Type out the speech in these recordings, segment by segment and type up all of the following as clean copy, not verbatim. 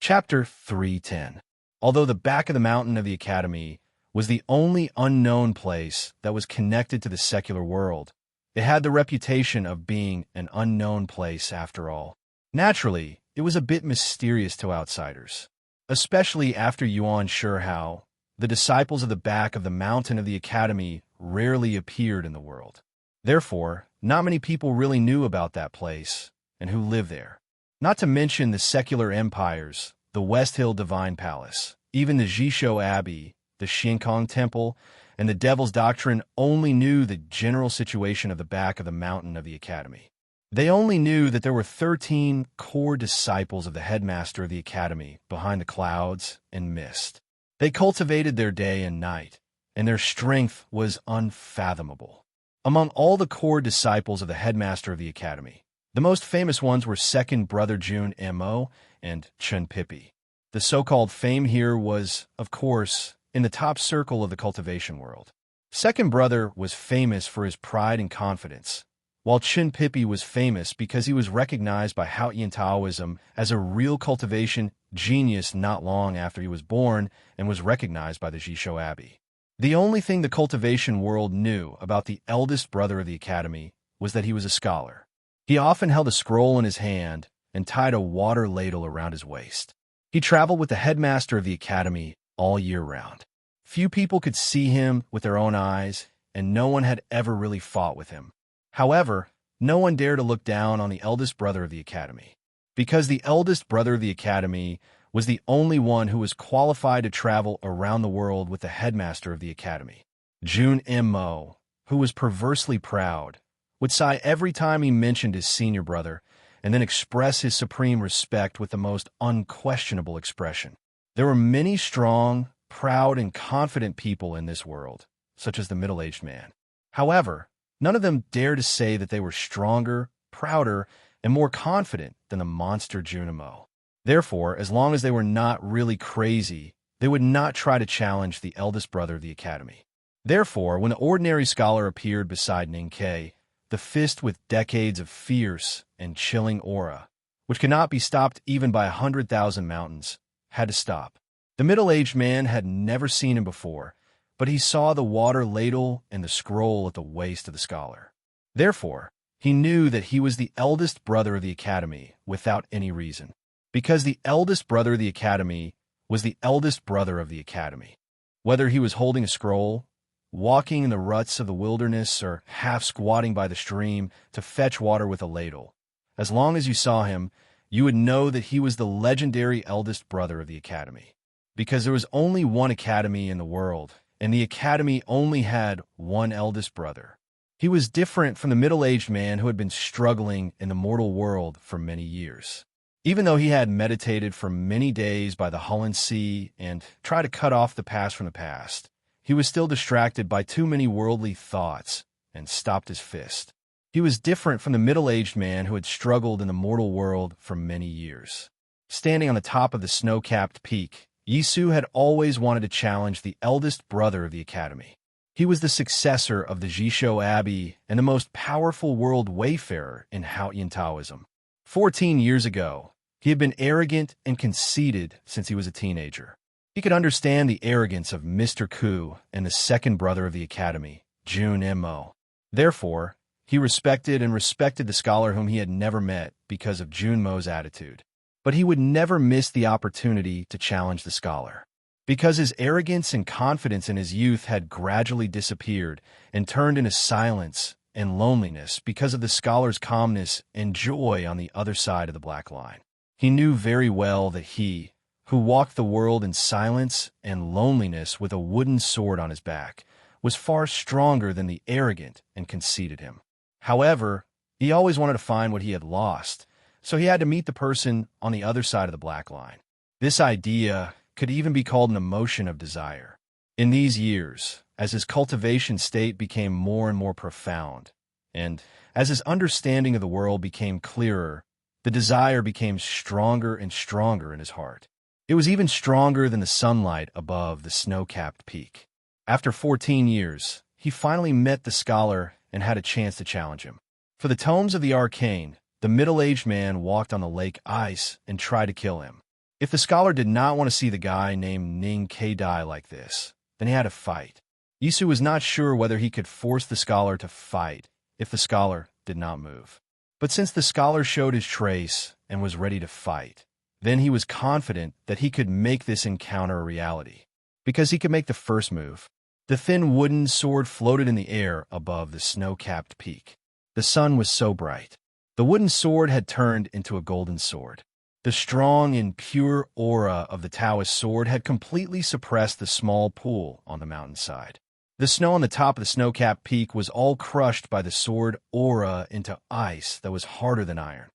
Chapter 310. Although the back of the mountain of the Academy was the only unknown place that was connected to the secular world, it had the reputation of being an unknown place after all. Naturally, it was a bit mysterious to outsiders, especially after Yuan Shihao. The disciples of the back of the mountain of the Academy rarely appeared in the world. Therefore, not many people really knew about that place and who lived there. Not to mention the secular empires, the West Hill Divine Palace, even the Jishou Abbey, the Xinkong Temple, and the Devil's Doctrine only knew the general situation of the back of the mountain of the Academy. They only knew that there were 13 core disciples of the headmaster of the Academy behind the clouds and mist. They cultivated their day and night, and their strength was unfathomable. Among all the core disciples of the headmaster of the Academy, the most famous ones were second brother Jun Mo and Chun Pippi. The so-called fame here was, of course, in the top circle of the cultivation world. Second brother was famous for his pride and confidence, while Chun Pippi was famous because he was recognized by Haotian Taoism as a real cultivation genius not long after he was born and was recognized by the Jishou Abbey. The only thing the cultivation world knew about the eldest brother of the Academy was that he was a scholar. He often held a scroll in his hand and tied a water ladle around his waist. He traveled with the headmaster of the Academy all year round. Few people could see him with their own eyes, and no one had ever really fought with him. However, no one dared to look down on the eldest brother of the Academy, because the eldest brother of the Academy was the only one who was qualified to travel around the world with the headmaster of the Academy. Jun Mo, who was perversely proud, would sigh every time he mentioned his senior brother, and then express his supreme respect with the most unquestionable expression. There were many strong, proud, and confident people in this world, such as the middle-aged man. However, none of them dared to say that they were stronger, prouder, and more confident than the monster Jun Mo. Therefore, as long as they were not really crazy, they would not try to challenge the eldest brother of the Academy. Therefore, when the ordinary scholar appeared beside Ninkei, the fist with decades of fierce and chilling aura, which could not be stopped even by 100,000 mountains, had to stop. The middle-aged man had never seen him before, but he saw the water ladle and the scroll at the waist of the scholar. Therefore, he knew that he was the eldest brother of the Academy without any reason, because the eldest brother of the Academy was the eldest brother of the Academy. Whether he was holding a scroll, walking in the ruts of the wilderness, or half squatting by the stream to fetch water with a ladle, as long as you saw him, you would know that he was the legendary eldest brother of the Academy. Because there was only one Academy in the world, and the Academy only had one eldest brother. He was different from the middle-aged man who had been struggling in the mortal world for many years. Even though he had meditated for many days by the Hulun Sea and tried to cut off the past from the past, he was still distracted by too many worldly thoughts and stopped his fist. He was different from the middle-aged man who had struggled in the mortal world for many years. Standing on the top of the snow-capped peak, Yisu had always wanted to challenge the eldest brother of the Academy. He was the successor of the Jishou Abbey and the most powerful world wayfarer in Haotian Taoism. 14 years ago, he had been arrogant and conceited since he was a teenager. He could understand the arrogance of Mr. Ku and the second brother of the Academy, Jun Mo. Therefore, he respected the scholar whom he had never met because of Jun Mo's attitude. But he would never miss the opportunity to challenge the scholar, because his arrogance and confidence in his youth had gradually disappeared and turned into silence and loneliness because of the scholar's calmness and joy on the other side of the black line. He knew very well that he, who walked the world in silence and loneliness with a wooden sword on his back, was far stronger than the arrogant and conceited him. However, he always wanted to find what he had lost, so he had to meet the person on the other side of the black line. This idea could even be called an emotion of desire. In these years, as his cultivation state became more and more profound, and as his understanding of the world became clearer, the desire became stronger and stronger in his heart. It was even stronger than the sunlight above the snow-capped peak. After 14 years, he finally met the scholar and had a chance to challenge him. For the tomes of the arcane, the middle-aged man walked on the lake ice and tried to kill him. If the scholar did not want to see the guy named Ning K die like this, then he had to fight. Yisu was not sure whether he could force the scholar to fight if the scholar did not move. But since the scholar showed his trace and was ready to fight, then he was confident that he could make this encounter a reality, because he could make the first move. The thin wooden sword floated in the air above the snow-capped peak. The sun was so bright. The wooden sword had turned into a golden sword. The strong and pure aura of the Taoist sword had completely suppressed the small pool on the mountainside. The snow on the top of the snow-capped peak was all crushed by the sword aura into ice that was harder than iron.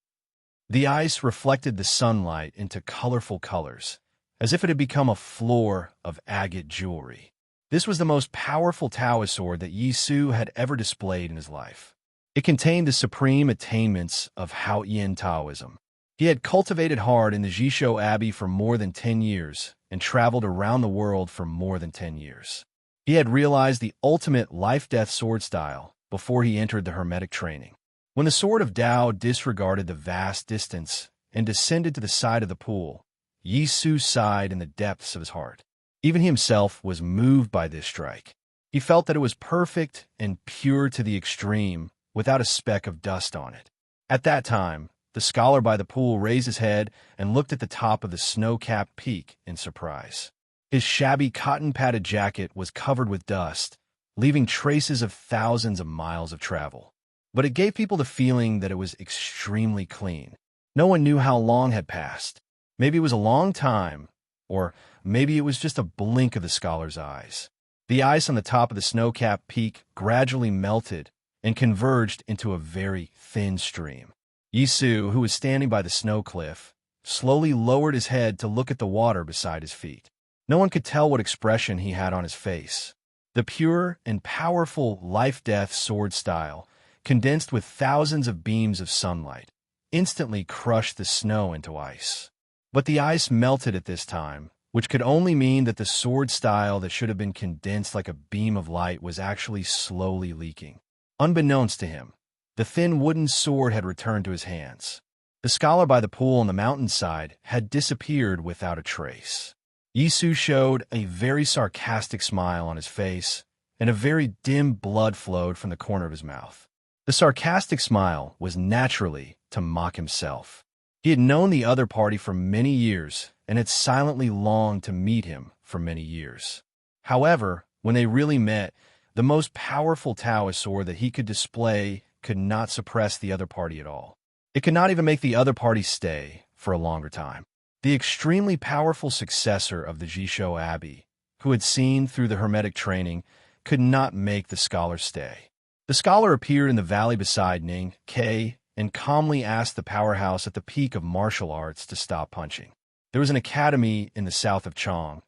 The ice reflected the sunlight into colorful colors, as if it had become a floor of agate jewelry. This was the most powerful Taoist sword that Yisu had ever displayed in his life. It contained the supreme attainments of Hao Yin Taoism. He had cultivated hard in the Jishou Abbey for more than 10 years and traveled around the world for more than 10 years. He had realized the ultimate life-death sword style before he entered the Hermetic training. When the sword of Tao disregarded the vast distance and descended to the side of the pool, Yisu sighed in the depths of his heart. Even he himself was moved by this strike. He felt that it was perfect and pure to the extreme, without a speck of dust on it. At that time, the scholar by the pool raised his head and looked at the top of the snow-capped peak in surprise. His shabby cotton-padded jacket was covered with dust, leaving traces of thousands of miles of travel. But it gave people the feeling that it was extremely clean. No one knew how long had passed. Maybe it was a long time, or maybe it was just a blink of the scholar's eyes. The ice on the top of the snow-capped peak gradually melted and converged into a very thin stream. Yisu, who was standing by the snow cliff, slowly lowered his head to look at the water beside his feet. No one could tell what expression he had on his face. The pure and powerful life-death sword style, condensed with thousands of beams of sunlight, instantly crushed the snow into ice. But the ice melted at this time, which could only mean that the sword style that should have been condensed like a beam of light was actually slowly leaking. Unbeknownst to him, the thin wooden sword had returned to his hands. The scholar by the pool on the mountainside had disappeared without a trace. Yisu showed a very sarcastic smile on his face, and a very dim blood flowed from the corner of his mouth. The sarcastic smile was naturally to mock himself. He had known the other party for many years and had silently longed to meet him for many years. However, when they really met, the most powerful Taoist sword that he could display could not suppress the other party at all. It could not even make the other party stay for a longer time. The extremely powerful successor of the Jishou Abbey, who had seen through the Hermetic training, could not make the scholar stay. The scholar appeared in the valley beside Ning K and calmly asked the powerhouse at the peak of martial arts to stop punching. There was an academy in the south of Chong,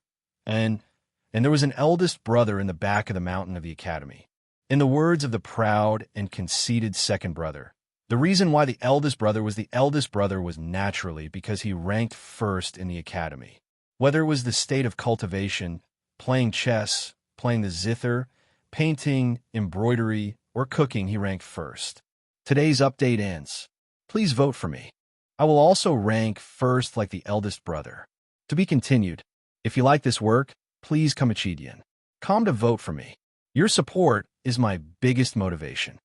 and there was an eldest brother in the back of the mountain of the academy. In the words of the proud and conceited second brother, the reason why the eldest brother was naturally because he ranked first in the academy. Whether it was the state of cultivation, playing chess, playing the zither, painting, embroidery, or cooking, he ranked first. Today's update ends. Please vote for me. I will also rank first like the eldest brother. To be continued. If you like this work, please come to vote for me. Your support is my biggest motivation.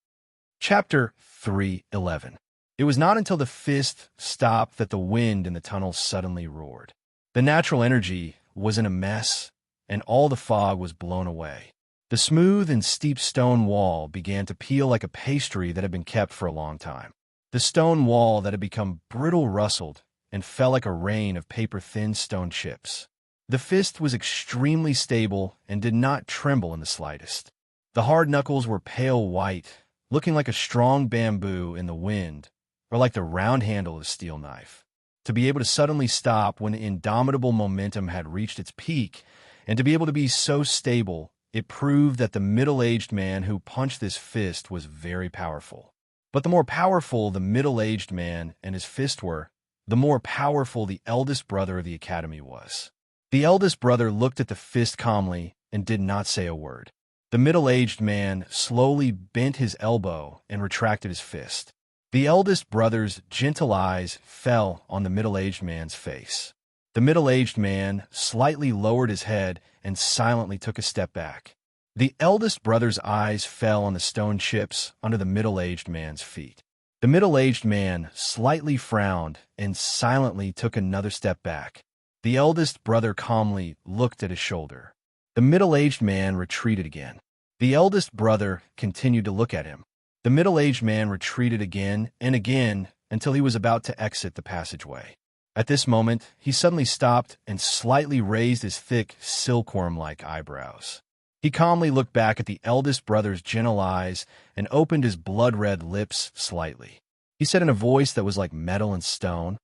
Chapter 3:11. It was not until the fist stopped that the wind in the tunnel suddenly roared. The natural energy was in a mess, and all the fog was blown away. The smooth and steep stone wall began to peel like a pastry that had been kept for a long time. The stone wall that had become brittle rustled and fell like a rain of paper-thin stone chips. The fist was extremely stable and did not tremble in the slightest. The hard knuckles were pale white, looking like a strong bamboo in the wind, or like the round handle of a steel knife. To be able to suddenly stop when the indomitable momentum had reached its peak, and to be able to be so stable, it proved that the middle-aged man who punched this fist was very powerful. But the more powerful the middle-aged man and his fist were, the more powerful the eldest brother of the academy was. The eldest brother looked at the fist calmly and did not say a word. The middle-aged man slowly bent his elbow and retracted his fist. The eldest brother's gentle eyes fell on the middle-aged man's face. The middle-aged man slightly lowered his head and silently took a step back. The eldest brother's eyes fell on the stone chips under the middle-aged man's feet. The middle-aged man slightly frowned and silently took another step back. The eldest brother calmly looked at his shoulder. The middle-aged man retreated again. The eldest brother continued to look at him. The middle-aged man retreated again and again until he was about to exit the passageway. At this moment, he suddenly stopped and slightly raised his thick, silkworm-like eyebrows. He calmly looked back at the eldest brother's gentle eyes and opened his blood-red lips slightly. He said in a voice that was like metal and stone,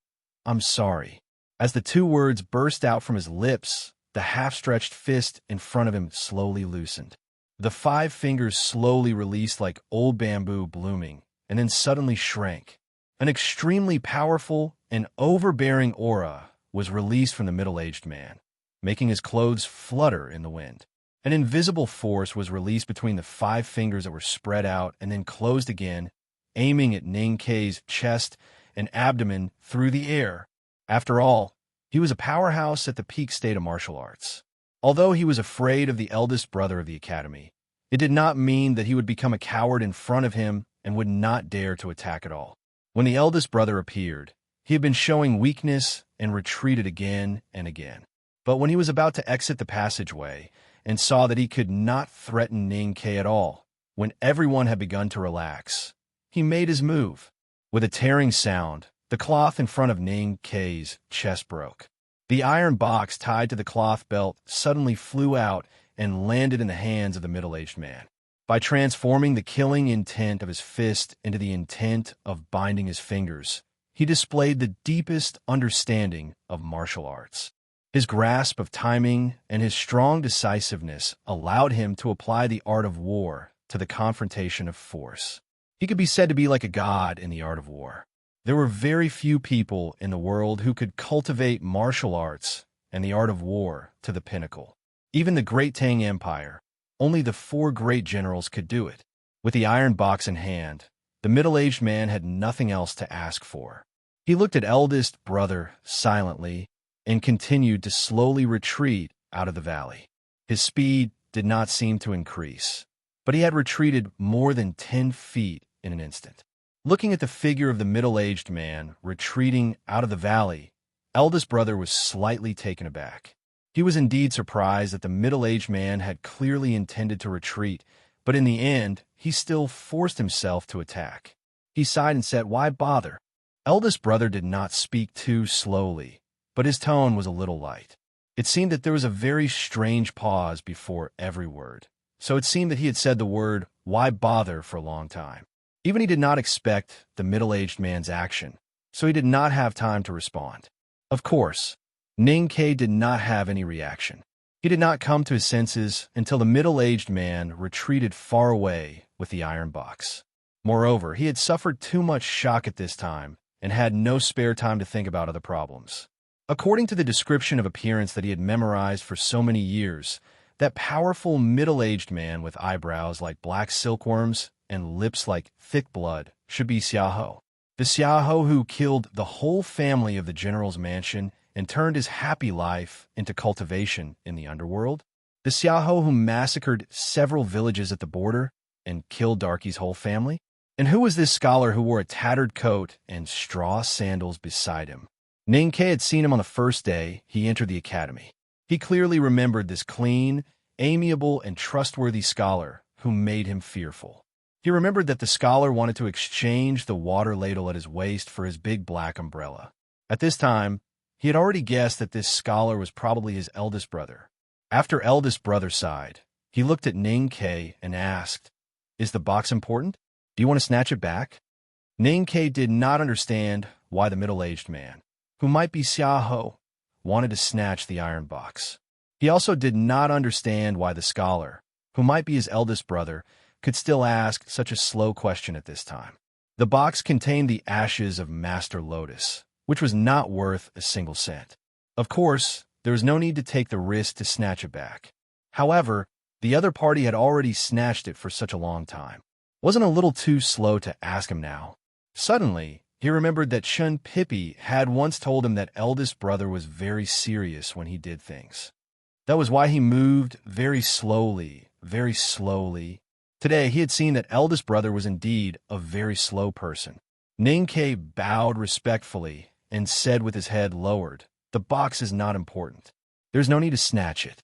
"I'm sorry." As the two words burst out from his lips, the half-stretched fist in front of him slowly loosened. The 5 fingers slowly released like old bamboo blooming, and then suddenly shrank. An extremely powerful and overbearing aura was released from the middle-aged man, making his clothes flutter in the wind. An invisible force was released between the 5 fingers that were spread out and then closed again, aiming at Ning Kei's chest and abdomen through the air. After all, he was a powerhouse at the peak state of martial arts. Although he was afraid of the eldest brother of the academy, it did not mean that he would become a coward in front of him and would not dare to attack at all. When the eldest brother appeared, he had been showing weakness and retreated again and again. But when he was about to exit the passageway and saw that he could not threaten Ning Kei at all, when everyone had begun to relax, he made his move. With a tearing sound, the cloth in front of Ning Kei's chest broke. The iron box tied to the cloth belt suddenly flew out and landed in the hands of the middle-aged man. By transforming the killing intent of his fist into the intent of binding his fingers, he displayed the deepest understanding of martial arts. His grasp of timing and his strong decisiveness allowed him to apply the art of war to the confrontation of force. He could be said to be like a god in the art of war. There were very few people in the world who could cultivate martial arts and the art of war to the pinnacle. Even the Great Tang Empire, only the 4 great generals could do it. With the iron box in hand, the middle-aged man had nothing else to ask for. He looked at eldest brother silently and continued to slowly retreat out of the valley. His speed did not seem to increase, but he had retreated more than 10 feet in an instant. Looking at the figure of the middle-aged man retreating out of the valley, eldest brother was slightly taken aback. He was indeed surprised that the middle-aged man had clearly intended to retreat, but in the end, he still forced himself to attack. He sighed and said, "Why bother?" Eldest brother did not speak too slowly, but his tone was a little light. It seemed that there was a very strange pause before every word, so it seemed that he had said the word, "Why bother?" for a long time. Even he did not expect the middle-aged man's action, so he did not have time to respond. Of course, Ning Kei did not have any reaction. He did not come to his senses until the middle-aged man retreated far away with the iron box. Moreover, he had suffered too much shock at this time and had no spare time to think about other problems. According to the description of appearance that he had memorized for so many years, that powerful middle-aged man with eyebrows like black silkworms and lips like thick blood should be Xiaohou. The Xiaohou who killed the whole family of the general's mansion and turned his happy life into cultivation in the underworld? The Xiaohou who massacred several villages at the border and killed Darky's whole family? And who was this scholar who wore a tattered coat and straw sandals beside him? Ning Kei had seen him on the first day he entered the academy. He clearly remembered this clean, amiable, and trustworthy scholar who made him fearful. He remembered that the scholar wanted to exchange the water ladle at his waist for his big black umbrella. At this time, he had already guessed that this scholar was probably his eldest brother. After eldest brother sighed, he looked at Ning Kei and asked, "Is the box important? Do you want to snatch it back?" Ning Kei did not understand why the middle-aged man, who might be Xiaohou, wanted to snatch the iron box. He also did not understand why the scholar, who might be his eldest brother, could still ask such a slow question at this time. The box contained the ashes of Master Lotus, which was not worth a single cent. Of course, there was no need to take the risk to snatch it back. However, the other party had already snatched it for such a long time. Wasn't a little too slow to ask him now? Suddenly, He remembered that Chun Pippi had once told him that eldest brother was very serious when he did things. That was why he moved very slowly, very slowly. Today, he had seen that eldest brother was indeed a very slow person. Ninkei bowed respectfully and said with his head lowered, "The box is not important. There's no need to snatch it."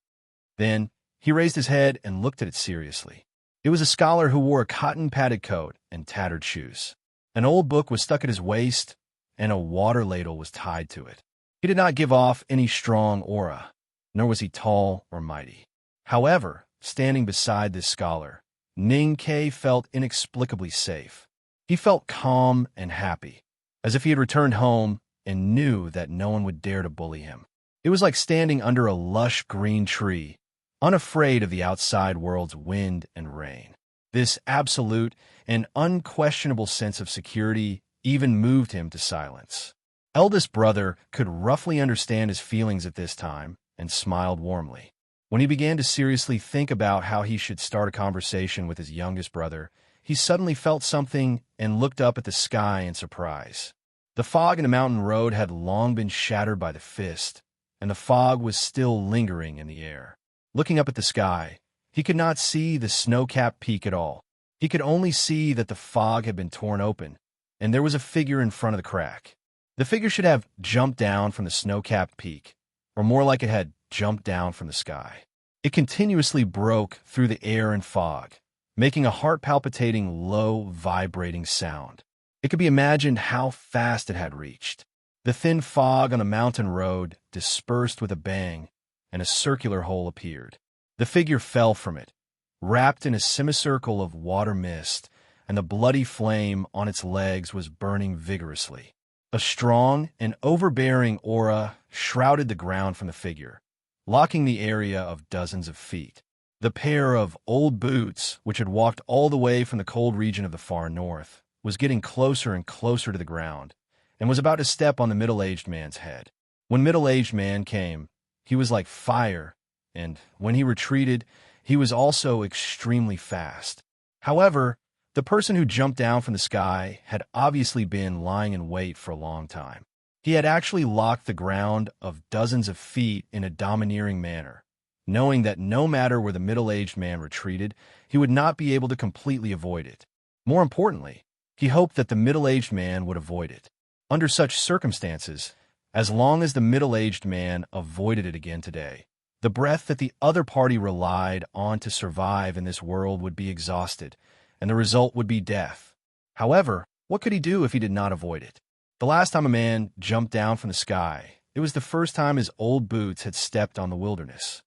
Then, he raised his head and looked at it seriously. It was a scholar who wore a cotton-padded coat and tattered shoes. An old book was stuck at his waist, and a water ladle was tied to it. He did not give off any strong aura, nor was he tall or mighty. However, standing beside this scholar, Ninkei felt inexplicably safe. He felt calm and happy, as if he had returned home and knew that no one would dare to bully him. It was like standing under a lush green tree, unafraid of the outside world's wind and rain. This absolute and unquestionable sense of security even moved him to silence. Eldest brother could roughly understand his feelings at this time and smiled warmly. When he began to seriously think about how he should start a conversation with his youngest brother, he suddenly felt something and looked up at the sky in surprise. The fog in the mountain road had long been shattered by the fist, and the fog was still lingering in the air. Looking up at the sky, he could not see the snow-capped peak at all. He could only see that the fog had been torn open, and there was a figure in front of the crack. The figure should have jumped down from the snow-capped peak, or more like it had jumped down from the sky. It continuously broke through the air and fog, making a heart-palpitating, low, vibrating sound. It could be imagined how fast it had reached. The thin fog on the mountain road dispersed with a bang, and a circular hole appeared. The figure fell from it, wrapped in a semicircle of water mist, and the bloody flame on its legs was burning vigorously. A strong and overbearing aura shrouded the ground from the figure, locking the area of dozens of feet. The pair of old boots, which had walked all the way from the cold region of the far north, was getting closer and closer to the ground, and was about to step on the middle-aged man's head. When middle-aged man came, he was like fire, and when he retreated, he was also extremely fast. However, the person who jumped down from the sky had obviously been lying in wait for a long time. He had actually locked the ground of dozens of feet in a domineering manner, knowing that no matter where the middle-aged man retreated, he would not be able to completely avoid it. More importantly, he hoped that the middle-aged man would avoid it. Under such circumstances, as long as the middle-aged man avoided it again today, the breath that the other party relied on to survive in this world would be exhausted, and the result would be death. However, what could he do if he did not avoid it? The last time a man jumped down from the sky, it was the first time his old boots had stepped on the wilderness.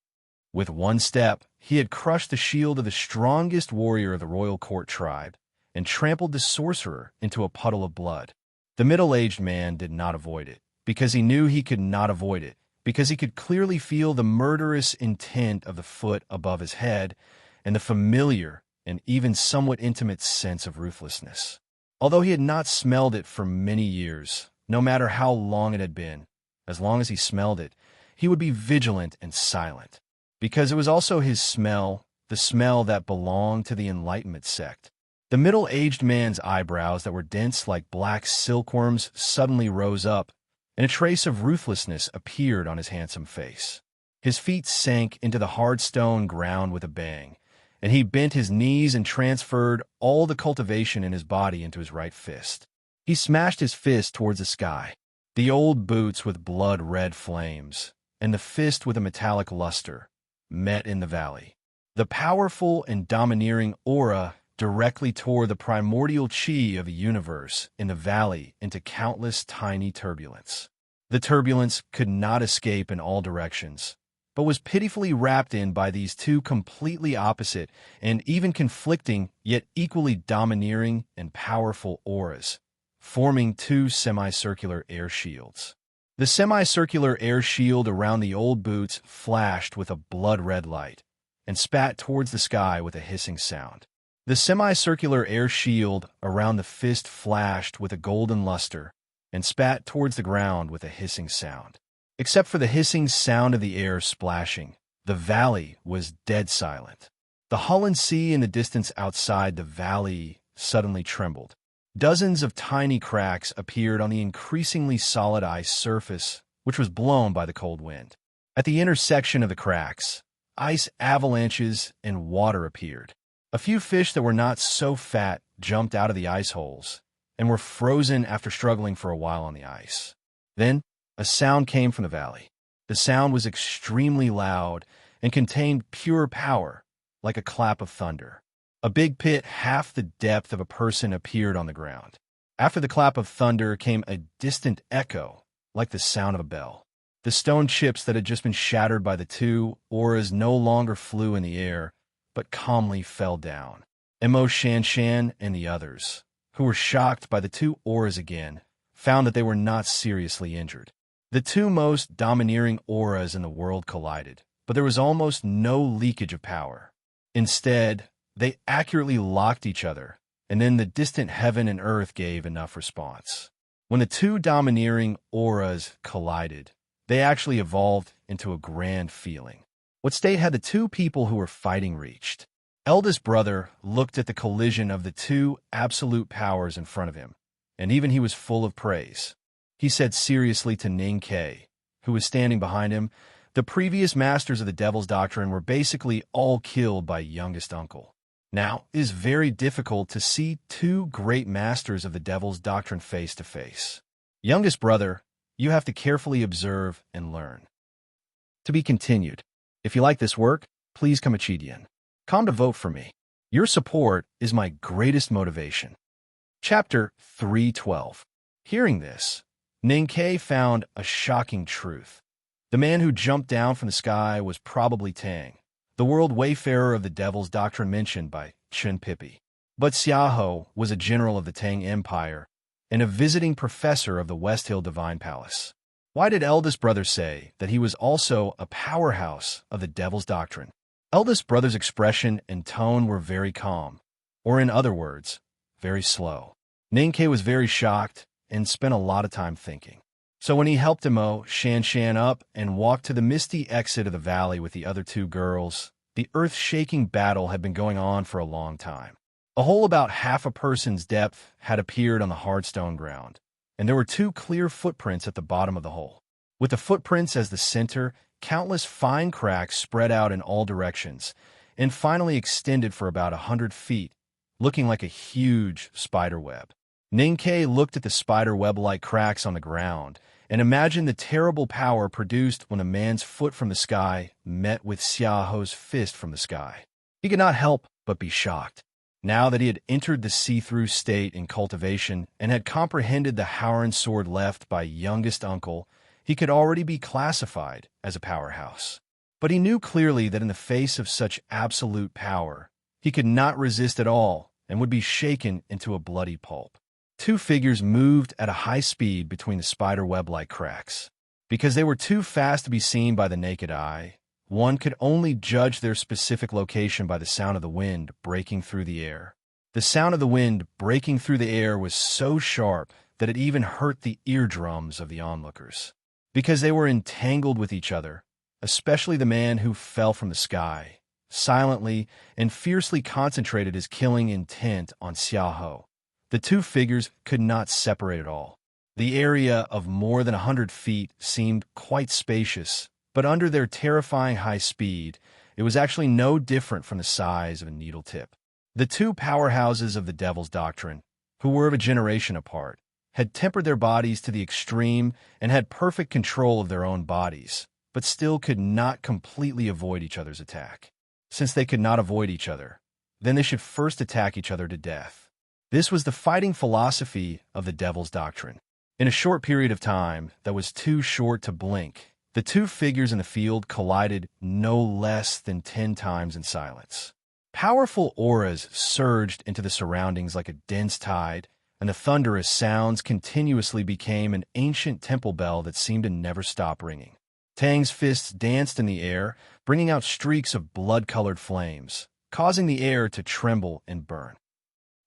With one step, he had crushed the shield of the strongest warrior of the royal court tribe and trampled the sorcerer into a puddle of blood. The middle-aged man did not avoid it, because he knew he could not avoid it, because he could clearly feel the murderous intent of the foot above his head and the familiar and even somewhat intimate sense of ruthlessness. Although he had not smelled it for many years, no matter how long it had been, as long as he smelled it, he would be vigilant and silent, because it was also his smell, the smell that belonged to the Enlightenment sect. The middle-aged man's eyebrows that were dense like black silkworms suddenly rose up, and a trace of ruthlessness appeared on his handsome face. His feet sank into the hard stone ground with a bang, and he bent his knees and transferred all the cultivation in his body into his right fist. He smashed his fist towards the sky, the old boots with blood-red flames, and the fist with a metallic luster, met in the valley. The powerful and domineering aura directly tore the primordial chi of the universe in the valley into countless tiny turbulence. The turbulence could not escape in all directions, but was pitifully wrapped in by these two completely opposite and even conflicting yet equally domineering and powerful auras, forming two semicircular air shields. The semicircular air shield around the old boots flashed with a blood-red light and spat towards the sky with a hissing sound. The semicircular air shield around the fist flashed with a golden luster and spat towards the ground with a hissing sound. Except for the hissing sound of the air splashing, the valley was dead silent. The Holland Sea in the distance outside the valley suddenly trembled. Dozens of tiny cracks appeared on the increasingly solid ice surface, which was blown by the cold wind. At the intersection of the cracks, ice avalanches and water appeared. A few fish that were not so fat jumped out of the ice holes and were frozen after struggling for a while on the ice. Then, a sound came from the valley. The sound was extremely loud and contained pure power, like a clap of thunder. A big pit half the depth of a person appeared on the ground. After the clap of thunder came a distant echo, like the sound of a bell. The stone chips that had just been shattered by the two auras no longer flew in the air, but calmly fell down. Emo Shan Shan and the others, who were shocked by the two auras again, found that they were not seriously injured. The two most domineering auras in the world collided, but there was almost no leakage of power. Instead, they accurately locked each other, and then the distant heaven and earth gave enough response. When the two domineering auras collided, they actually evolved into a grand feeling. What state had the two people who were fighting reached? Eldest brother looked at the collision of the two absolute powers in front of him, and even he was full of praise. He said seriously to Ning Ke, who was standing behind him, "The previous masters of the Devil's Doctrine were basically all killed by youngest uncle. Now, it is very difficult to see two great masters of the Devil's Doctrine face to face. Youngest brother, you have to carefully observe and learn." To be continued. If you like this work, please come to vote for me. Your support is my greatest motivation. Chapter 312. Hearing this, Ning Ke found a shocking truth. The man who jumped down from the sky was probably Tang, the world wayfarer of the Devil's Doctrine mentioned by Chen Pippi. But Xiaoho was a general of the Tang Empire and a visiting professor of the West Hill Divine Palace. Why did eldest brother say that he was also a powerhouse of the Devil's Doctrine? Eldest brother's expression and tone were very calm, or in other words, very slow. Ning Ke was very shocked and spent a lot of time thinking. So when he helped Emo Shan Shan up and walked to the misty exit of the valley with the other two girls, the earth-shaking battle had been going on for a long time. A hole about half a person's depth had appeared on the hard stone ground, and there were two clear footprints at the bottom of the hole. With the footprints as the center, countless fine cracks spread out in all directions and finally extended for about 100 feet, looking like a huge spider web. Ning Ke looked at the spider web-like cracks on the ground and imagined the terrible power produced when a man's foot from the sky met with Xiaoho's fist from the sky. He could not help but be shocked. Now that he had entered the see-through state in cultivation and had comprehended the Howren sword left by youngest uncle, he could already be classified as a powerhouse. But he knew clearly that in the face of such absolute power, he could not resist at all and would be shaken into a bloody pulp. Two figures moved at a high speed between the spider web-like cracks. Because they were too fast to be seen by the naked eye, one could only judge their specific location by the sound of the wind breaking through the air. The sound of the wind breaking through the air was so sharp that it even hurt the eardrums of the onlookers. Because they were entangled with each other, especially the man who fell from the sky, silently and fiercely concentrated his killing intent on Xiaoho. The two figures could not separate at all. The area of more than 100 feet seemed quite spacious, but under their terrifying high speed, it was actually no different from the size of a needle tip. The two powerhouses of the Devil's Doctrine, who were of a generation apart, had tempered their bodies to the extreme and had perfect control of their own bodies, but still could not completely avoid each other's attack. Since they could not avoid each other, then they should first attack each other to death. This was the fighting philosophy of the Devil's Doctrine. In a short period of time that was too short to blink, the two figures in the field collided no less than 10 times in silence. Powerful auras surged into the surroundings like a dense tide, and the thunderous sounds continuously became an ancient temple bell that seemed to never stop ringing. Tang's fists danced in the air, bringing out streaks of blood-colored flames, causing the air to tremble and burn.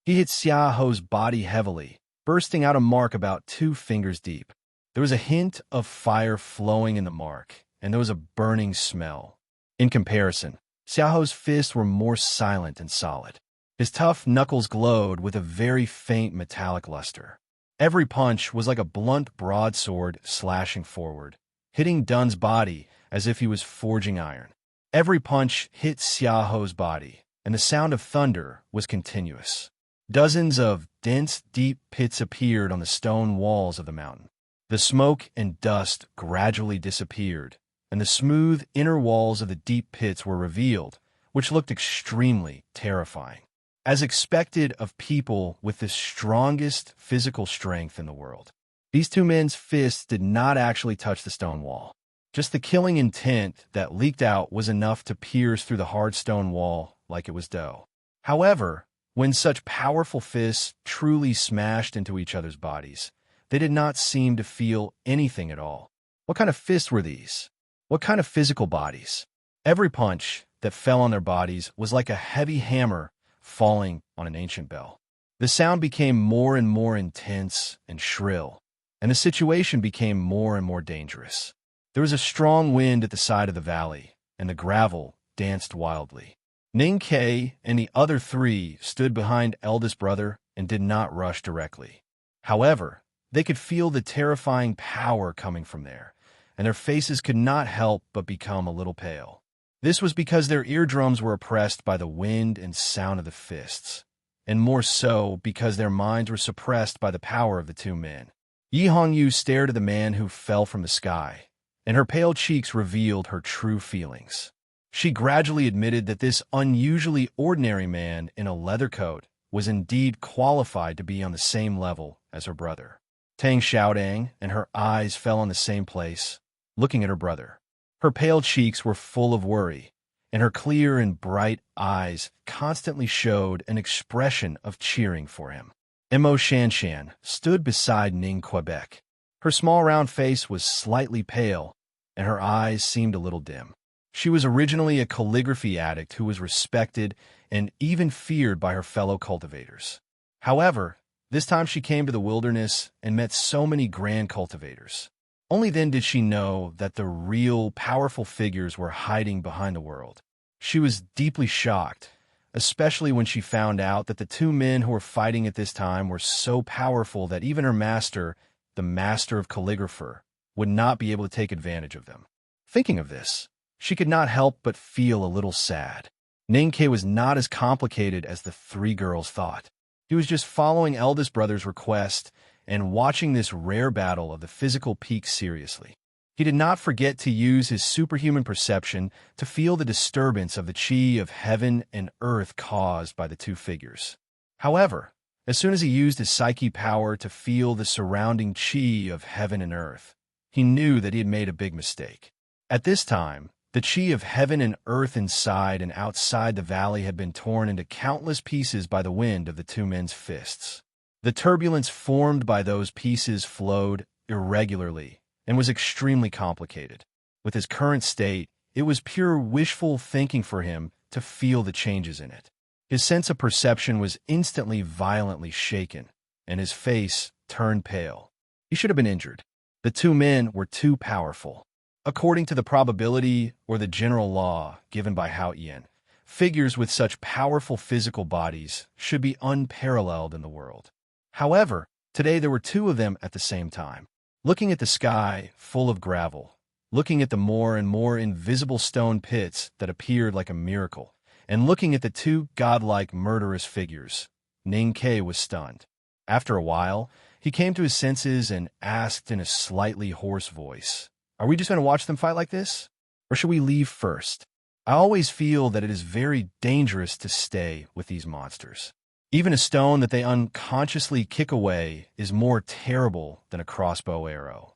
He hit Xiaoho's body heavily, bursting out a mark about 2 fingers deep. There was a hint of fire flowing in the mark, and there was a burning smell. In comparison, Xiaoho's fists were more silent and solid. His tough knuckles glowed with a very faint metallic luster. Every punch was like a blunt broadsword slashing forward, hitting Dun's body as if he was forging iron. Every punch hit Xiaoho's body, and the sound of thunder was continuous. Dozens of dense, deep pits appeared on the stone walls of the mountain. The smoke and dust gradually disappeared, and the smooth inner walls of the deep pits were revealed, which looked extremely terrifying. As expected of people with the strongest physical strength in the world, these two men's fists did not actually touch the stone wall. Just the killing intent that leaked out was enough to pierce through the hard stone wall like it was dough. However, when such powerful fists truly smashed into each other's bodies, they did not seem to feel anything at all. What kind of fists were these? What kind of physical bodies? Every punch that fell on their bodies was like a heavy hammer falling on an ancient bell. The sound became more and more intense and shrill, and the situation became more and more dangerous. There was a strong wind at the side of the valley, and the gravel danced wildly. Ning Ke and the other three stood behind eldest brother and did not rush directly. However, they could feel the terrifying power coming from there, and their faces could not help but become a little pale. This was because their eardrums were oppressed by the wind and sound of the fists, and more so because their minds were suppressed by the power of the two men. Yi Hongyu stared at the man who fell from the sky, and her pale cheeks revealed her true feelings. She gradually admitted that this unusually ordinary man in a leather coat was indeed qualified to be on the same level as her brother. Tang Xiaodang and her eyes fell on the same place, looking at her brother. Her pale cheeks were full of worry, and her clear and bright eyes constantly showed an expression of cheering for him. Mo Shanshan stood beside Ning Quebec. Her small round face was slightly pale, and her eyes seemed a little dim. She was originally a calligraphy addict who was respected and even feared by her fellow cultivators. However, this time she came to the wilderness and met so many grand cultivators. Only then did she know that the real, powerful figures were hiding behind the world. She was deeply shocked, especially when she found out that the two men who were fighting at this time were so powerful that even her master, the master of calligrapher, would not be able to take advantage of them. Thinking of this, she could not help but feel a little sad. Ning Ke was not as complicated as the three girls thought. He was just following eldest brother's request and watching this rare battle of the physical peak seriously. He did not forget to use his superhuman perception to feel the disturbance of the chi of heaven and earth caused by the two figures. However, as soon as he used his psyche power to feel the surrounding chi of heaven and earth, he knew that he had made a big mistake. At this time, the chi of heaven and earth inside and outside the valley had been torn into countless pieces by the wind of the two men's fists. The turbulence formed by those pieces flowed irregularly and was extremely complicated. With his current state, it was pure wishful thinking for him to feel the changes in it. His sense of perception was instantly violently shaken, and his face turned pale. He should have been injured. The two men were too powerful. According to the probability or the general law given by Hao Yan, figures with such powerful physical bodies should be unparalleled in the world. However, today there were two of them at the same time, looking at the sky full of gravel, looking at the more and more invisible stone pits that appeared like a miracle, and looking at the two godlike murderous figures. Ning Ke was stunned. After a while, he came to his senses and asked in a slightly hoarse voice, "Are we just going to watch them fight like this? Or should we leave first? I always feel that it is very dangerous to stay with these monsters. Even a stone that they unconsciously kick away is more terrible than a crossbow arrow."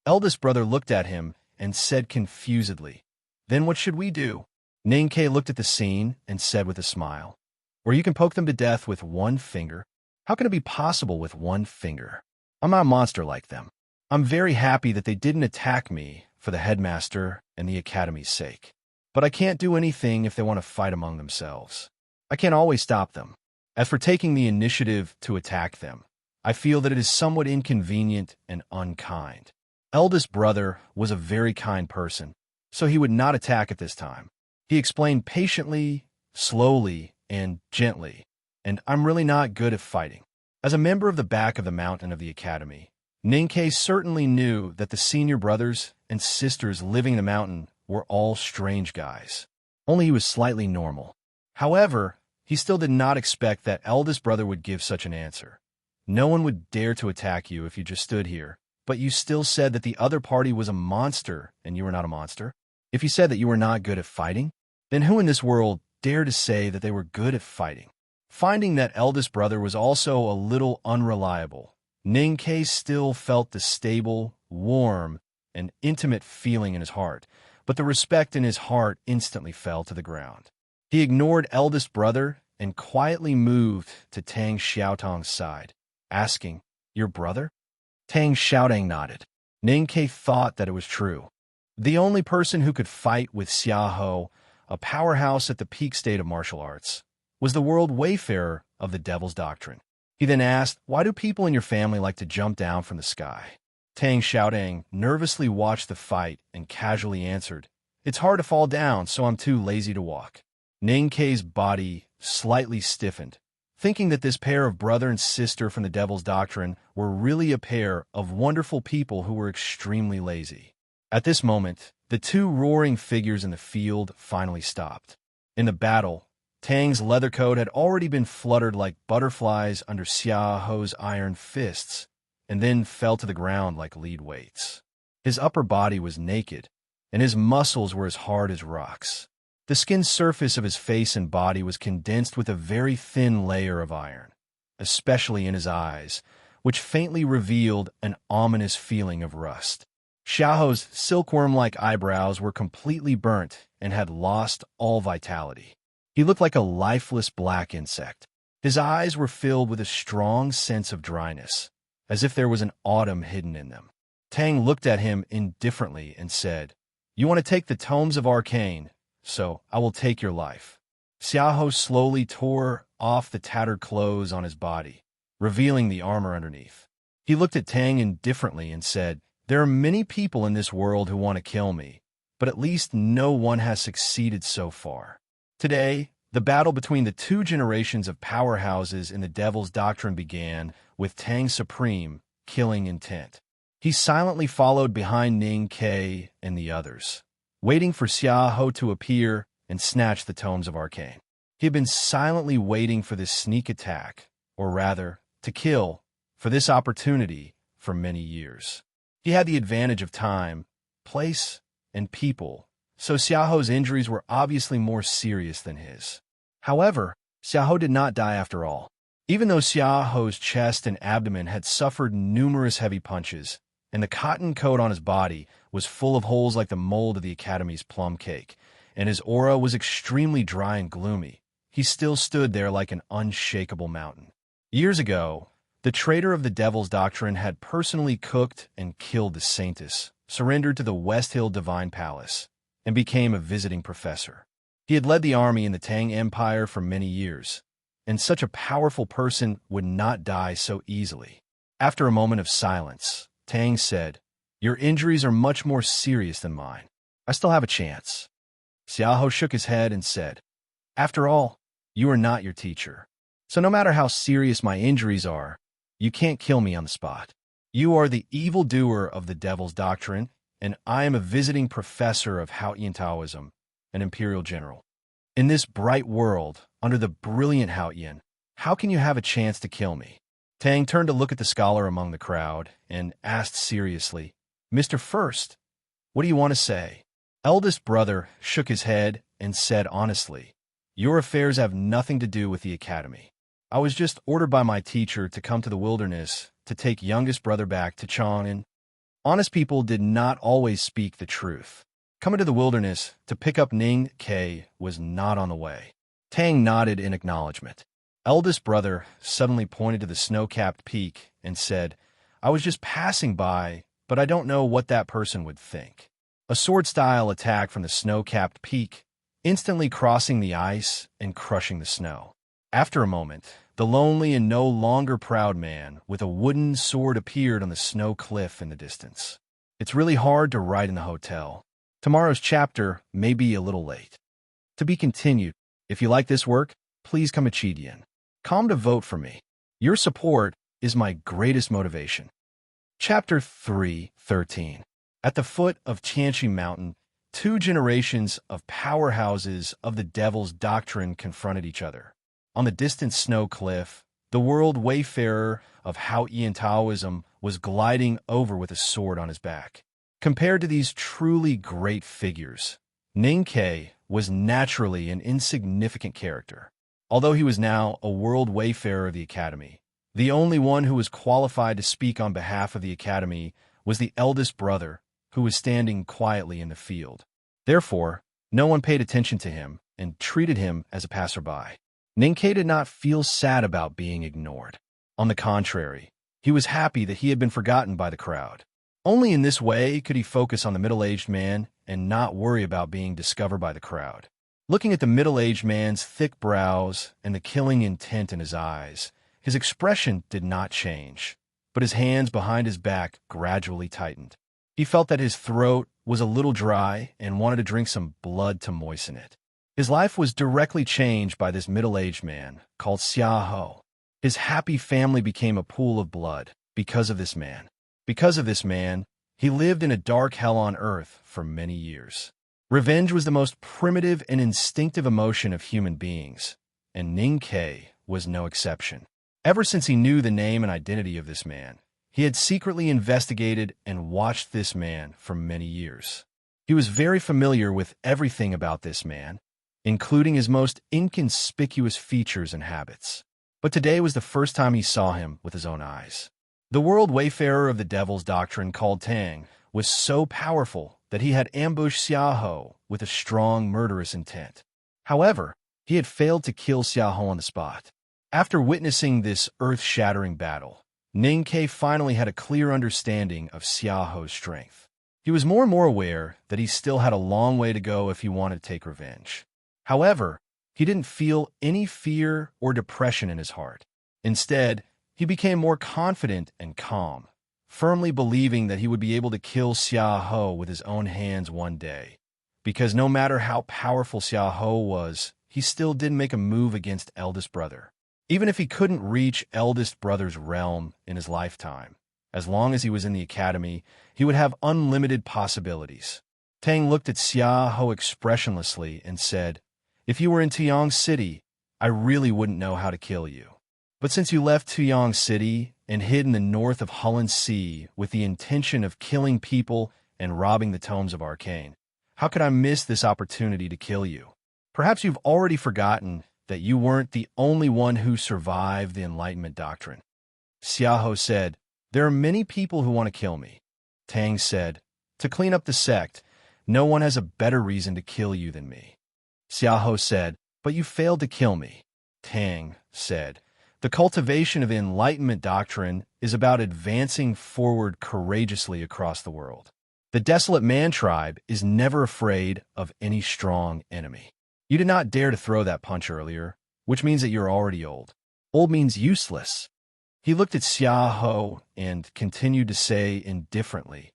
Eldest brother looked at him and said confusedly, "Then what should we do?" Ning Ke looked at the scene and said with a smile, "Or you can poke them to death with one finger. How can it be possible with one finger? I'm not a monster like them. I'm very happy that they didn't attack me for the headmaster and the academy's sake. But I can't do anything if they want to fight among themselves. I can't always stop them. As for taking the initiative to attack them, I feel that it is somewhat inconvenient and unkind." Eldest brother was a very kind person, so he would not attack at this time. He explained patiently, slowly, and gently, and I'm really not good at fighting. As a member of the back of the mountain of the academy, Ninkei certainly knew that the senior brothers and sisters living in the mountain were all strange guys. Only he was slightly normal. However, he still did not expect that eldest brother would give such an answer. No one would dare to attack you if you just stood here, but you still said that the other party was a monster and you were not a monster. If you said that you were not good at fighting, then who in this world dared to say that they were good at fighting? Finding that eldest brother was also a little unreliable, Ninkei still felt the stable, warm, and intimate feeling in his heart, but the respect in his heart instantly fell to the ground. He ignored eldest brother and quietly moved to Tang Xiaotong's side, asking, "Your brother?" Tang Xiaotong nodded. Ninkei thought that it was true. The only person who could fight with Xiaoho, a powerhouse at the peak state of martial arts, was the world wayfarer of the Devil's Doctrine. He then asked, "Why do people in your family like to jump down from the sky?" Tang Xiaotong nervously watched the fight and casually answered, "It's hard to fall down, so I'm too lazy to walk." Ninkei's body slightly stiffened, thinking that this pair of brother and sister from the Devil's Doctrine were really a pair of wonderful people who were extremely lazy. At this moment, the two roaring figures in the field finally stopped. In the battle, Tang's leather coat had already been fluttered like butterflies under Xiaoho's iron fists, and then fell to the ground like lead weights. His upper body was naked, and his muscles were as hard as rocks. The skin surface of his face and body was condensed with a very thin layer of iron, especially in his eyes, which faintly revealed an ominous feeling of rust. Xiaoho's silkworm-like eyebrows were completely burnt and had lost all vitality. He looked like a lifeless black insect. His eyes were filled with a strong sense of dryness, as if there was an autumn hidden in them. Tang looked at him indifferently and said, "You want to take the tomes of arcane, so I will take your life." Xiaoho slowly tore off the tattered clothes on his body, revealing the armor underneath. He looked at Tang indifferently and said, "There are many people in this world who want to kill me, but at least no one has succeeded so far." Today, the battle between the two generations of powerhouses in the Devil's Doctrine began with Tang's supreme, killing intent. He silently followed behind Ning Kei and the others, waiting for Xiaoho to appear and snatch the tomes of arcane. He had been silently waiting for this sneak attack, or rather, to kill, for this opportunity for many years. He had the advantage of time, place, and people, so Xiaoho's injuries were obviously more serious than his. However, Xiaoho did not die after all. Even though Xiaoho's chest and abdomen had suffered numerous heavy punches, and the cotton coat on his body was full of holes like the mold of the Academy's plum cake, and his aura was extremely dry and gloomy, he still stood there like an unshakable mountain. Years ago, the traitor of the Devil's Doctrine had personally cooked and killed the Saintess, surrendered to the West Hill Divine Palace, and became a visiting professor. He had led the army in the Tang Empire for many years, and such a powerful person would not die so easily. After a moment of silence, Tang said, "Your injuries are much more serious than mine. I still have a chance." Xiaoho shook his head and said, "After all, you are not your teacher. So no matter how serious my injuries are, you can't kill me on the spot. You are the evildoer of the Devil's Doctrine, and I am a visiting professor of Haotian Taoism, an imperial general. In this bright world, under the brilliant Haotian, how can you have a chance to kill me?" Tang turned to look at the scholar among the crowd and asked seriously, "Mr. First, what do you want to say?" Eldest brother shook his head and said honestly, "Your affairs have nothing to do with the academy. I was just ordered by my teacher to come to the wilderness to take youngest brother back to Chang'an. Honest people did not always speak the truth. Coming to the wilderness to pick up Ning Kei was not on the way." Tang nodded in acknowledgement. Eldest brother suddenly pointed to the snow-capped peak and said, "I was just passing by, but I don't know what that person would think." A sword-style attack from the snow-capped peak, instantly crossing the ice and crushing the snow. After a moment, the lonely and no longer proud man with a wooden sword appeared on the snow cliff in the distance. It's really hard to write in the hotel. Tomorrow's chapter may be a little late. To be continued. If you like this work, please come to Chidian. Come to vote for me. Your support is my greatest motivation. Chapter 3:13. At the foot of Tianqi Mountain, two generations of powerhouses of the devil's doctrine confronted each other. On the distant snow cliff, the world wayfarer of Haoyan Taoism was gliding over with a sword on his back. Compared to these truly great figures, Ning Ke was naturally an insignificant character. Although he was now a world wayfarer of the Academy, the only one who was qualified to speak on behalf of the Academy was the eldest brother, who was standing quietly in the field. Therefore, no one paid attention to him and treated him as a passerby. Ninkei did not feel sad about being ignored. On the contrary, he was happy that he had been forgotten by the crowd. Only in this way could he focus on the middle-aged man and not worry about being discovered by the crowd. Looking at the middle-aged man's thick brows and the killing intent in his eyes, his expression did not change, but his hands behind his back gradually tightened. He felt that his throat was a little dry and wanted to drink some blood to moisten it. His life was directly changed by this middle-aged man called Xiaoho. His happy family became a pool of blood because of this man. Because of this man, he lived in a dark hell on earth for many years. Revenge was the most primitive and instinctive emotion of human beings, and Ning Ke was no exception. Ever since he knew the name and identity of this man, he had secretly investigated and watched this man for many years. He was very familiar with everything about this man, including his most inconspicuous features and habits. But today was the first time he saw him with his own eyes. The world wayfarer of the devil's doctrine called Tang was so powerful that he had ambushed Xiaoho with a strong murderous intent. However, he had failed to kill Xiaoho on the spot. After witnessing this earth-shattering battle, Ning Ke finally had a clear understanding of Xiaoho's strength. He was more and more aware that he still had a long way to go if he wanted to take revenge. However, he didn't feel any fear or depression in his heart. Instead, he became more confident and calm, firmly believing that he would be able to kill Xiaoho with his own hands one day. Because no matter how powerful Xiaoho was, he still didn't make a move against eldest brother. Even if he couldn't reach eldest brother's realm in his lifetime, as long as he was in the academy, he would have unlimited possibilities. Tang looked at Xiaoho expressionlessly and said, "If you were in Tuyang City, I really wouldn't know how to kill you. But since you left Tuyang City and hid in the north of Hulun Sea with the intention of killing people and robbing the tomes of Arcane, how could I miss this opportunity to kill you? Perhaps you've already forgotten that you weren't the only one who survived the Enlightenment doctrine." Xiaoho said, "There are many people who want to kill me." Tang said, "To clean up the sect, no one has a better reason to kill you than me." Xiaoho said, "But you failed to kill me." Tang said, "The cultivation of the Enlightenment doctrine is about advancing forward courageously across the world. The Desolate Man tribe is never afraid of any strong enemy. You did not dare to throw that punch earlier, which means that you're already old. Old means useless." He looked at Xiaoho and continued to say indifferently,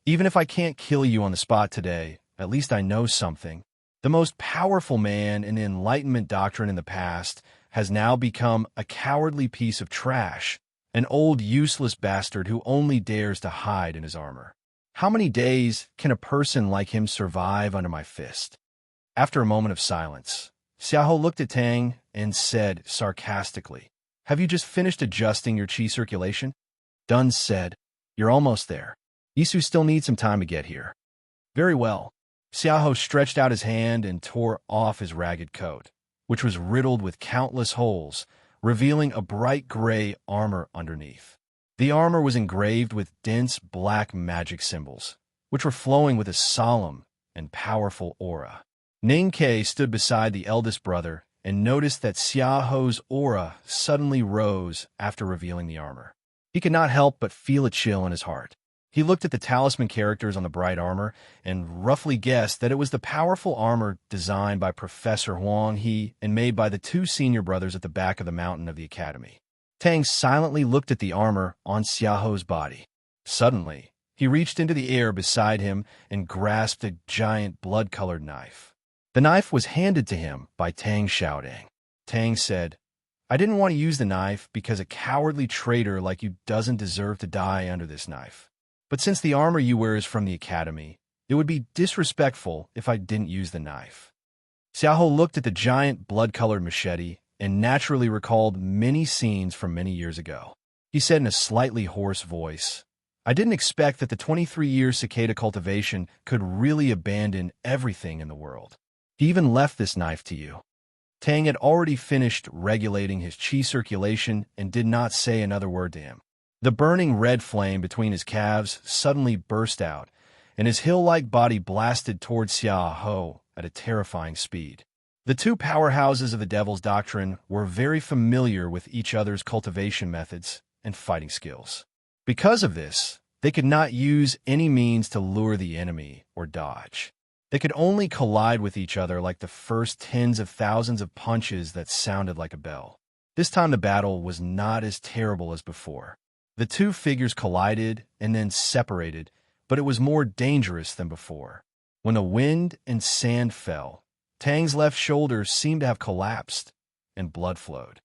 "Even if I can't kill you on the spot today, at least I know something. The most powerful man in the Enlightenment doctrine in the past has now become a cowardly piece of trash, an old useless bastard who only dares to hide in his armor. How many days can a person like him survive under my fist?" After a moment of silence, Xiaoho looked at Tang and said sarcastically, "Have you just finished adjusting your qi circulation?" Dun said, "You're almost there. Isu still needs some time to get here." "Very well." Xiaoho stretched out his hand and tore off his ragged coat, which was riddled with countless holes, revealing a bright gray armor underneath. The armor was engraved with dense black magic symbols, which were flowing with a solemn and powerful aura. Ning Ke stood beside the eldest brother and noticed that Xiaoho's aura suddenly rose after revealing the armor. He could not help but feel a chill in his heart. He looked at the talisman characters on the bright armor and roughly guessed that it was the powerful armor designed by Professor Huang He and made by the two senior brothers at the back of the mountain of the academy. Tang silently looked at the armor on Xiaoho's body. Suddenly, he reached into the air beside him and grasped a giant blood-colored knife. The knife was handed to him by Tang Xiaodang. Tang said, I didn't want to use the knife because a cowardly traitor like you doesn't deserve to die under this knife. But since the armor you wear is from the academy, it would be disrespectful if I didn't use the knife. Xiaoho looked at the giant blood-colored machete and naturally recalled many scenes from many years ago. He said in a slightly hoarse voice, I didn't expect that the 23-year cicada cultivation could really abandon everything in the world. He even left this knife to you. Tang had already finished regulating his qi circulation and did not say another word to him. The burning red flame between his calves suddenly burst out, and his hill-like body blasted towards Xiaoho at a terrifying speed. The two powerhouses of the Devil's Doctrine were very familiar with each other's cultivation methods and fighting skills. Because of this, they could not use any means to lure the enemy or dodge. They could only collide with each other like the first tens of thousands of punches that sounded like a bell. This time the battle was not as terrible as before. The two figures collided and then separated, but it was more dangerous than before. When the wind and sand fell, Tang's left shoulder seemed to have collapsed, and blood flowed.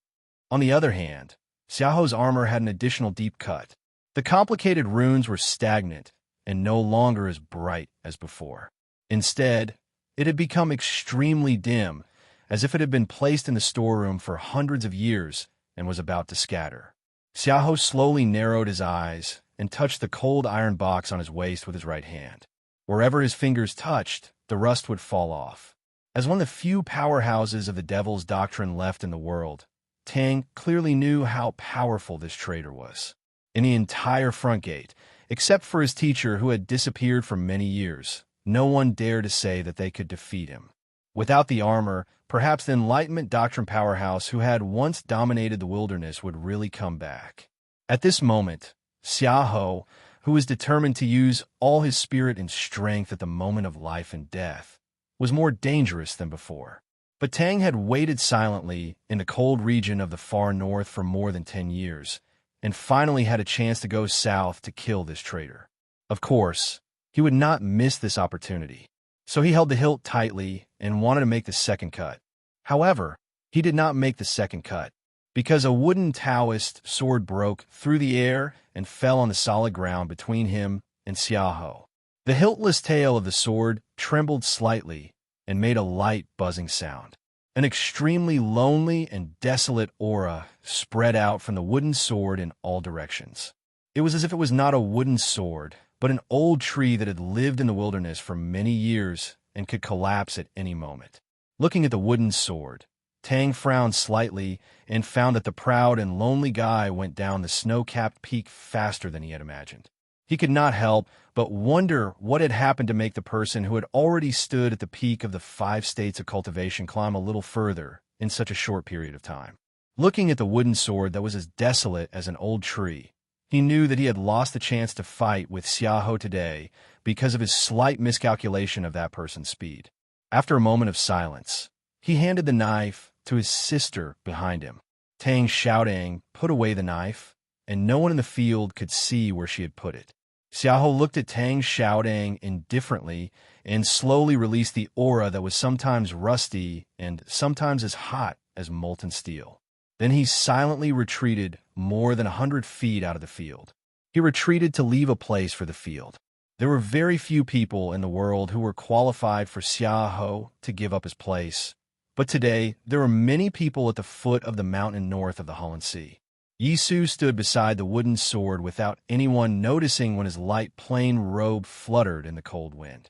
On the other hand, Xiaoho's armor had an additional deep cut. The complicated runes were stagnant and no longer as bright as before. Instead, it had become extremely dim, as if it had been placed in the storeroom for hundreds of years and was about to scatter. Xiaoho slowly narrowed his eyes and touched the cold iron box on his waist with his right hand. Wherever his fingers touched, the rust would fall off. As one of the few powerhouses of the Devil's Doctrine left in the world, Tang clearly knew how powerful this traitor was. In the entire front gate, except for his teacher who had disappeared for many years, no one dared to say that they could defeat him. Without the armor, perhaps the Enlightenment Doctrine powerhouse who had once dominated the wilderness would really come back. At this moment, Xiaoho, who was determined to use all his spirit and strength at the moment of life and death, was more dangerous than before. But Tang had waited silently in the cold region of the far north for more than 10 years, and finally had a chance to go south to kill this traitor. Of course, he would not miss this opportunity, so he held the hilt tightly and wanted to make the second cut. However, he did not make the second cut, because a wooden Taoist sword broke through the air and fell on the solid ground between him and Xiaoho. The hiltless tail of the sword trembled slightly and made a light buzzing sound. An extremely lonely and desolate aura spread out from the wooden sword in all directions. It was as if it was not a wooden sword, but an old tree that had lived in the wilderness for many years and could collapse at any moment. Looking at the wooden sword, Tang frowned slightly and found that the proud and lonely guy went down the snow-capped peak faster than he had imagined. He could not help but wonder what had happened to make the person who had already stood at the peak of the 5 states of cultivation climb a little further in such a short period of time. Looking at the wooden sword that was as desolate as an old tree, he knew that he had lost the chance to fight with Xiaoho today because of his slight miscalculation of that person's speed. After a moment of silence, he handed the knife to his sister behind him. Tang Xiaodang put away the knife, and no one in the field could see where she had put it. Xiaoho looked at Tang Xiaodang indifferently and slowly released the aura that was sometimes rusty and sometimes as hot as molten steel. Then he silently retreated more than 100 feet out of the field. He retreated to leave a place for the field. There were very few people in the world who were qualified for Xiaoho to give up his place, but today there were many people at the foot of the mountain north of the Hulun Sea. Yisu stood beside the wooden sword without anyone noticing when his light plain robe fluttered in the cold wind.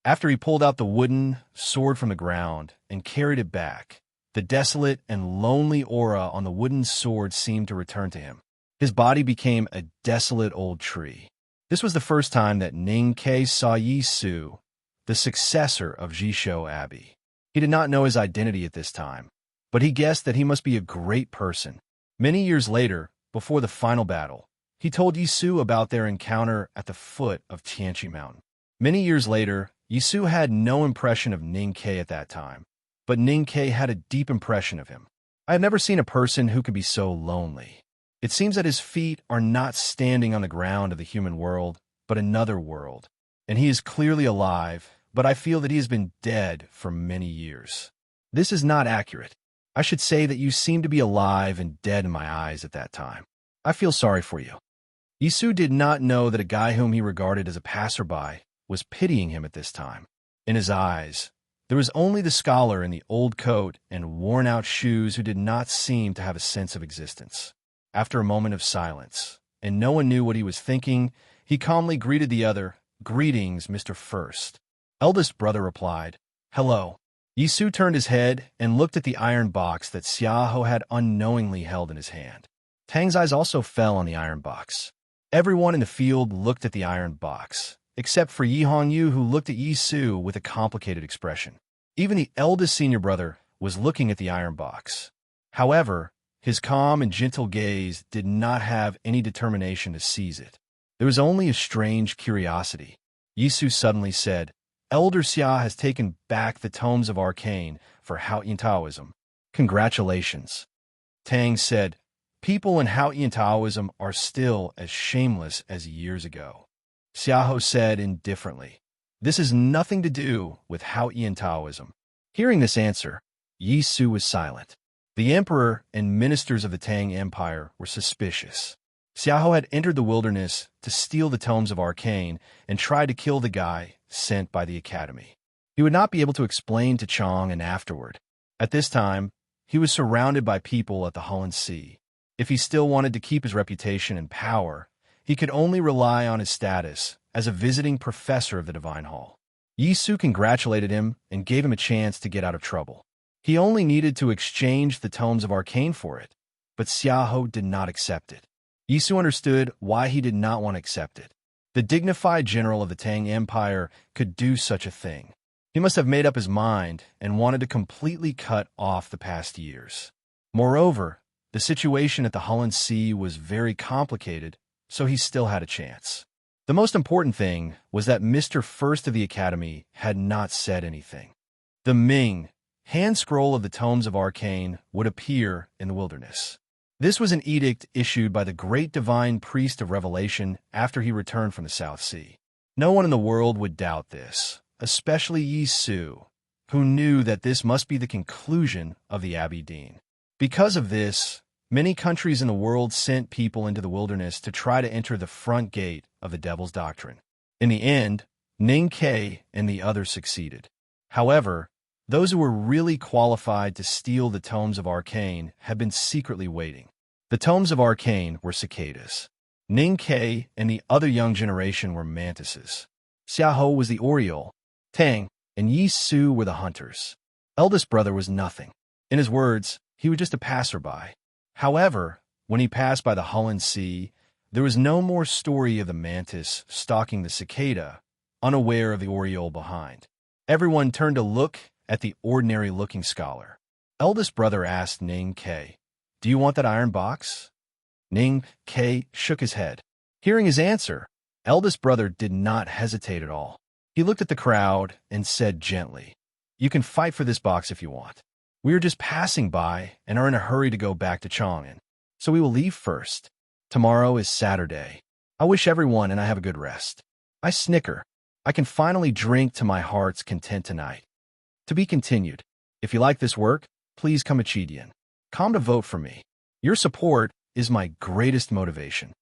After he pulled out the wooden sword from the ground and carried it back, the desolate and lonely aura on the wooden sword seemed to return to him. His body became a desolate old tree. This was the first time that Ning Ke saw Yisu, the successor of Jishou Abbey. He did not know his identity at this time, but he guessed that he must be a great person. Many years later, before the final battle, he told Yisu about their encounter at the foot of Tianqi Mountain. Many years later, Yisu had no impression of Ning Ke at that time, but Ning Ke had a deep impression of him. I have never seen a person who could be so lonely. It seems that his feet are not standing on the ground of the human world, but another world, and he is clearly alive, but I feel that he has been dead for many years. This is not accurate. I should say that you seem to be alive and dead in my eyes at that time. I feel sorry for you. Yisu did not know that a guy whom he regarded as a passerby was pitying him at this time. In his eyes, there was only the scholar in the old coat and worn-out shoes who did not seem to have a sense of existence. After a moment of silence, and no one knew what he was thinking, he calmly greeted the other. "Greetings, Mr. First." Eldest brother replied, "Hello." Yisu turned his head and looked at the iron box that Xiaohou had unknowingly held in his hand. Tang's eyes also fell on the iron box. Everyone in the field looked at the iron box, except for Yi Hongyu, who looked at Yisu with a complicated expression. Even the eldest senior brother was looking at the iron box. However, his calm and gentle gaze did not have any determination to seize it. There was only a strange curiosity. Yisu suddenly said, "Elder Xia has taken back the tomes of arcane for Haotian Taoism. Congratulations." Tang said, "People in Haotian Taoism are still as shameless as years ago." Xiahou said indifferently, "This has nothing to do with Haotian Taoism." Hearing this answer, Yisu was silent. The emperor and ministers of the Tang Empire were suspicious. Xiahou had entered the wilderness to steal the tomes of arcane and tried to kill the guy sent by the academy. He would not be able to explain to Chang and afterward. At this time, he was surrounded by people at the Hulun Sea. If he still wanted to keep his reputation and power, he could only rely on his status as a visiting professor of the Divine Hall. Yisu congratulated him and gave him a chance to get out of trouble. He only needed to exchange the tomes of arcane for it, but Xiahou did not accept it. Yisu understood why he did not want to accept it. The dignified general of the Tang Empire could do such a thing. He must have made up his mind and wanted to completely cut off the past years. Moreover, the situation at the Hulun Sea was very complicated, so he still had a chance. The most important thing was that Mr. First of the Academy had not said anything. The Ming hand scroll of the tomes of arcane would appear in the wilderness. This was an edict issued by the great divine priest of revelation after he returned from the South Sea. No one in the world would doubt this, especially Yisu, who knew that this must be the conclusion of the Abbey Dean. Because of this, many countries in the world sent people into the wilderness to try to enter the front gate of the Devil's Doctrine. In the end, Ning Ke and the others succeeded. However, those who were really qualified to steal the tomes of arcane had been secretly waiting. The tomes of arcane were cicadas. Ning Ke and the other young generation were mantises. Xiahou was the oriole. Tang and Yi Su were the hunters. Eldest brother was nothing. In his words, he was just a passerby. However, when he passed by the Hulun Sea, there was no more story of the mantis stalking the cicada, unaware of the oriole behind. Everyone turned to look at the ordinary-looking scholar. Eldest brother asked Ning Ke, "Do you want that iron box?" Ning Ke shook his head. Hearing his answer, eldest brother did not hesitate at all. He looked at the crowd and said gently, "You can fight for this box if you want. We are just passing by and are in a hurry to go back to Chang'an, so we will leave first. Tomorrow is Saturday. I wish everyone and I have a good rest. I snicker. I can finally drink to my heart's content tonight." To be continued. If you like this work, please come at Chidian. Come to vote for me. Your support is my greatest motivation.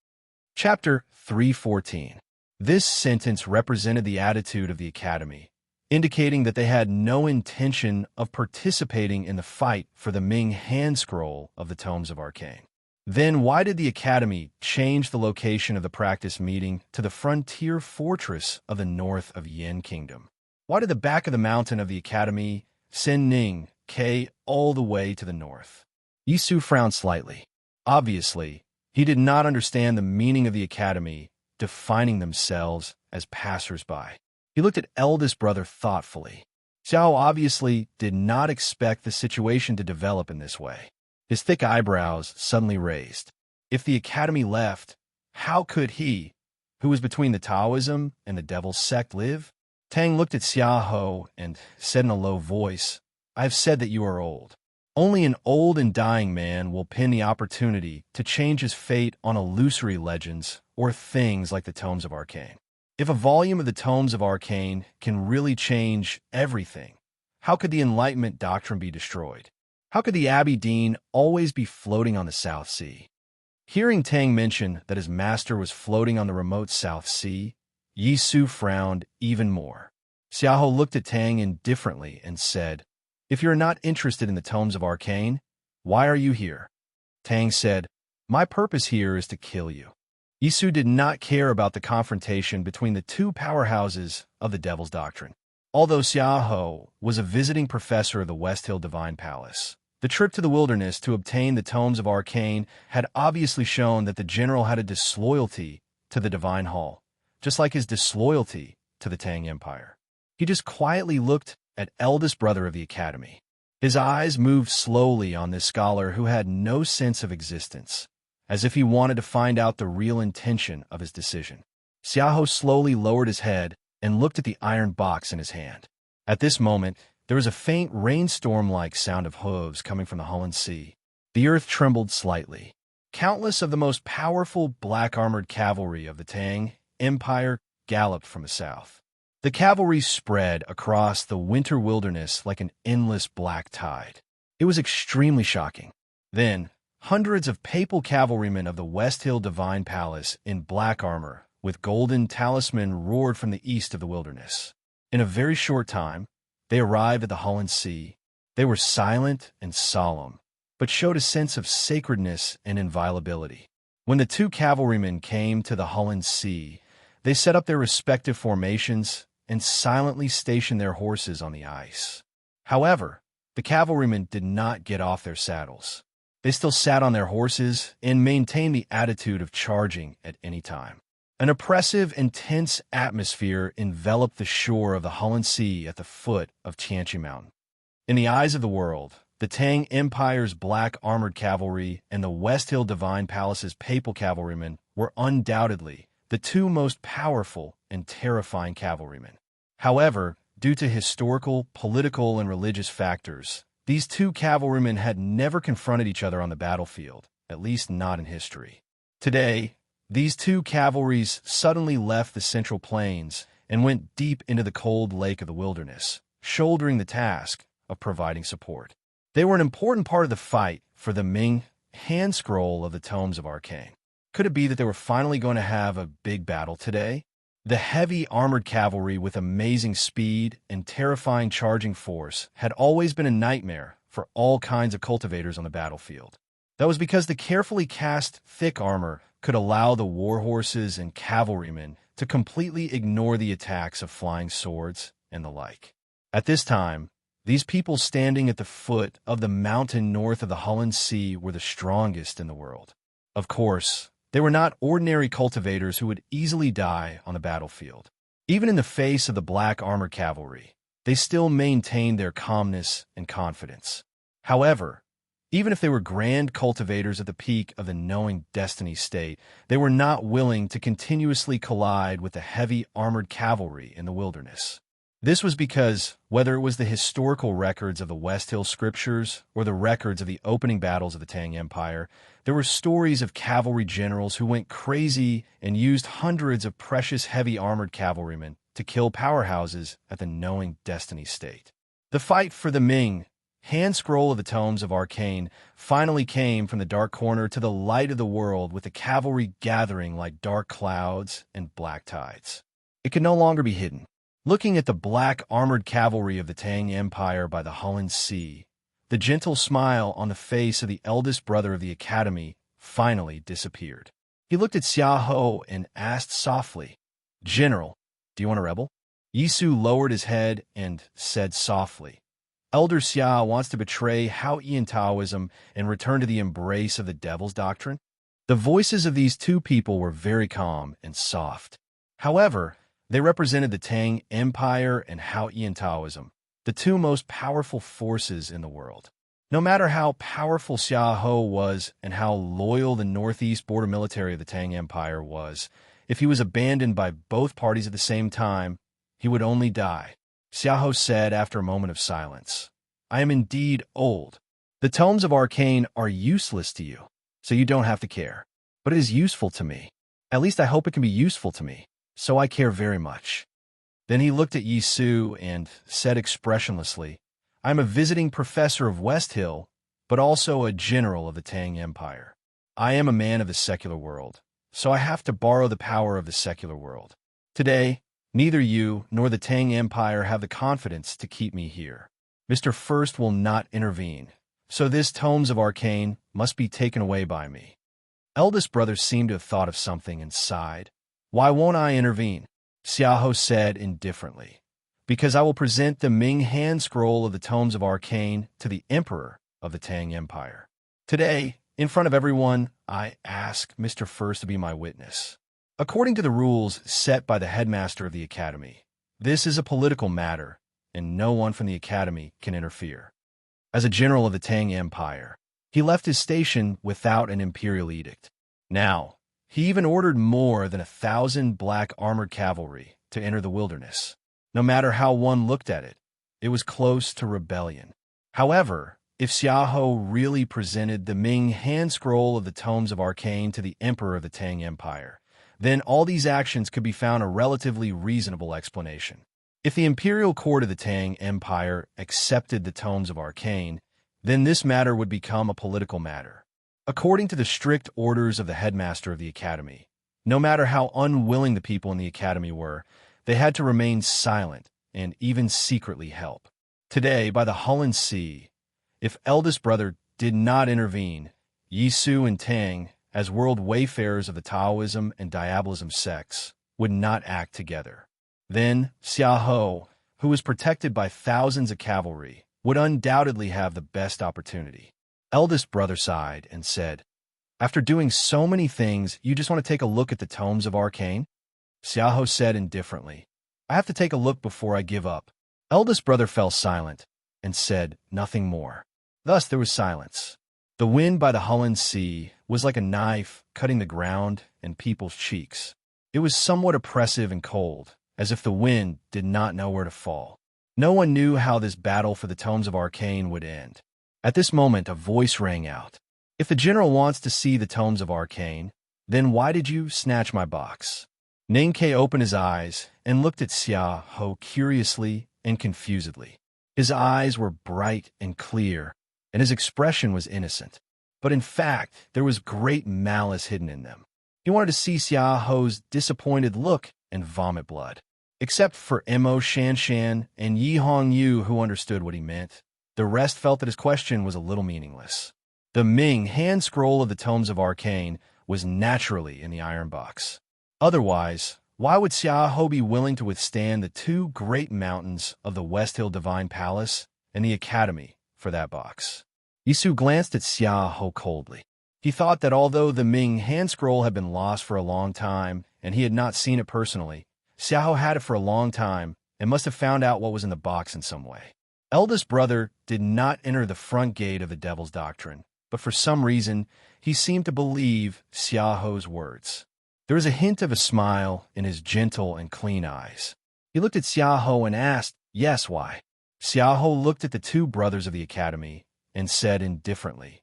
Chapter 314. This sentence represented the attitude of the Academy, indicating that they had no intention of participating in the fight for the Ming hand scroll of the tomes of arcane. Then why did the Academy change the location of the practice meeting to the frontier fortress of the north of Yin Kingdom? Why did the back of the mountain of the Academy send Ning Ke all the way to the north? Yisu frowned slightly. Obviously, he did not understand the meaning of the Academy defining themselves as passers-by. He looked at eldest brother thoughtfully. Xiao obviously did not expect the situation to develop in this way. His thick eyebrows suddenly raised. If the Academy left, how could he, who was between the Taoism and the Devil's sect, live? Tang looked at Xiahou and said in a low voice, "I have said that you are old. Only an old and dying man will pin the opportunity to change his fate on illusory legends or things like the tomes of arcane. If a volume of the tomes of arcane can really change everything, how could the Enlightenment doctrine be destroyed? How could the Abbey Dean always be floating on the South Sea? Hearing Tang mention that his master was floating on the remote South Sea, Yi Su frowned even more. Xiaohou looked at Tang indifferently and said, "If you're not interested in the tomes of Arcane, why are you here?" Tang said, "My purpose here is to kill you." Yi Su did not care about the confrontation between the two powerhouses of the Devil's Doctrine. Although Xiaohou was a visiting professor of the West Hill Divine Palace, the trip to the wilderness to obtain the tomes of Arcane had obviously shown that the general had a disloyalty to the Divine Hall, just like his disloyalty to the Tang Empire. He just quietly looked at eldest brother of the academy. His eyes moved slowly on this scholar who had no sense of existence, as if he wanted to find out the real intention of his decision. Xiaohou slowly lowered his head and looked at the iron box in his hand. At this moment, there was a faint rainstorm-like sound of hooves coming from the Holland Sea. The earth trembled slightly. Countless of the most powerful black-armored cavalry of the Tang Empire galloped from the south. The cavalry spread across the winter wilderness like an endless black tide. It was extremely shocking. Then, hundreds of papal cavalrymen of the West Hill Divine Palace in black armor with golden talisman roared from the east of the wilderness. In a very short time, they arrived at the Holland Sea. They were silent and solemn, but showed a sense of sacredness and inviolability. When the two cavalrymen came to the Holland Sea, they set up their respective formations and silently stationed their horses on the ice. However, the cavalrymen did not get off their saddles. They still sat on their horses and maintained the attitude of charging at any time. An oppressive and tense atmosphere enveloped the shore of the Holland Sea at the foot of Tianqi Mountain. In the eyes of the world, the Tang Empire's black armored cavalry and the West Hill Divine Palace's papal cavalrymen were undoubtedly the two most powerful and terrifying cavalrymen. However, due to historical, political, and religious factors, these two cavalrymen had never confronted each other on the battlefield, at least not in history. Today, these two cavalries suddenly left the Central Plains and went deep into the cold lake of the wilderness, shouldering the task of providing support. They were an important part of the fight for the Ming hand scroll of the tomes of Arcane. Could it be that they were finally going to have a big battle today? The heavy armored cavalry with amazing speed and terrifying charging force had always been a nightmare for all kinds of cultivators on the battlefield. That was because the carefully cast thick armor could allow the war horses and cavalrymen to completely ignore the attacks of flying swords and the like. At this time, these people standing at the foot of the mountain north of the Holland Sea were the strongest in the world. Of course, they were not ordinary cultivators who would easily die on the battlefield. Even in the face of the black armored cavalry, they still maintained their calmness and confidence. However, even if they were grand cultivators at the peak of the knowing destiny state, they were not willing to continuously collide with the heavy armored cavalry in the wilderness. This was because, whether it was the historical records of the West Hill scriptures or the records of the opening battles of the Tang Empire, there were stories of cavalry generals who went crazy and used hundreds of precious heavy armored cavalrymen to kill powerhouses at the knowing destiny state. The fight for the Ming hand scroll of the tomes of Arcane finally came from the dark corner to the light of the world, with the cavalry gathering like dark clouds and black tides. It could no longer be hidden. Looking at the black armored cavalry of the Tang Empire by the Holland Sea, the gentle smile on the face of the eldest brother of the academy finally disappeared. He looked at Xiaohou and asked softly, "General, do you want to rebel?" Yi Su lowered his head and said softly, "Elder Xia wants to betray Hao-Ian Taoism and return to the embrace of the Devil's Doctrine." The voices of these two people were very calm and soft. However, they represented the Tang Empire and Hao-Ian Taoism, the two most powerful forces in the world. No matter how powerful Xiaohou was and how loyal the northeast border military of the Tang Empire was, if he was abandoned by both parties at the same time, he would only die. Xiaohou said after a moment of silence, "I am indeed old. The tomes of Arcane are useless to you, so you don't have to care. But it is useful to me. At least I hope it can be useful to me, so I care very much." Then he looked at Yi Su and said expressionlessly, "I am a visiting professor of West Hill but also a general of the Tang Empire. I am a man of the secular world, so I have to borrow the power of the secular world. Today, neither you nor the Tang Empire have the confidence to keep me here. Mr. First will not intervene, so this tomes of arcane must be taken away by me. Eldest brother seemed to have thought of something and sighed. Why won't I intervene? Xiaohou said indifferently. Because I will present the Ming hand scroll of the tomes of arcane to the emperor of the Tang Empire. Today, in front of everyone, I ask Mr. First to be my witness. According to the rules set by the headmaster of the academy, this is a political matter, and no one from the academy can interfere. As a general of the Tang Empire, he left his station without an imperial edict. Now, he even ordered more than 1,000 black armored cavalry to enter the wilderness. No matter how one looked at it, it was close to rebellion. However, if Xiaohou really presented the Ming hand scroll of the tomes of arcane to the emperor of the Tang Empire, then all these actions could be found a relatively reasonable explanation. If the imperial court of the Tang Empire accepted the tomes of arcane, then this matter would become a political matter. According to the strict orders of the headmaster of the academy, no matter how unwilling the people in the academy were, they had to remain silent and even secretly help. Today, by the Hulun Sea, if eldest brother did not intervene, Yisu and Tang, as world wayfarers of the Taoism and Diabolism sects, would not act together. Then Xiaohou, who was protected by thousands of cavalry, would undoubtedly have the best opportunity. Eldest brother sighed and said, After doing so many things, you just want to take a look at the tomes of arcane? Xiaohou said indifferently, I have to take a look before I give up. Eldest brother fell silent and said nothing more. Thus there was silence. The wind by the Hulun Sea was like a knife cutting the ground and people's cheeks. It was somewhat oppressive and cold, as if the wind did not know where to fall. No one knew how this battle for the tomes of arcane would end. At this moment, a voice rang out. If the general wants to see the tomes of arcane, then why did you snatch my box? Ninkei opened his eyes and looked at Xiaohou curiously and confusedly. His eyes were bright and clear, and his expression was innocent. But in fact, there was great malice hidden in them. He wanted to see Xiaohou's disappointed look and vomit blood. Except for Mo Shanshan and Yi Hongyu, who understood what he meant, the rest felt that his question was a little meaningless. The Ming hand scroll of the tomes of arcane was naturally in the iron box. Otherwise, why would Xiaohou be willing to withstand the two great mountains of the West Hill Divine Palace and the Academy for that box? Yisu glanced at Xiaohou coldly. He thought that although the Ming hand scroll had been lost for a long time and he had not seen it personally, Xiaohou had it for a long time and must have found out what was in the box in some way. Eldest brother did not enter the front gate of the Devil's Doctrine, but for some reason he seemed to believe Xiaohou's words. There was a hint of a smile in his gentle and clean eyes. He looked at Xiaohou and asked, Yes, why? Xiaohou looked at the two brothers of the academy and said indifferently,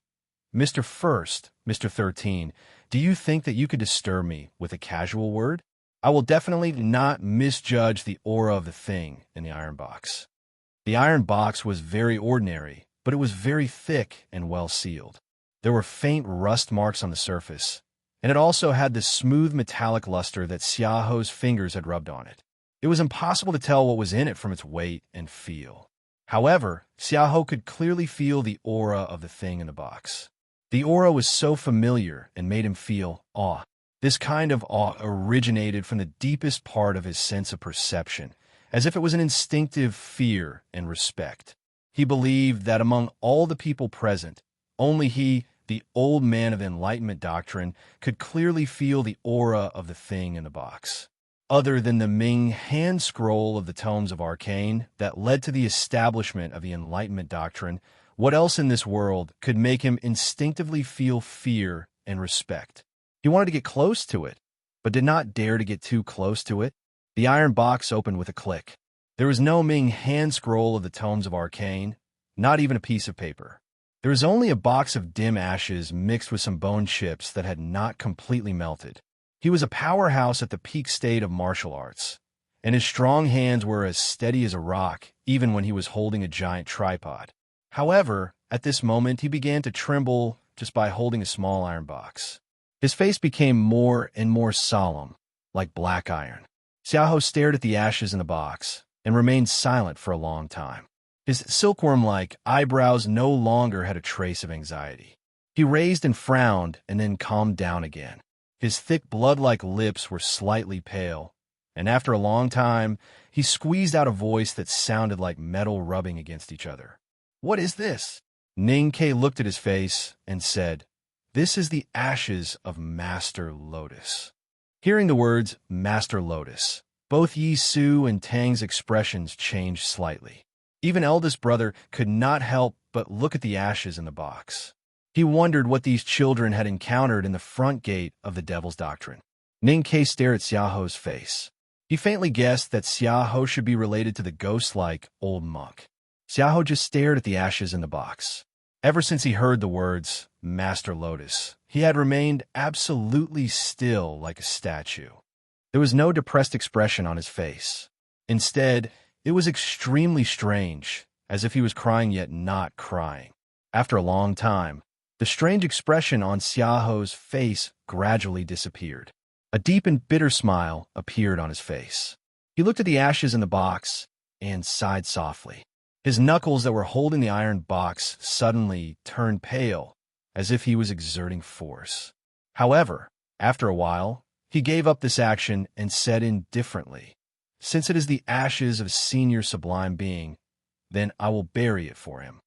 Mr. First, Mr. 13, do you think that you could disturb me with a casual word? I will definitely not misjudge the aura of the thing in the iron box. The iron box was very ordinary, but it was very thick and well sealed. There were faint rust marks on the surface, and it also had the smooth metallic luster that Xiaohou's fingers had rubbed on it. It was impossible to tell what was in it from its weight and feel. However, Xiaohou could clearly feel the aura of the thing in the box. The aura was so familiar and made him feel awe. This kind of awe originated from the deepest part of his sense of perception, as if it was an instinctive fear and respect. He believed that among all the people present, only he, the old man of the Enlightenment doctrine, could clearly feel the aura of the thing in the box. Other than the Ming hand scroll of the tomes of arcane that led to the establishment of the Enlightenment doctrine, what else in this world could make him instinctively feel fear and respect? He wanted to get close to it, but did not dare to get too close to it. The iron box opened with a click. There was no Ming hand scroll of the tomes of arcane, not even a piece of paper. There was only a box of dim ashes mixed with some bone chips that had not completely melted. He was a powerhouse at the peak state of martial arts, and his strong hands were as steady as a rock even when he was holding a giant tripod. However, at this moment, he began to tremble just by holding a small iron box. His face became more and more solemn, like black iron. Xiaoho stared at the ashes in the box and remained silent for a long time. His silkworm-like eyebrows no longer had a trace of anxiety. He raised and frowned and then calmed down again. His thick blood-like lips were slightly pale, and after a long time, he squeezed out a voice that sounded like metal rubbing against each other. "What is this?" Ning Ke looked at his face and said, "This is the ashes of Master Lotus." Hearing the words Master Lotus, both Yi Su and Tang's expressions changed slightly. Even eldest brother could not help but look at the ashes in the box. He wondered what these children had encountered in the front gate of the Devil's Doctrine. Ning Ke stared at Xiaoho's face. He faintly guessed that Xiaoho should be related to the ghost-like old monk. Xiaoho just stared at the ashes in the box. Ever since he heard the words Master Lotus, he had remained absolutely still like a statue. There was no depressed expression on his face. Instead, it was extremely strange, as if he was crying yet not crying. After a long time, the strange expression on Xiaoho's face gradually disappeared. A deep and bitter smile appeared on his face. He looked at the ashes in the box and sighed softly. His knuckles that were holding the iron box suddenly turned pale, as if he was exerting force. However, after a while, he gave up this action and said indifferently, "Since it is the ashes of a senior sublime being, then I will bury it for him."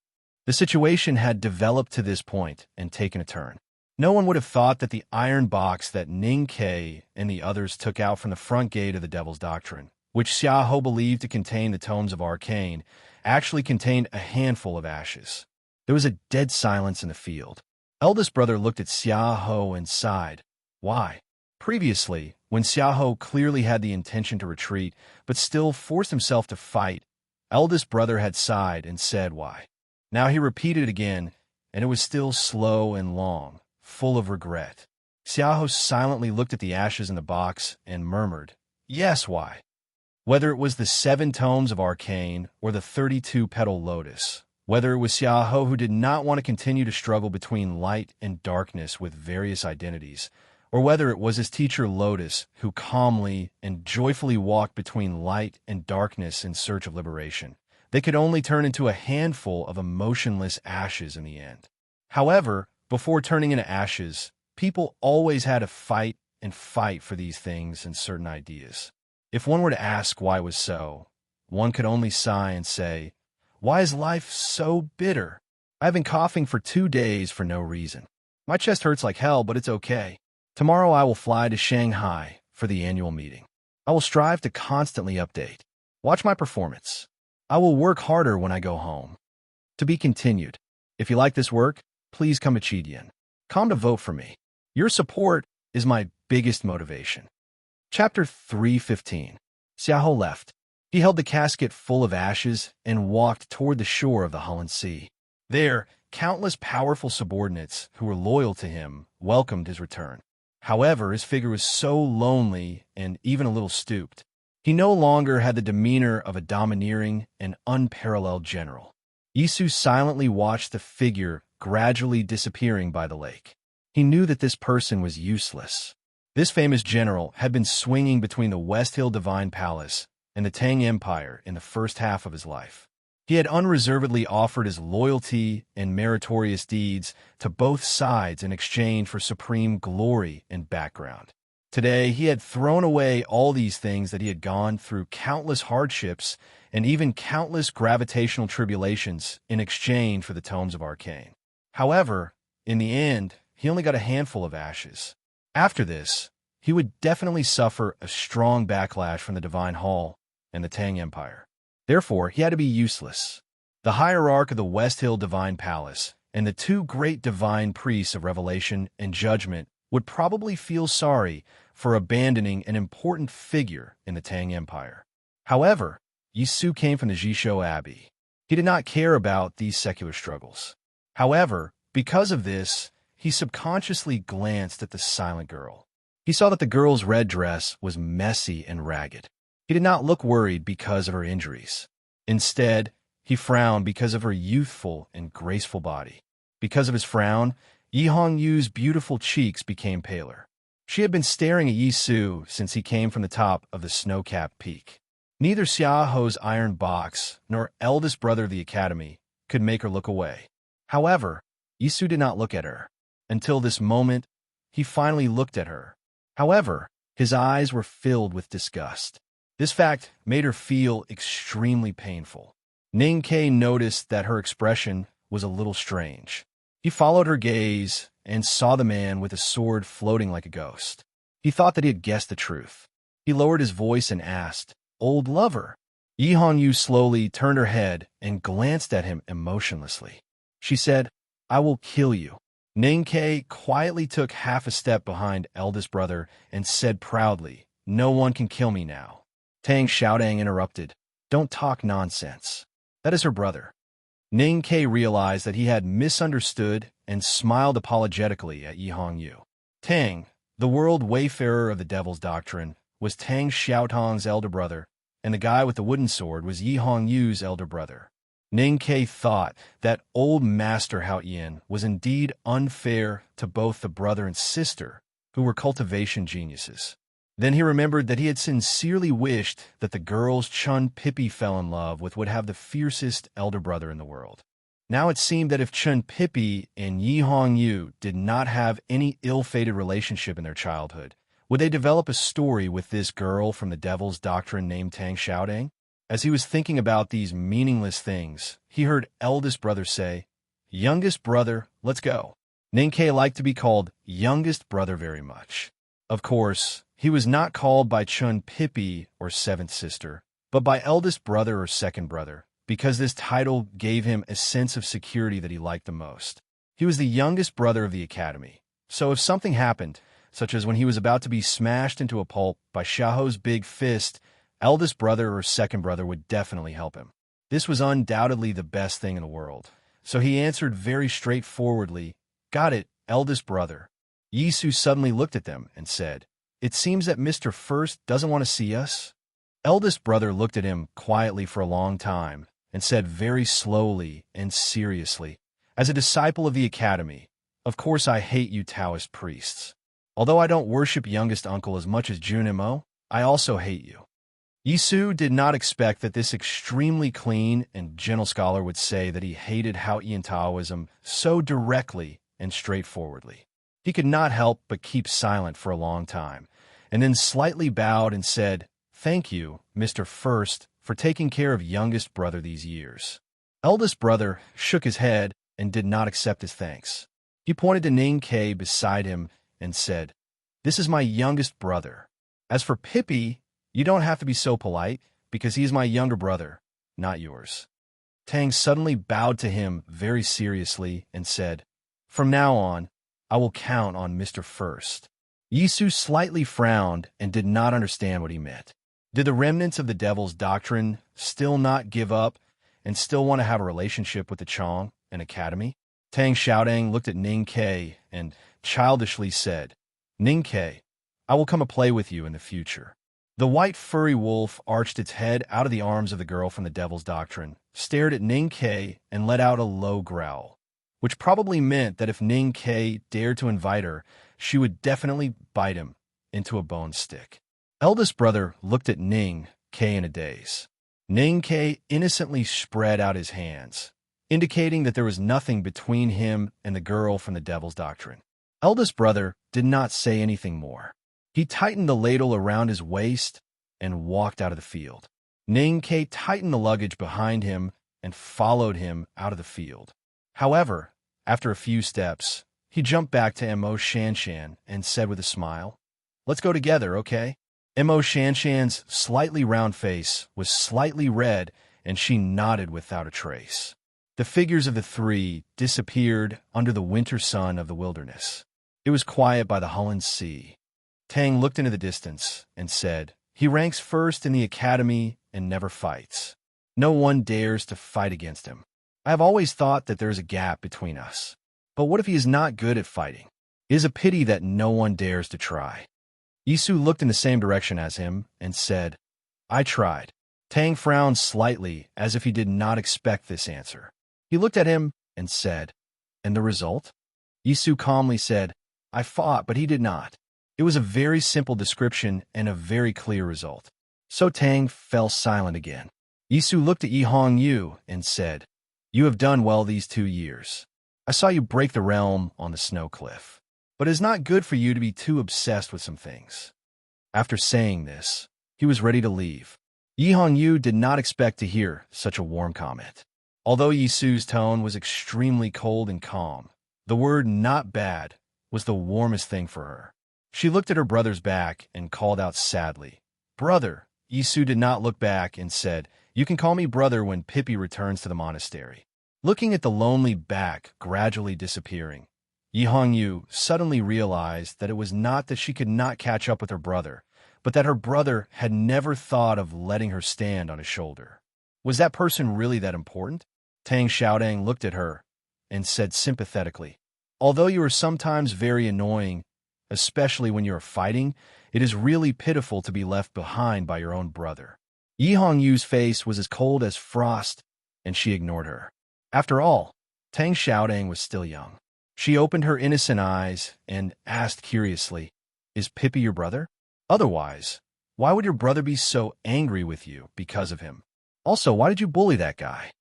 The situation had developed to this point and taken a turn. No one would have thought that the iron box that Ning Ke and the others took out from the front gate of the Devil's Doctrine, which Xiaoho believed to contain the tomes of Arcane, actually contained a handful of ashes. There was a dead silence in the field. Eldest brother looked at Xiaoho and sighed. Why? Previously, when Xiaoho clearly had the intention to retreat, but still forced himself to fight, eldest brother had sighed and said why. Now he repeated it again, and it was still slow and long, full of regret. Xiaoho silently looked at the ashes in the box and murmured, "Yes, why?" Whether it was the 7 tomes of Arcane or the 32-petal lotus, whether it was Xiaoho who did not want to continue to struggle between light and darkness with various identities, or whether it was his teacher Lotus who calmly and joyfully walked between light and darkness in search of liberation, they could only turn into a handful of emotionless ashes in the end. However, before turning into ashes, people always had to fight and fight for these things and certain ideas. If one were to ask why it was so, one could only sigh and say, "Why is life so bitter? I've been coughing for 2 days for no reason. My chest hurts like hell, but it's okay. Tomorrow I will fly to Shanghai for the annual meeting. I will strive to constantly update. Watch my performance. I will work harder when I go home." To be continued. If you like this work, please come to Chidian. Come to vote for me. Your support is my biggest motivation. Chapter 315. Xiaoho left. He held the casket full of ashes and walked toward the shore of the Holland Sea. There, countless powerful subordinates who were loyal to him welcomed his return. However, his figure was so lonely and even a little stooped. He no longer had the demeanor of a domineering and unparalleled general. Yisu silently watched the figure gradually disappearing by the lake. He knew that this person was useless. This famous general had been swinging between the West Hill Divine Palace and the Tang Empire in the first half of his life. He had unreservedly offered his loyalty and meritorious deeds to both sides in exchange for supreme glory and background. Today, he had thrown away all these things that he had gone through countless hardships and even countless gravitational tribulations in exchange for the tomes of Arcane. However, in the end, he only got a handful of ashes. After this, he would definitely suffer a strong backlash from the Divine Hall and the Tang Empire. Therefore, he had to be useless. The hierarch of the West Hill Divine Palace and the 2 great divine priests of Revelation and Judgment would probably feel sorry for abandoning an important figure in the Tang Empire. However, Yisu came from the Jishou Abbey. He did not care about these secular struggles. However, because of this, he subconsciously glanced at the silent girl. He saw that the girl's red dress was messy and ragged. He did not look worried because of her injuries. Instead, He frowned because of her youthful and graceful body. Because of his frown, Yi Hongyu's beautiful cheeks became paler. She had been staring at Yi Su since he came from the top of the snow-capped peak. Neither Xiaoho's iron box nor eldest brother of the academy could make her look away. However, Yi Su did not look at her. Until this moment, he finally looked at her. However, his eyes were filled with disgust. This fact made her feel extremely painful. Ning Ke noticed that her expression was a little strange. He followed her gaze and saw the man with a sword floating like a ghost. He thought that he had guessed the truth. He lowered his voice and asked, "Old lover?" Yi Hongyu slowly turned her head and glanced at him emotionlessly. She said, "I will kill you." Ning Ke quietly took half a step behind eldest brother and said proudly, "No one can kill me now." Tang Xiaodang interrupted, "Don't talk nonsense. That is her brother." Ning Ke realized that he had misunderstood and smiled apologetically at Yi Hongyu. Tang, the world wayfarer of the Devil's Doctrine, was Tang Xiaotong's elder brother, and the guy with the wooden sword was Yi Hongyu's elder brother. Ning Ke thought that old Master Hao Yin was indeed unfair to both the brother and sister, who were cultivation geniuses. Then he remembered that he had sincerely wished that the girls Chun Pippi fell in love with would have the fiercest elder brother in the world. Now it seemed that if Chun Pippi and Yi Hongyu did not have any ill-fated relationship in their childhood, would they develop a story with this girl from the Devil's Doctrine named Tang Xiaodang? As he was thinking about these meaningless things, he heard eldest brother say, "Youngest brother, let's go." Ning Ke liked to be called youngest brother very much. Of course, he was not called by Chun Pippi or seventh sister, but by eldest brother or second brother, because this title gave him a sense of security that he liked the most. He was the youngest brother of the academy, so if something happened, such as when he was about to be smashed into a pulp by Xiaoho's big fist, eldest brother or second brother would definitely help him. This was undoubtedly the best thing in the world, so he answered very straightforwardly, "Got it, eldest brother." Yi Su suddenly looked at them and said, "It seems that Mr. First doesn't want to see us." Eldest brother looked at him quietly for a long time and said very slowly and seriously, "As a disciple of the academy, of course I hate you Taoist priests. Although I don't worship youngest uncle as much as Junimo, I also hate you." Yi Su did not expect that this extremely clean and gentle scholar would say that he hated Haotian Taoism so directly and straightforwardly. He could not help but keep silent for a long time, and then slightly bowed and said, "Thank you, Mr. First, for taking care of youngest brother these years." Eldest brother shook his head and did not accept his thanks. He pointed to Ning Ke beside him and said, "This is my youngest brother. As for Pippi, you don't have to be so polite, because he is my younger brother, not yours." Tang suddenly bowed to him very seriously and said, "From now on, I will count on Mr. First." Yi Su slightly frowned and did not understand what he meant. Did the remnants of the Devil's Doctrine still not give up and still want to have a relationship with the Chong and Academy? Tang Xiaodang looked at Ning Ke and childishly said, "Ning Ke, I will come and play with you in the future." The white furry wolf arched its head out of the arms of the girl from the Devil's Doctrine, stared at Ning Ke, and let out a low growl, which probably meant that if Ning Ke dared to invite her, she would definitely bite him into a bone stick. Eldest brother looked at Ning Ke in a daze. Ning Ke innocently spread out his hands, indicating that there was nothing between him and the girl from the Devil's Doctrine. Eldest brother did not say anything more. He tightened the ladle around his waist and walked out of the field. Ning Ke tightened the luggage behind him and followed him out of the field. However, after a few steps, he jumped back to Mo Shanshan and said with a smile, "Let's go together, okay?" Mo Shanshan's slightly round face was slightly red, and she nodded without a trace. The figures of the three disappeared under the winter sun of the wilderness. It was quiet by the Hullen Sea. Tang looked into the distance and said, "He ranks first in the academy and never fights. No one dares to fight against him. I have always thought that there is a gap between us. But what if he is not good at fighting? It is a pity that no one dares to try." Yi Su looked in the same direction as him and said, "I tried." Tang frowned slightly, as if he did not expect this answer. He looked at him and said, "And the result?" Yisu calmly said, "I fought, but he did not." It was a very simple description and a very clear result. So Tang fell silent again. Yisu looked at Yi Hong Yu and said, "You have done well these 2 years. I saw you break the realm on the snow cliff. But it is not good for you to be too obsessed with some things." After saying this, he was ready to leave. Yi Hong Yu did not expect to hear such a warm comment. Although Yisu's tone was extremely cold and calm, the word "not bad" was the warmest thing for her. She looked at her brother's back and called out sadly, "Brother." Yisu did not look back and said, "You can call me brother when Pippi returns to the monastery." Looking at the lonely back gradually disappearing, Yi Hong Yu suddenly realized that it was not that she could not catch up with her brother, but that her brother had never thought of letting her stand on his shoulder. Was that person really that important? Tang Xiaodang looked at her and said sympathetically, "Although you are sometimes very annoying, especially when you are fighting, it is really pitiful to be left behind by your own brother." Yi Hong Yu's face was as cold as frost, and she ignored her. After all, Tang Xiaodang was still young. She opened her innocent eyes and asked curiously, "Is Pippi your brother? Otherwise, why would your brother be so angry with you because of him? Also, why did you bully that guy?"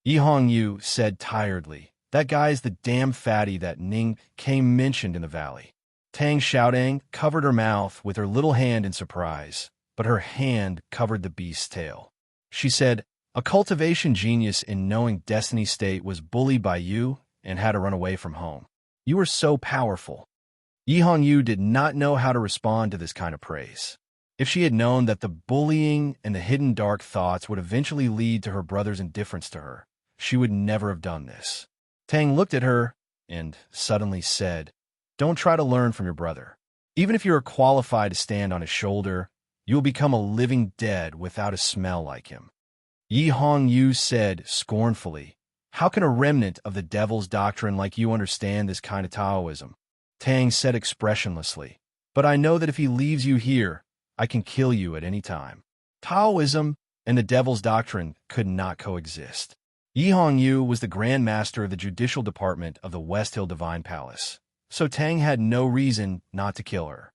Yi Hong Yu said tiredly, "That guy is the damn fatty that Ning Ke mentioned in the valley." Tang Xiaodang covered her mouth with her little hand in surprise, but her hand covered the beast's tail. She said, "A cultivation genius in knowing Destiny State was bullied by you and had to run away from home. You were so powerful." Yi Hong Yu did not know how to respond to this kind of praise. If she had known that the bullying and the hidden dark thoughts would eventually lead to her brother's indifference to her, she would never have done this. Tang looked at her and suddenly said, "Don't try to learn from your brother. Even if you are qualified to stand on his shoulder, you will become a living dead without a smell like him." Yi Hong Yu said scornfully, "How can a remnant of the devil's doctrine like you understand this kind of Taoism?" Tang said expressionlessly, "But I know that if he leaves you here, I can kill you at any time." Taoism and the devil's doctrine could not coexist. Yi Hong Yu was the Grand Master of the Judicial Department of the West Hill Divine Palace, so Tang had no reason not to kill her.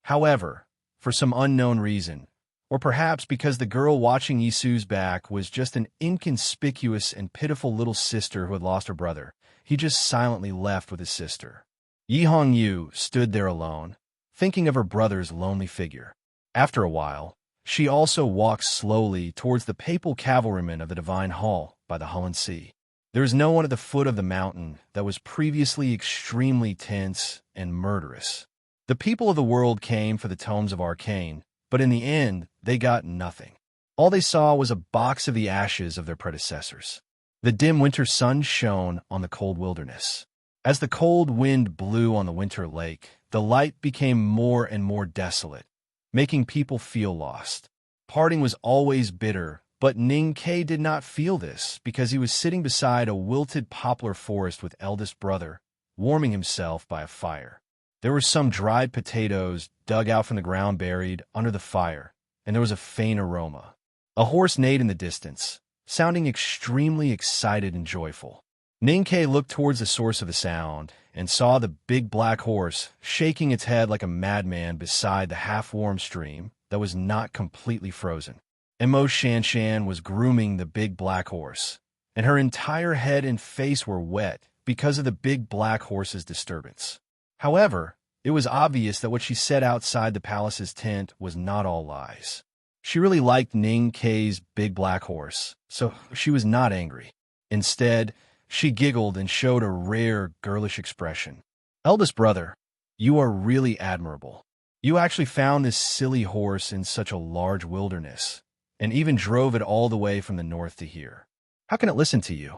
However, for some unknown reason, or perhaps because the girl watching Yisu's back was just an inconspicuous and pitiful little sister who had lost her brother, he just silently left with his sister. Yi Hong Yu stood there alone, thinking of her brother's lonely figure. After a while, she also walked slowly towards the papal cavalrymen of the Divine Hall by the Hullen Sea. There was no one at the foot of the mountain that was previously extremely tense and murderous. The people of the world came for the tomes of Arcane, but in the end, they got nothing. All they saw was a box of the ashes of their predecessors. The dim winter sun shone on the cold wilderness. As the cold wind blew on the winter lake, the light became more and more desolate, making people feel lost. Parting was always bitter, but Ning Ke did not feel this because he was sitting beside a wilted poplar forest with eldest brother, warming himself by a fire. There were some dried potatoes dug out from the ground buried under the fire, and there was a faint aroma. A horse neighed in the distance, sounding extremely excited and joyful. Ning Ke looked towards the source of the sound and saw the big black horse shaking its head like a madman beside the half-warm stream that was not completely frozen. Mo Shanshan was grooming the big black horse, and her entire head and face were wet because of the big black horse's disturbance. However, it was obvious that what she said outside the palace's tent was not all lies. She really liked Ning Ke's big black horse, so she was not angry. Instead, she giggled and showed a rare, girlish expression. "Eldest brother, you are really admirable. You actually found this silly horse in such a large wilderness, and even drove it all the way from the north to here. How can it listen to you?"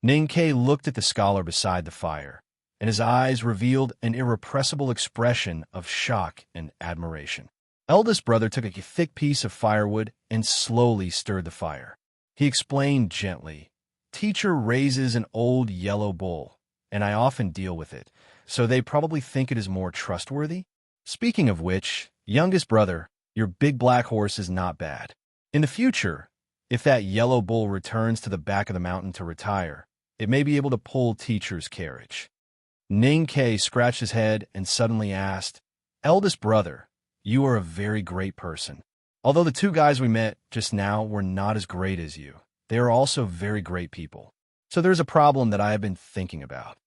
Ning Ke looked at the scholar beside the fire, and his eyes revealed an irrepressible expression of shock and admiration. Eldest brother took a thick piece of firewood and slowly stirred the fire. He explained gently, "Teacher raises an old yellow bull, and I often deal with it, so they probably think it is more trustworthy. Speaking of which, youngest brother, your big black horse is not bad. In the future, If that yellow bull returns to the back of the mountain to retire, it may be able to pull teacher's carriage. Ning Ke scratched his head and suddenly asked, Eldest brother, you are a very great person. Although the two guys we met just now were not as great as you, they are also very great people. So there's a problem that I have been thinking about.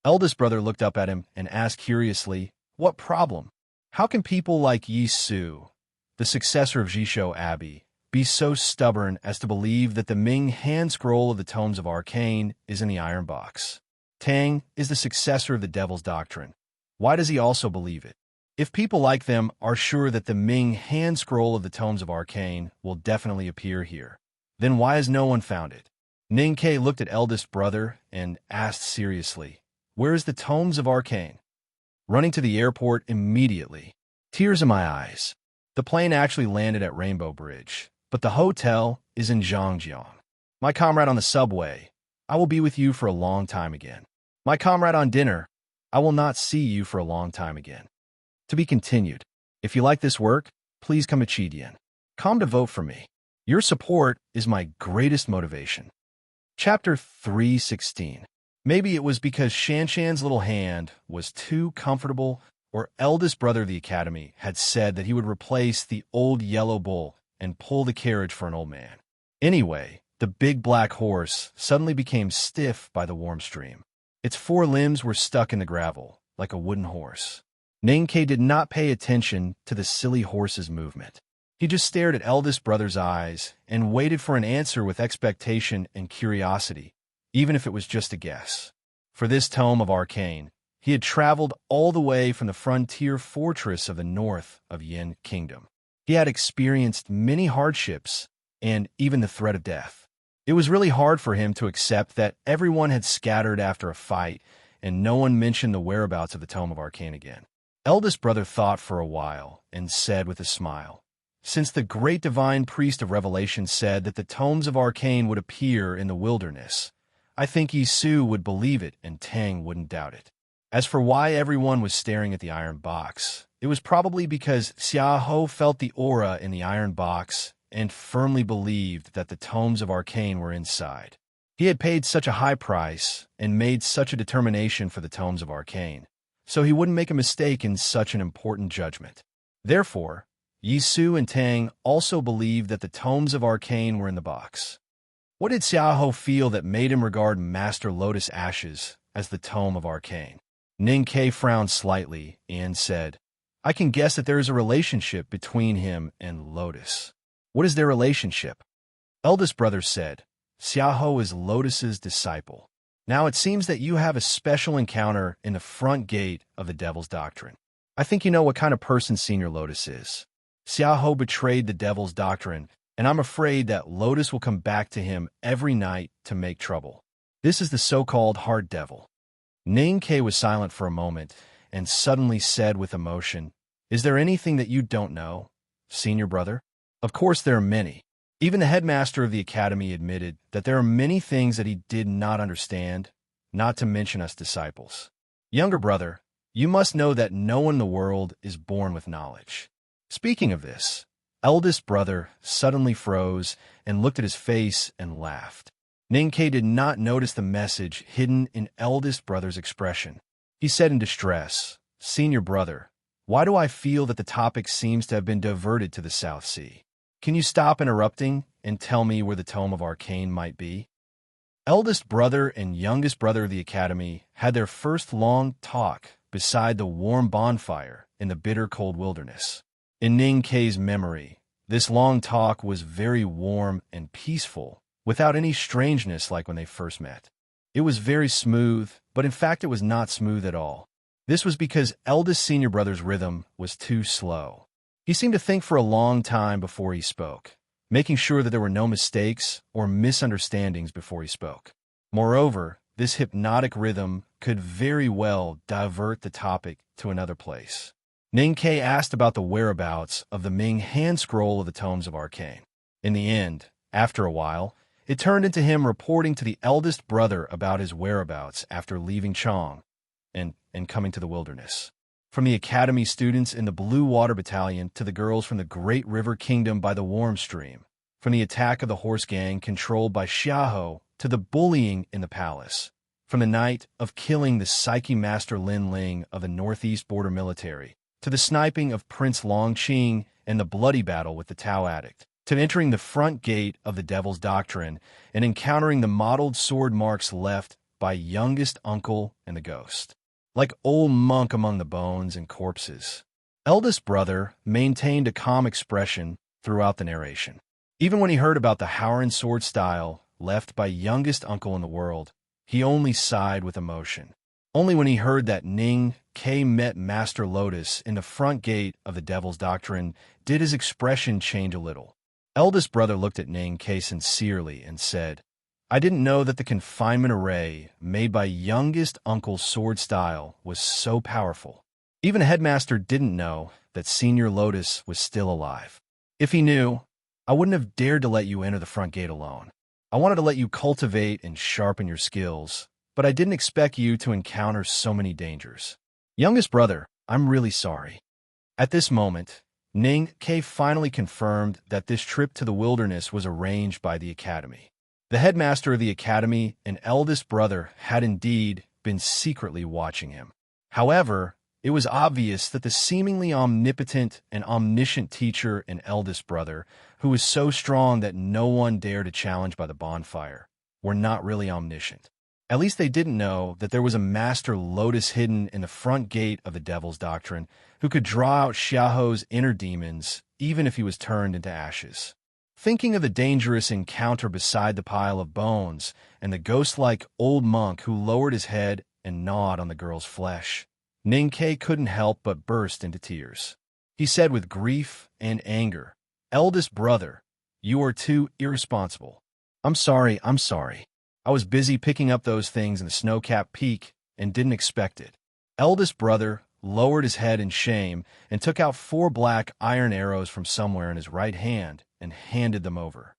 Eldest brother looked up at him and asked curiously, What problem? How can people like Yi Su, the successor of Jishou Abbey, be so stubborn as to believe that the Ming hand scroll of the Tomes of Arcane is in the iron box? Tang is the successor of the Devil's Doctrine. Why does he also believe it? If people like them are sure that the Ming hand scroll of the Tomes of Arcane will definitely appear here, then why has no one found it? Ning Ke looked at eldest brother and asked seriously, Where is the Tomes of Arcane? Running to the airport immediately. Tears in my eyes. The plane actually landed at Rainbow Bridge, but the hotel is in Zhangjiang. My comrade on the subway, I will be with you for a long time again. My comrade on dinner, I will not see you for a long time again. To be continued. If you like this work, please come to Chidian. Come to vote for me. Your support is my greatest motivation. Chapter 3:16. Maybe it was because Shanshan's little hand was too comfortable, or eldest brother of the academy had said that he would replace the old yellow bull and pull the carriage for an old man. Anyway, the big black horse suddenly became stiff by the warm stream. Its four limbs were stuck in the gravel, like a wooden horse. Ning Ke did not pay attention to the silly horse's movement. He just stared at eldest brother's eyes and waited for an answer with expectation and curiosity, even if it was just a guess. For this tome of Arcane, he had traveled all the way from the frontier fortress of the north of Yin Kingdom. He had experienced many hardships and even the threat of death. It was really hard for him to accept that everyone had scattered after a fight and no one mentioned the whereabouts of the Tome of Arcane again. Eldest brother thought for a while and said with a smile, Since the great divine priest of Revelation said that the Tomes of Arcane would appear in the wilderness, I think Yi Su would believe it and Tang wouldn't doubt it. As for why everyone was staring at the iron box, it was probably because Xiaohou felt the aura in the iron box and firmly believed that the Tomes of Arcane were inside. He had paid such a high price and made such a determination for the Tomes of Arcane, so he wouldn't make a mistake in such an important judgment. Therefore, Yi Su and Tang also believed that the Tomes of Arcane were in the box. What did Xiaohou feel that made him regard Master Lotus Ashes as the Tome of Arcane? Ning Ke frowned slightly and said, I can guess that there is a relationship between him and Lotus. What is their relationship? Eldest brother said, Xiaohou is Lotus's disciple. Now it seems that you have a special encounter in the front gate of the Devil's Doctrine. I think you know what kind of person Senior Lotus is. Xiaohou betrayed the Devil's Doctrine, and I'm afraid that Lotus will come back to him every night to make trouble. This is the so-called Hard Devil. Ning Ke was silent for a moment and suddenly said with emotion, Is there anything that you don't know, Senior brother? Of course there are many. Even the headmaster of the academy admitted that there are many things that he did not understand, not to mention us disciples. Younger brother, you must know that no one in the world is born with knowledge. Speaking of this, eldest brother suddenly froze and looked at his face and laughed. Ning Ke did not notice the message hidden in eldest brother's expression. He said in distress, Senior brother, why do I feel that the topic seems to have been diverted to the South Sea? Can you stop interrupting and tell me where the Tome of Arcane might be? Eldest brother and youngest brother of the academy had their first long talk beside the warm bonfire in the bitter cold wilderness. In Ning Ke's memory, this long talk was very warm and peaceful, without any strangeness like when they first met. It was very smooth, but in fact it was not smooth at all. This was because eldest senior brother's rhythm was too slow. He seemed to think for a long time before he spoke, making sure that there were no mistakes or misunderstandings before he spoke. Moreover, this hypnotic rhythm could very well divert the topic to another place. Ning Ke asked about the whereabouts of the Ming hand scroll of the Tomes of Arcane. In the end, after a while, it turned into him reporting to the eldest brother about his whereabouts after leaving Chong and coming to the wilderness. From the academy students in the Blue Water Battalion to the girls from the Great River Kingdom by the Warm Stream, from the attack of the horse gang controlled by Xiaoho to the bullying in the palace, from the night of killing the Psyche Master Lin Ling of the Northeast Border Military, to the sniping of Prince Long Qing and the bloody battle with the Tao Addict, to entering the front gate of the Devil's Doctrine and encountering the mottled sword marks left by youngest uncle and the ghost. Like old monk among the bones and corpses, eldest brother maintained a calm expression throughout the narration. Even when he heard about the Howren sword style left by youngest uncle in the world, he only sighed with emotion. Only when he heard that Ning Ke met Master Lotus in the front gate of the Devil's Doctrine did his expression change a little. Eldest brother looked at Ning Ke sincerely and said, "I didn't know that the confinement array made by youngest uncle's sword style was so powerful. Even Headmaster didn't know that Senior Lotus was still alive. If he knew, I wouldn't have dared to let you enter the front gate alone. I wanted to let you cultivate and sharpen your skills, but I didn't expect you to encounter so many dangers. Youngest brother, I'm really sorry." At this moment, Ning Ke finally confirmed that this trip to the wilderness was arranged by the Academy. The headmaster of the Academy and eldest brother had indeed been secretly watching him. However, it was obvious that the seemingly omnipotent and omniscient teacher and eldest brother, who was so strong that no one dared to challenge by the bonfire, were not really omniscient. At least they didn't know that there was a Master Lotus hidden in the front gate of the Devil's Doctrine who could draw out Xiaoho's inner demons even if he was turned into ashes. Thinking of the dangerous encounter beside the pile of bones and the ghost-like old monk who lowered his head and gnawed on the girl's flesh, Ning Ke couldn't help but burst into tears. He said with grief and anger, "Eldest brother, you are too irresponsible. I'm sorry. I was busy picking up those things in the snow-capped peak and didn't expect it." Eldest brother lowered his head in shame and took out 4 black iron arrows from somewhere in his right hand and handed them over.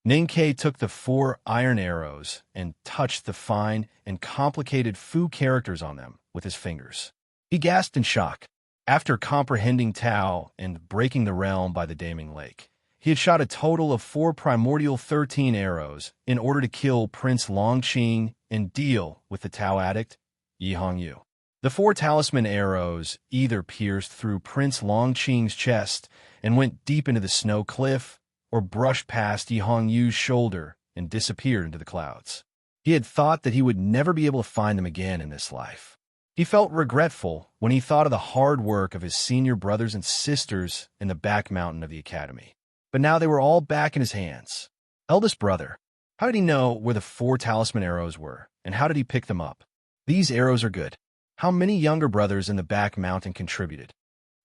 Ning Ke took the 4 iron arrows and touched the fine and complicated Fu characters on them with his fingers. He gasped in shock. After comprehending Tao and breaking the realm by the Daming Lake, he had shot a total of 4 primordial 13 arrows in order to kill Prince Long Qing and deal with the Tao Addict, Yi Hongyu. The 4 talisman arrows either pierced through Prince Long Qing's chest and went deep into the snow cliff, or brushed past Yi Hongyu's shoulder and disappeared into the clouds. He had thought that he would never be able to find them again in this life. He felt regretful when he thought of the hard work of his senior brothers and sisters in the back mountain of the Academy. But now they were all back in his hands. Eldest brother, how did he know where the 4 talisman arrows were, and how did he pick them up? These arrows are good. How many younger brothers in the back mountain contributed?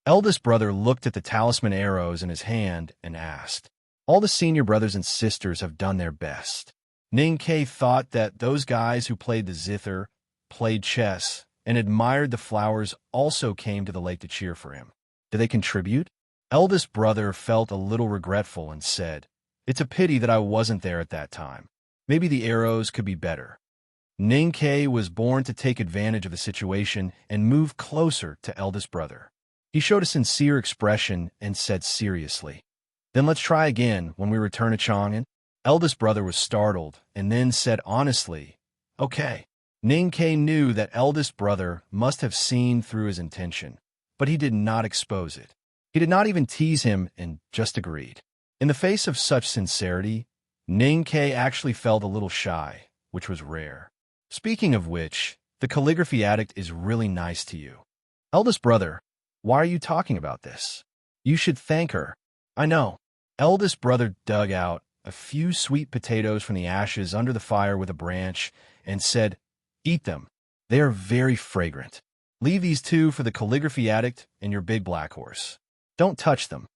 Eldest brother looked at the talisman arrows in his hand and asked. All the senior brothers and sisters have done their best. Ning Ke thought that those guys who played the zither, played chess, and admired the flowers also came to the lake to cheer for him. Did they contribute? Eldest brother felt a little regretful and said, "It's a pity that I wasn't there at that time. Maybe the arrows could be better." Ning Ke was born to take advantage of the situation and move closer to eldest brother. He showed a sincere expression and said seriously, "Then let's try again when we return to Chang'an." Eldest brother was startled and then said honestly, "Okay." Ning Ke knew that eldest brother must have seen through his intention, but he did not expose it. He did not even tease him and just agreed. In the face of such sincerity, Ning Ke actually felt a little shy, which was rare. Speaking of which, the calligraphy addict is really nice to you. Eldest brother, why are you talking about this? You should thank her. I know. Eldest brother dug out a few sweet potatoes from the ashes under the fire with a branch and said, "Eat them. They are very fragrant. Leave these 2 for the calligraphy addict and your big black horse. Don't touch them."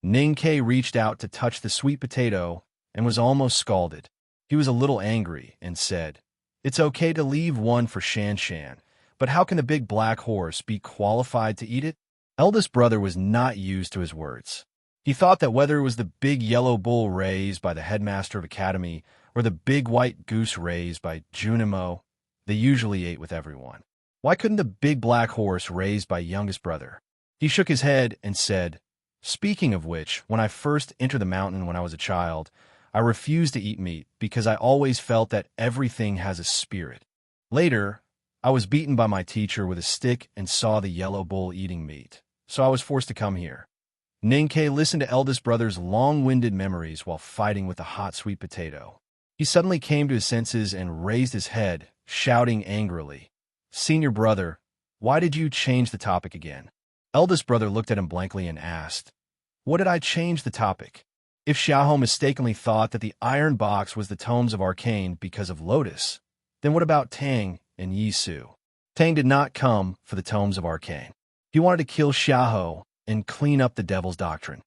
Ning Ke reached out to touch the sweet potato and was almost scalded. He was a little angry and said, "It's okay to leave one for Shan Shan, but how can the big black horse be qualified to eat it?" Eldest brother was not used to his words. He thought that whether it was the big yellow bull raised by the headmaster of Academy or the big white goose raised by Junimo, they usually ate with everyone. Why couldn't the big black horse raised by youngest brother? He shook his head and said, Speaking of which, when I first entered the mountain when I was a child, I refused to eat meat because I always felt that everything has a spirit. Later, I was beaten by my teacher with a stick and saw the yellow bull eating meat, so I was forced to come here. Ninkei listened to eldest brother's long-winded memories while fighting with the hot sweet potato. He suddenly came to his senses and raised his head, shouting angrily, "Senior brother, why did you change the topic again?" Eldest brother looked at him blankly and asked, "What did I change the topic?" If Xiaohou mistakenly thought that the iron box was the tomes of arcane because of Lotus, then what about Tang and Yi Su? Tang did not come for the tomes of arcane. He wanted to kill Xiaohou and clean up the devil's doctrine.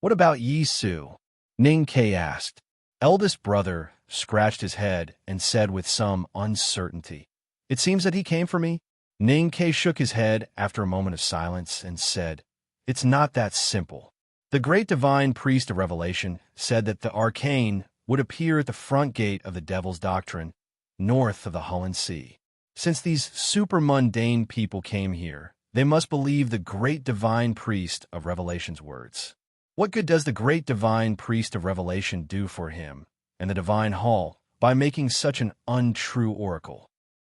What about Yi Su? Ning Ke asked. Eldest brother scratched his head and said with some uncertainty, "It seems that he came for me." Ning Ke shook his head after a moment of silence and said, "It's not that simple." The great divine priest of Revelation said that the arcane would appear at the front gate of the devil's doctrine, north of the Hullen Sea. Since these super-mundane people came here, they must believe the great divine priest of Revelation's words. What good does the great divine priest of Revelation do for him and the divine hall by making such an untrue oracle?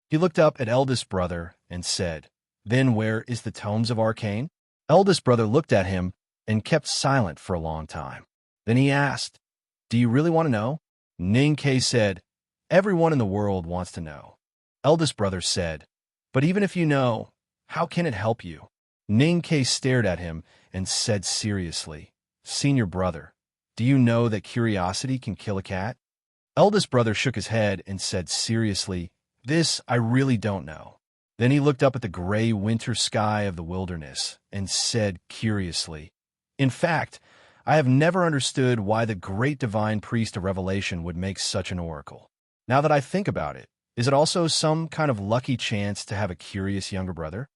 He looked up at eldest brother and said, "Then where is the tomes of arcane?" Eldest brother looked at him and kept silent for a long time. Then he asked, "Do you really want to know?" Ning Ke said, "Everyone in the world wants to know." Eldest brother said, "But even if you know, how can it help you?" Ning Ke stared at him and said seriously, "Senior brother, do you know that curiosity can kill a cat?" Eldest brother shook his head and said seriously, "This I really don't know." Then he looked up at the gray winter sky of the wilderness and said curiously, "In fact, I have never understood why the great divine priest of Revelation would make such an oracle. Now that I think about it, is it also some kind of lucky chance to have a curious younger brother?"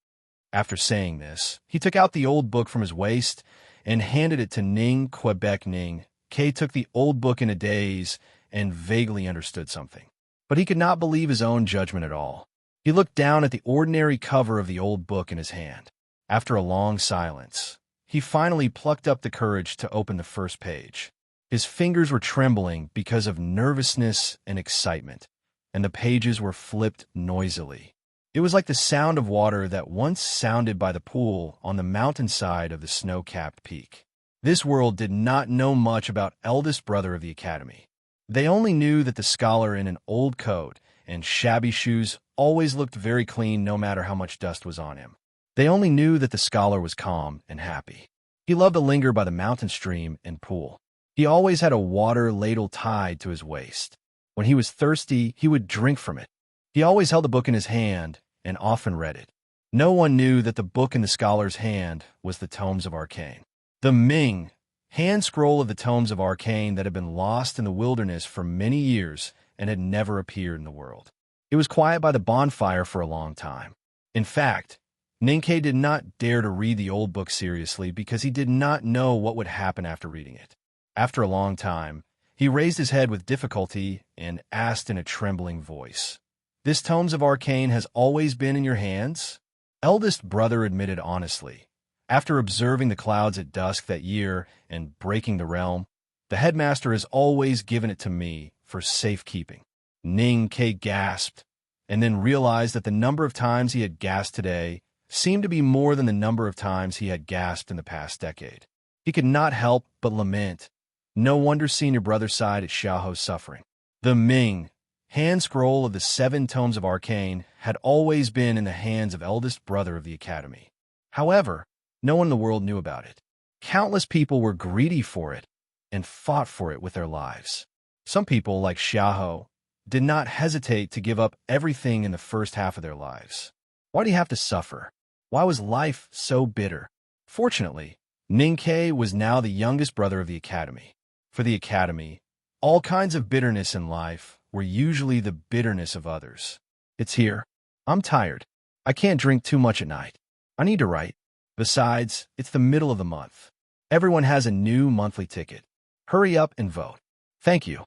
After saying this, he took out the old book from his waist and handed it to Ning Quebec Ning. Kay took the old book in a daze and vaguely understood something. But he could not believe his own judgment at all. He looked down at the ordinary cover of the old book in his hand. After a long silence, he finally plucked up the courage to open the first page. His fingers were trembling because of nervousness and excitement, and the pages were flipped noisily. It was like the sound of water that once sounded by the pool on the mountainside of the snow-capped peak. This world did not know much about eldest brother of the academy. They only knew that the scholar in an old coat and shabby shoes always looked very clean no matter how much dust was on him. They only knew that the scholar was calm and happy. He loved to linger by the mountain stream and pool. He always had a water ladle tied to his waist. When he was thirsty, he would drink from it. He always held the book in his hand and often read it. No one knew that the book in the scholar's hand was the tomes of arcane. The Ming hand scroll of the tomes of arcane that had been lost in the wilderness for many years and had never appeared in the world. It was quiet by the bonfire for a long time. In fact, Ninkei did not dare to read the old book seriously because he did not know what would happen after reading it. After a long time, he raised his head with difficulty and asked in a trembling voice, "This tomes of arcane has always been in your hands?" Eldest brother admitted honestly. After observing the clouds at dusk that year and breaking the realm, the headmaster has always given it to me for safekeeping. Ning Ke gasped, and then realized that the number of times he had gasped today seemed to be more than the number of times he had gasped in the past decade. He could not help but lament. No wonder senior brother sighed at Xiaohou's suffering. The Ming hand scroll of the 7 tomes of arcane had always been in the hands of eldest brother of the academy. However, no one in the world knew about it. Countless people were greedy for it and fought for it with their lives. Some people, like Xiaohou, did not hesitate to give up everything in the first half of their lives. Why do you have to suffer? Why was life so bitter? Fortunately, Ninkei was now the youngest brother of the academy. For the academy, all kinds of bitterness in life were usually the bitterness of others. It's here. I'm tired. I can't drink too much at night. I need to write. Besides, it's the middle of the month. Everyone has a new monthly ticket. Hurry up and vote. Thank you.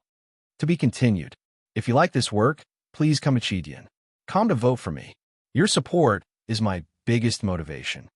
To be continued. If you like this work, please come to vote for me. Your support is my biggest motivation.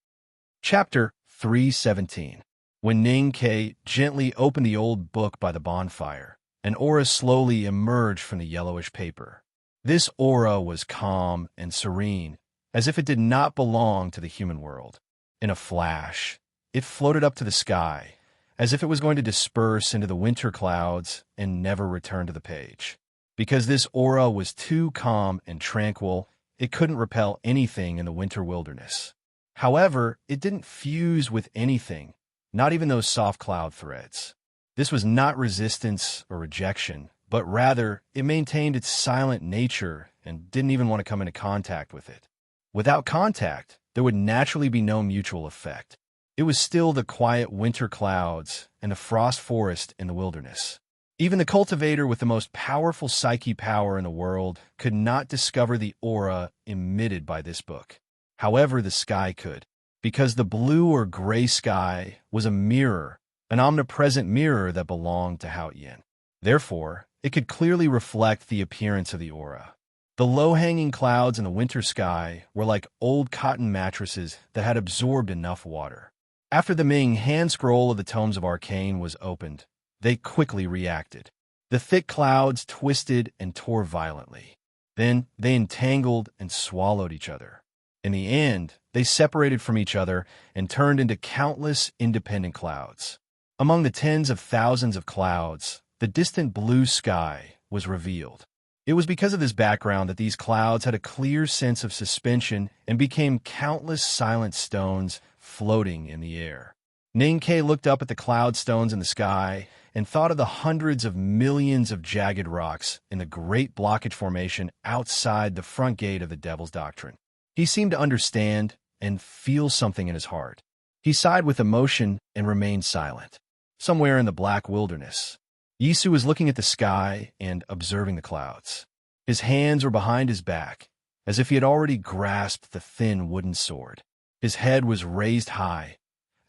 Chapter 317. When Ning-Ke gently opened the old book by the bonfire, an aura slowly emerged from the yellowish paper. This aura was calm and serene, as if it did not belong to the human world. In a flash, it floated up to the sky, as if it was going to disperse into the winter clouds and never return to the page. Because this aura was too calm and tranquil, it couldn't repel anything in the winter wilderness. However, it didn't fuse with anything, not even those soft cloud threads. This was not resistance or rejection, but rather it maintained its silent nature and didn't even want to come into contact with it. Without contact, there would naturally be no mutual effect. It was still the quiet winter clouds and the frost forest in the wilderness. Even the cultivator with the most powerful psyche power in the world could not discover the aura emitted by this book. However, the sky could, because the blue or gray sky was a mirror, an omnipresent mirror that belonged to Hao Yin. Therefore, it could clearly reflect the appearance of the aura. The low-hanging clouds in the winter sky were like old cotton mattresses that had absorbed enough water. After the Ming hand scroll of the Tomes of Arcane was opened, they quickly reacted. The thick clouds twisted and tore violently. Then they entangled and swallowed each other. In the end, they separated from each other and turned into countless independent clouds. Among the tens of thousands of clouds, the distant blue sky was revealed. It was because of this background that these clouds had a clear sense of suspension and became countless silent stones floating in the air. Ning-Ke looked up at the cloud stones in the sky and thought of the hundreds of millions of jagged rocks in the Great Blockage Formation outside the front gate of the Devil's Doctrine. He seemed to understand and feel something in his heart. He sighed with emotion and remained silent. Somewhere in the black wilderness, Yisu was looking at the sky and observing the clouds. His hands were behind his back, as if he had already grasped the thin wooden sword. His head was raised high,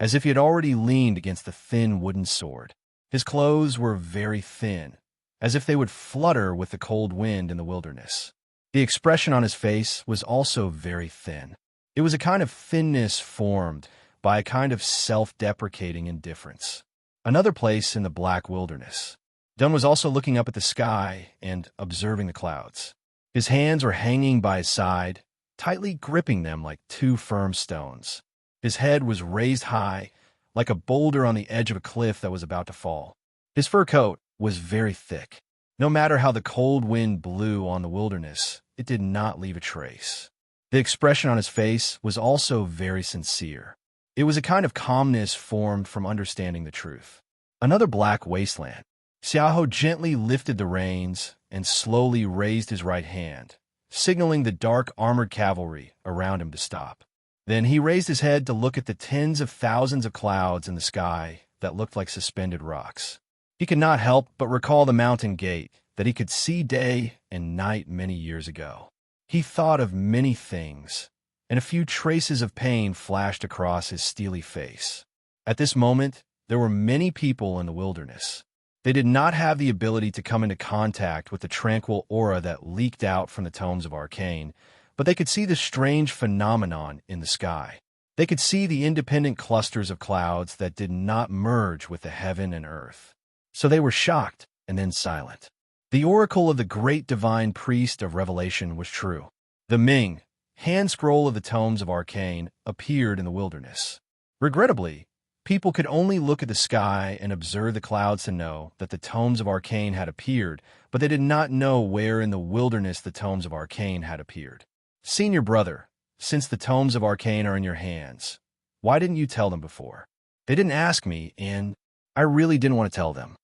as if he had already leaned against the thin wooden sword. His clothes were very thin, as if they would flutter with the cold wind in the wilderness. The expression on his face was also very thin. It was a kind of thinness formed by a kind of self-deprecating indifference. Another place in the black wilderness. Dun was also looking up at the sky and observing the clouds. His hands were hanging by his side, tightly gripping them like two firm stones. His head was raised high, like a boulder on the edge of a cliff that was about to fall. His fur coat was very thick. No matter how the cold wind blew on the wilderness, it did not leave a trace. The expression on his face was also very sincere. It was a kind of calmness formed from understanding the truth. Another black wasteland. Xiaohou gently lifted the reins and slowly raised his right hand, signaling the dark armored cavalry around him to stop. Then he raised his head to look at the tens of thousands of clouds in the sky that looked like suspended rocks. He could not help but recall the mountain gate that he could see day and night many years ago. He thought of many things, and a few traces of pain flashed across his steely face. At this moment, there were many people in the wilderness. They did not have the ability to come into contact with the tranquil aura that leaked out from the Tomes of Arcane, but they could see the strange phenomenon in the sky. They could see the independent clusters of clouds that did not merge with the heaven and earth. So they were shocked and then silent. The oracle of the great divine priest of revelation was true. The Ming, hand scroll of the Tomes of Arcane, appeared in the wilderness. Regrettably, people could only look at the sky and observe the clouds to know that the Tomes of Arcane had appeared, but they did not know where in the wilderness the Tomes of Arcane had appeared. Senior brother, since the Tomes of Arcane are in your hands, why didn't you tell them before? They didn't ask me, and I really didn't want to tell them.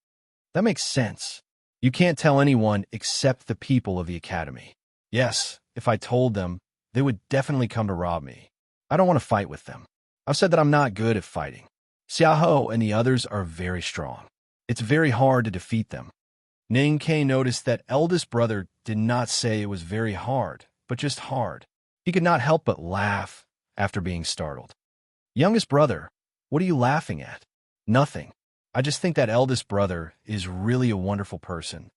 That makes sense. You can't tell anyone except the people of the Academy. Yes, if I told them, they would definitely come to rob me. I don't want to fight with them. I've said that I'm not good at fighting. Xiaohou and the others are very strong. It's very hard to defeat them. Ning-Ke noticed that eldest brother did not say it was very hard, but just hard. He could not help but laugh after being startled. Youngest brother, what are you laughing at? Nothing. I just think that eldest brother is really a wonderful person.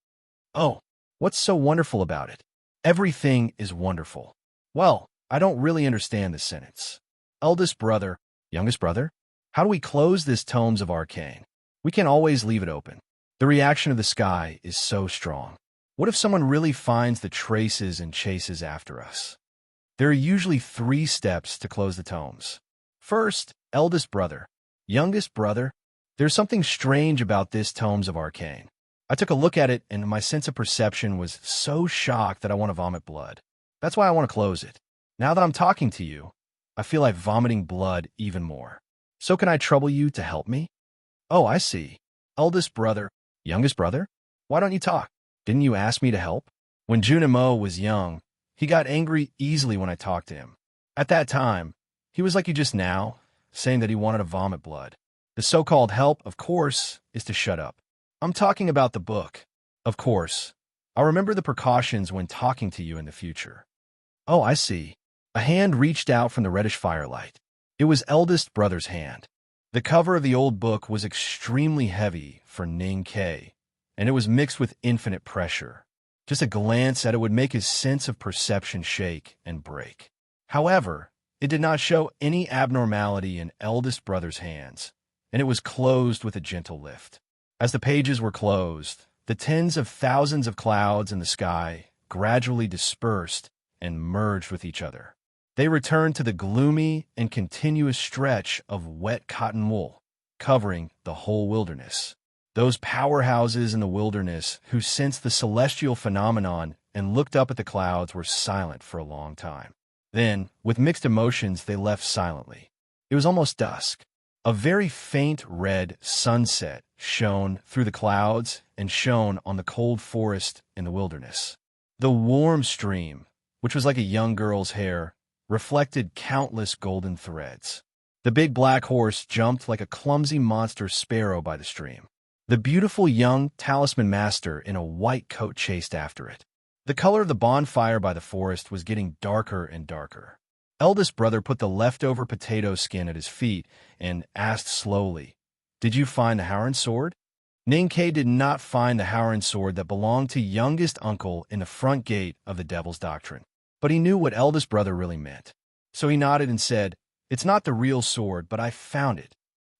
Oh, what's so wonderful about it? Everything is wonderful. Well, I don't really understand this sentence. Eldest brother, youngest brother? How do we close this Tomes of Arcane? We can't always leave it open. The reaction of the sky is so strong. What if someone really finds the traces and chases after us? There are usually 3 steps to close the tomes. First, eldest brother. Youngest brother. There's something strange about this Tomes of Arcane. I took a look at it, and my sense of perception was so shocked that I want to vomit blood. That's why I want to close it. Now that I'm talking to you, I feel like vomiting blood even more. So can I trouble you to help me? Oh, I see. Eldest brother. Youngest brother? Why don't you talk? Didn't you ask me to help? When Junimo was young, he got angry easily when I talked to him. At that time, he was like you just now, saying that he wanted to vomit blood. The so-called help, of course, is to shut up. I'm talking about the book. Of course. I'll remember the precautions when talking to you in the future. Oh, I see. A hand reached out from the reddish firelight. It was eldest brother's hand. The cover of the old book was extremely heavy for Ning K, and it was mixed with infinite pressure. Just a glance at it would make his sense of perception shake and break. However, it did not show any abnormality in eldest brother's hands, and it was closed with a gentle lift. As the pages were closed, the tens of thousands of clouds in the sky gradually dispersed and merged with each other. They returned to the gloomy and continuous stretch of wet cotton wool, covering the whole wilderness. Those powerhouses in the wilderness who sensed the celestial phenomenon and looked up at the clouds were silent for a long time. Then, with mixed emotions, they left silently. It was almost dusk. A very faint red sunset shone through the clouds and shone on the cold forest in the wilderness. The warm stream, which was like a young girl's hair, reflected countless golden threads. The big black horse jumped like a clumsy monster sparrow by the stream. The beautiful young talisman master in a white coat chased after it. The color of the bonfire by the forest was getting darker and darker. Eldest brother put the leftover potato skin at his feet and asked slowly, "Did you find the Howren sword?" Ninkei did not find the Howren sword that belonged to youngest uncle in the front gate of the Devil's Doctrine. But he knew what eldest brother really meant. So he nodded and said, "It's not the real sword, but I found it."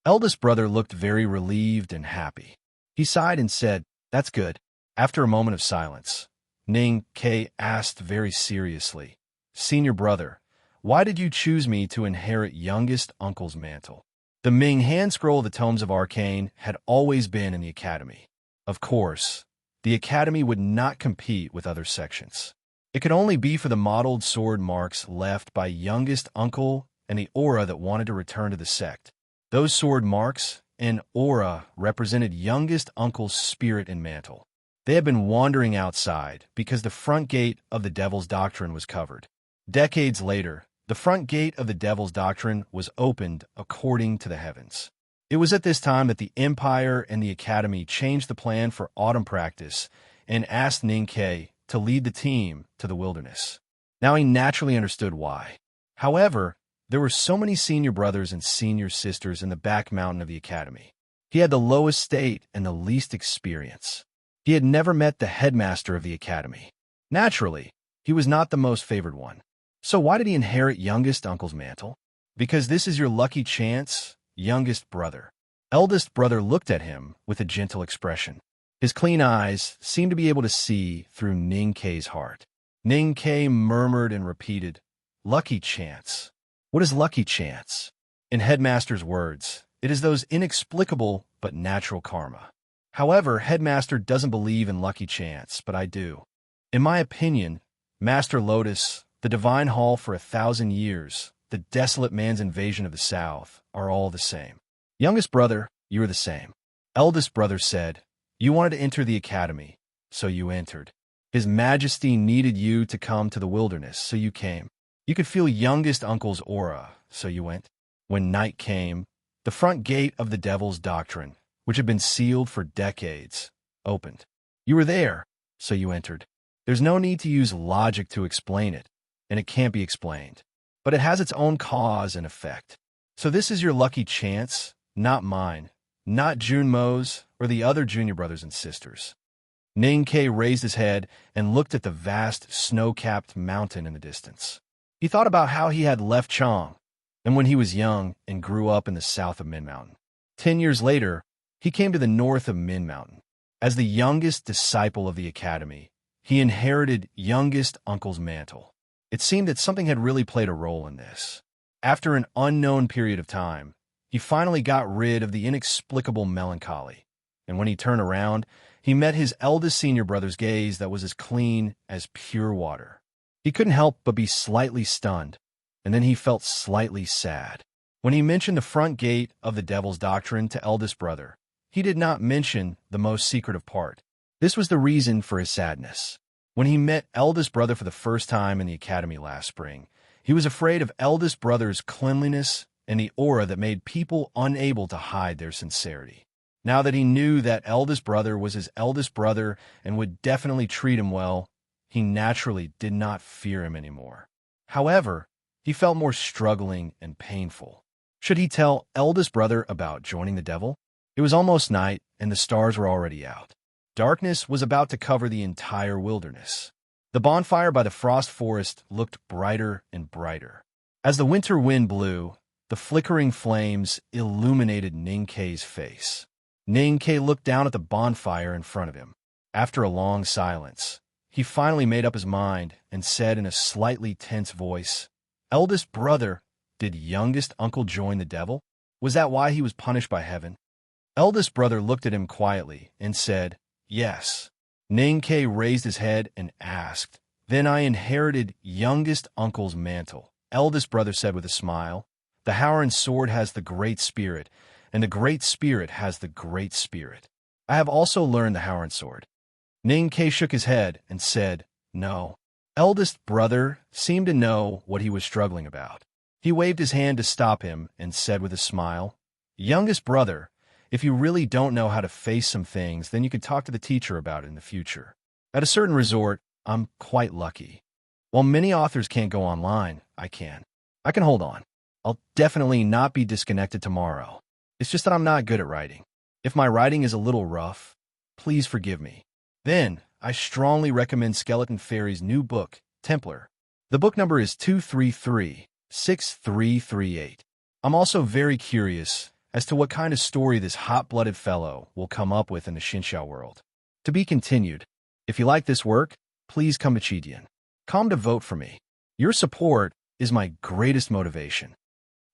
Eldest brother looked very relieved and happy. He sighed and said, "That's good." After a moment of silence, Ning K asked very seriously, "Senior brother, why did you choose me to inherit youngest uncle's mantle?" The Ming hand scroll of the Tomes of Arcane had always been in the Academy. Of course, the Academy would not compete with other sections. It could only be for the mottled sword marks left by youngest uncle and the aura that wanted to return to the sect. Those sword marks and aura represented youngest uncle's spirit and mantle. They had been wandering outside because the front gate of the Devil's Doctrine was covered. Decades later, the front gate of the Devil's Doctrine was opened according to the heavens. It was at this time that the Empire and the Academy changed the plan for autumn practice and asked Ninkei to lead the team to the wilderness. Now he naturally understood why. However, there were so many senior brothers and senior sisters in the back mountain of the Academy. He had the lowest state and the least experience. He had never met the headmaster of the Academy. Naturally, he was not the most favored one. So why did he inherit youngest uncle's mantle? Because this is your lucky chance, youngest brother. Eldest brother looked at him with a gentle expression. His clean eyes seemed to be able to see through Ning Kei's heart. Ning Kei murmured and repeated, "Lucky chance." What is lucky chance? In Headmaster's words, it is those inexplicable but natural karma. However, Headmaster doesn't believe in lucky chance, but I do. In my opinion, Master Lotus, the Divine Hall for 1,000 years, the desolate man's invasion of the South, are all the same. Youngest brother, you are the same. Eldest brother said, "You wanted to enter the Academy, so you entered. His Majesty needed you to come to the wilderness, so you came. You could feel youngest uncle's aura, so you went. When night came, the front gate of the Devil's Doctrine, which had been sealed for decades, opened. You were there, so you entered. There's no need to use logic to explain it, and it can't be explained. But it has its own cause and effect. So this is your lucky chance, not mine, not Junmo's or the other junior brothers and sisters." Ning Kei raised his head and looked at the vast, snow-capped mountain in the distance. He thought about how he had left Chong, and when he was young and grew up in the south of Min Mountain. 10 years later, he came to the north of Min Mountain. As the youngest disciple of the academy, he inherited youngest uncle's mantle. It seemed that something had really played a role in this. After an unknown period of time, he finally got rid of the inexplicable melancholy, and when he turned around, he met his eldest senior brother's gaze that was as clean as pure water. He couldn't help but be slightly stunned, and then he felt slightly sad. When he mentioned the front gate of the devil's doctrine to eldest brother, he did not mention the most secretive part. This was the reason for his sadness. When he met eldest brother for the first time in the academy last spring, he was afraid of eldest brother's cleanliness and the aura that made people unable to hide their sincerity. Now that he knew that eldest brother was his eldest brother and would definitely treat him well, he naturally did not fear him anymore. However, he felt more struggling and painful. Should he tell eldest brother about joining the devil? It was almost night, and the stars were already out. Darkness was about to cover the entire wilderness. The bonfire by the frost forest looked brighter and brighter. As the winter wind blew, the flickering flames illuminated Ninkei's face. Ninkei looked down at the bonfire in front of him. After a long silence, he finally made up his mind and said in a slightly tense voice, "Eldest brother, did youngest uncle join the devil? Was that why he was punished by heaven?" Eldest brother looked at him quietly and said, "Yes." Ninkei raised his head and asked, "Then I inherited youngest uncle's mantle." Eldest brother said with a smile, "The Howren sword has the Great Spirit, and the Great Spirit has the Great Spirit. I have also learned the Howren sword." Ninkei shook his head and said, "No." Eldest brother seemed to know what he was struggling about. He waved his hand to stop him and said with a smile, "Youngest brother, if you really don't know how to face some things, then you could talk to the teacher about it in the future. At a certain resort, I'm quite lucky. While many authors can't go online, I can. I can hold on. I'll definitely not be disconnected tomorrow. It's just that I'm not good at writing. If my writing is a little rough, please forgive me. Then, I strongly recommend Skeleton Fairy's new book, Templar. The book number is 233-6338. I'm also very curious as to what kind of story this hot-blooded fellow will come up with in the Xinxiao world. To be continued. If you like this work, please come to Chidian. Come to vote for me. Your support is my greatest motivation.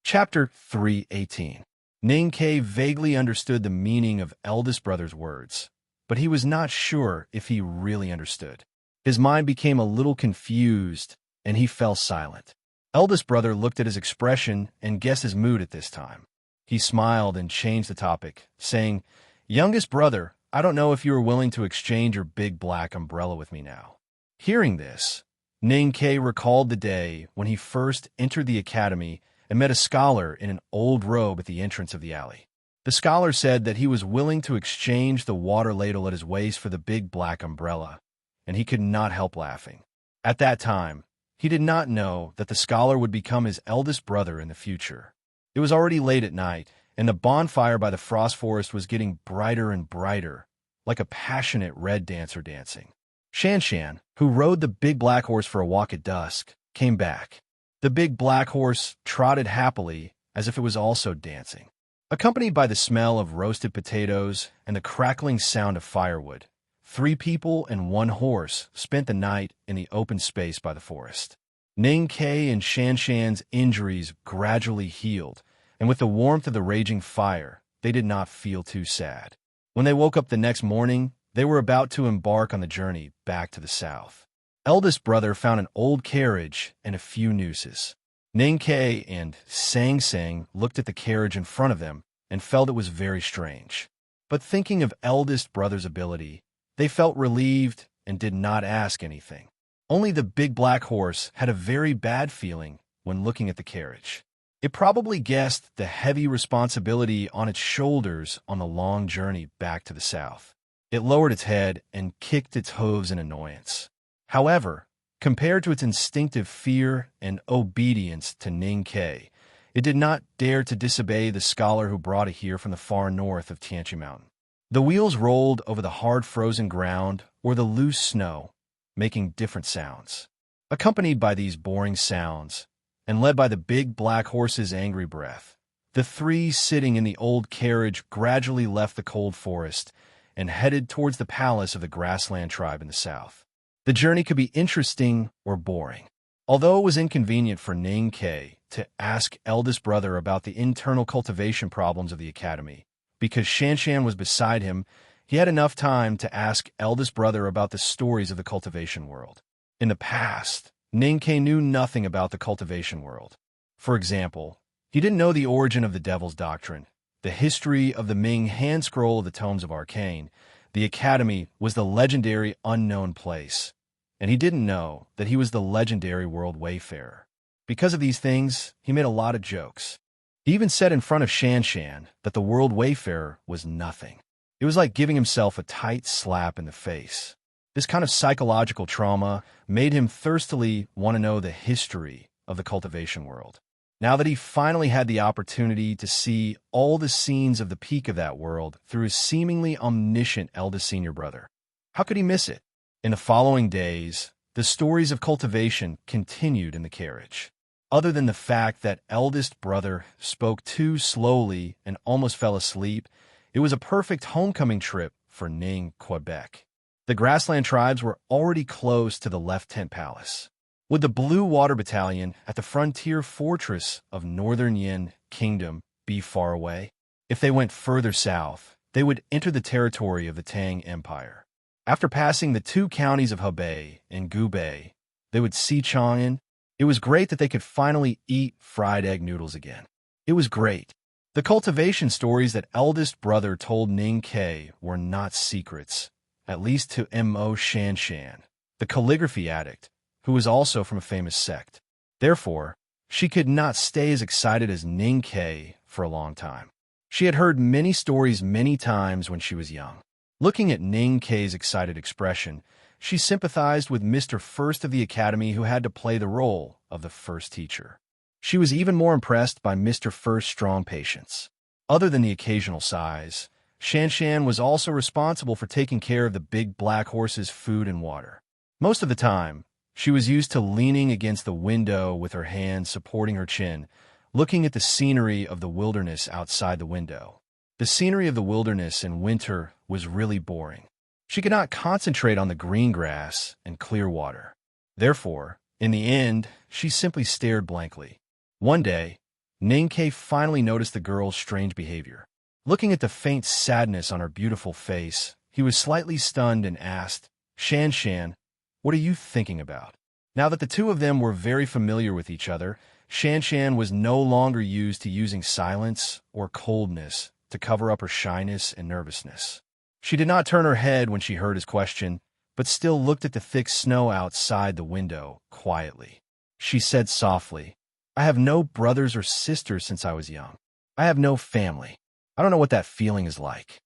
Chapter 318. Ninkei vaguely understood the meaning of eldest brother's words, but he was not sure if he really understood. His mind became a little confused, and he fell silent. Eldest brother looked at his expression and guessed his mood at this time. He smiled and changed the topic, saying, "Youngest brother, I don't know if you are willing to exchange your big black umbrella with me now." Hearing this, Ninkei recalled the day when he first entered the academy and met a scholar in an old robe at the entrance of the alley. The scholar said that he was willing to exchange the water ladle at his waist for the big black umbrella, and he could not help laughing. At that time, he did not know that the scholar would become his eldest brother in the future. It was already late at night, and the bonfire by the frost forest was getting brighter and brighter, like a passionate red dancer dancing. Shanshan, who rode the big black horse for a walk at dusk, came back. The big black horse trotted happily as if it was also dancing. Accompanied by the smell of roasted potatoes and the crackling sound of firewood, 3 people and 1 horse spent the night in the open space by the forest. Ninkei and Shanshan's injuries gradually healed, and with the warmth of the raging fire, they did not feel too sad. When they woke up the next morning, they were about to embark on the journey back to the south. Eldest brother found an old carriage and a few nooses. Ninkei and Sang Sang looked at the carriage in front of them and felt it was very strange. But thinking of eldest brother's ability, they felt relieved and did not ask anything. Only the big black horse had a very bad feeling when looking at the carriage. It probably guessed the heavy responsibility on its shoulders on the long journey back to the south. It lowered its head and kicked its hooves in annoyance. However, compared to its instinctive fear and obedience to Ninkei, it did not dare to disobey the scholar who brought it here from the far north of Tianqi Mountain. The wheels rolled over the hard frozen ground or the loose snow, making different sounds. Accompanied by these boring sounds, and led by the big black horse's angry breath. The three sitting in the old carriage gradually left the cold forest and headed towards the palace of the grassland tribe in the south. The journey could be interesting or boring. Although it was inconvenient for Ning Ke to ask eldest brother about the internal cultivation problems of the academy, because Shanshan was beside him, he had enough time to ask eldest brother about the stories of the cultivation world. In the past, Ning Ke knew nothing about the cultivation world. For example, he didn't know the origin of the Devil's Doctrine, the history of the Ming hand scroll of the Tomes of Arcane. The academy was the legendary unknown place, and he didn't know that he was the legendary world wayfarer. Because of these things, he made a lot of jokes. He even said in front of Shanshan that the world wayfarer was nothing. It was like giving himself a tight slap in the face. This kind of psychological trauma made him thirstily want to know the history of the cultivation world. Now that he finally had the opportunity to see all the scenes of the peak of that world through his seemingly omniscient eldest senior brother, how could he miss it? In the following days, the stories of cultivation continued in the carriage. Other than the fact that eldest brother spoke too slowly and almost fell asleep, it was a perfect homecoming trip for Ning, Quebec. The grassland tribes were already close to the left tent palace. Would the Blue Water Battalion at the frontier fortress of Northern Yin Kingdom be far away? If they went further south, they would enter the territory of the Tang Empire. After passing the two counties of Hebei and Gubei, they would see Chang'an. It was great that they could finally eat fried egg noodles again. It was great. The cultivation stories that eldest brother told Ning Ke were not secrets, at least to Mo Shanshan, the calligraphy addict, who was also from a famous sect. Therefore, she could not stay as excited as Ning Ke for a long time. She had heard many stories many times when she was young. Looking at Ning Ke's excited expression, she sympathized with Mr. First of the Academy, who had to play the role of the first teacher. She was even more impressed by Mr. First's strong patience. Other than the occasional sighs, Shanshan was also responsible for taking care of the big black horse's food and water. Most of the time, she was used to leaning against the window with her hands supporting her chin, looking at the scenery of the wilderness outside the window. The scenery of the wilderness in winter was really boring. She could not concentrate on the green grass and clear water. Therefore, in the end, she simply stared blankly. One day, Ning Ke finally noticed the girl's strange behavior. Looking at the faint sadness on her beautiful face, he was slightly stunned and asked, "Shanshan, what are you thinking about?" Now that the two of them were very familiar with each other, Shanshan was no longer used to using silence or coldness to cover up her shyness and nervousness. She did not turn her head when she heard his question, but still looked at the thick snow outside the window quietly. She said softly, "I have no brothers or sisters since I was young. I have no family. I don't know what that feeling is like."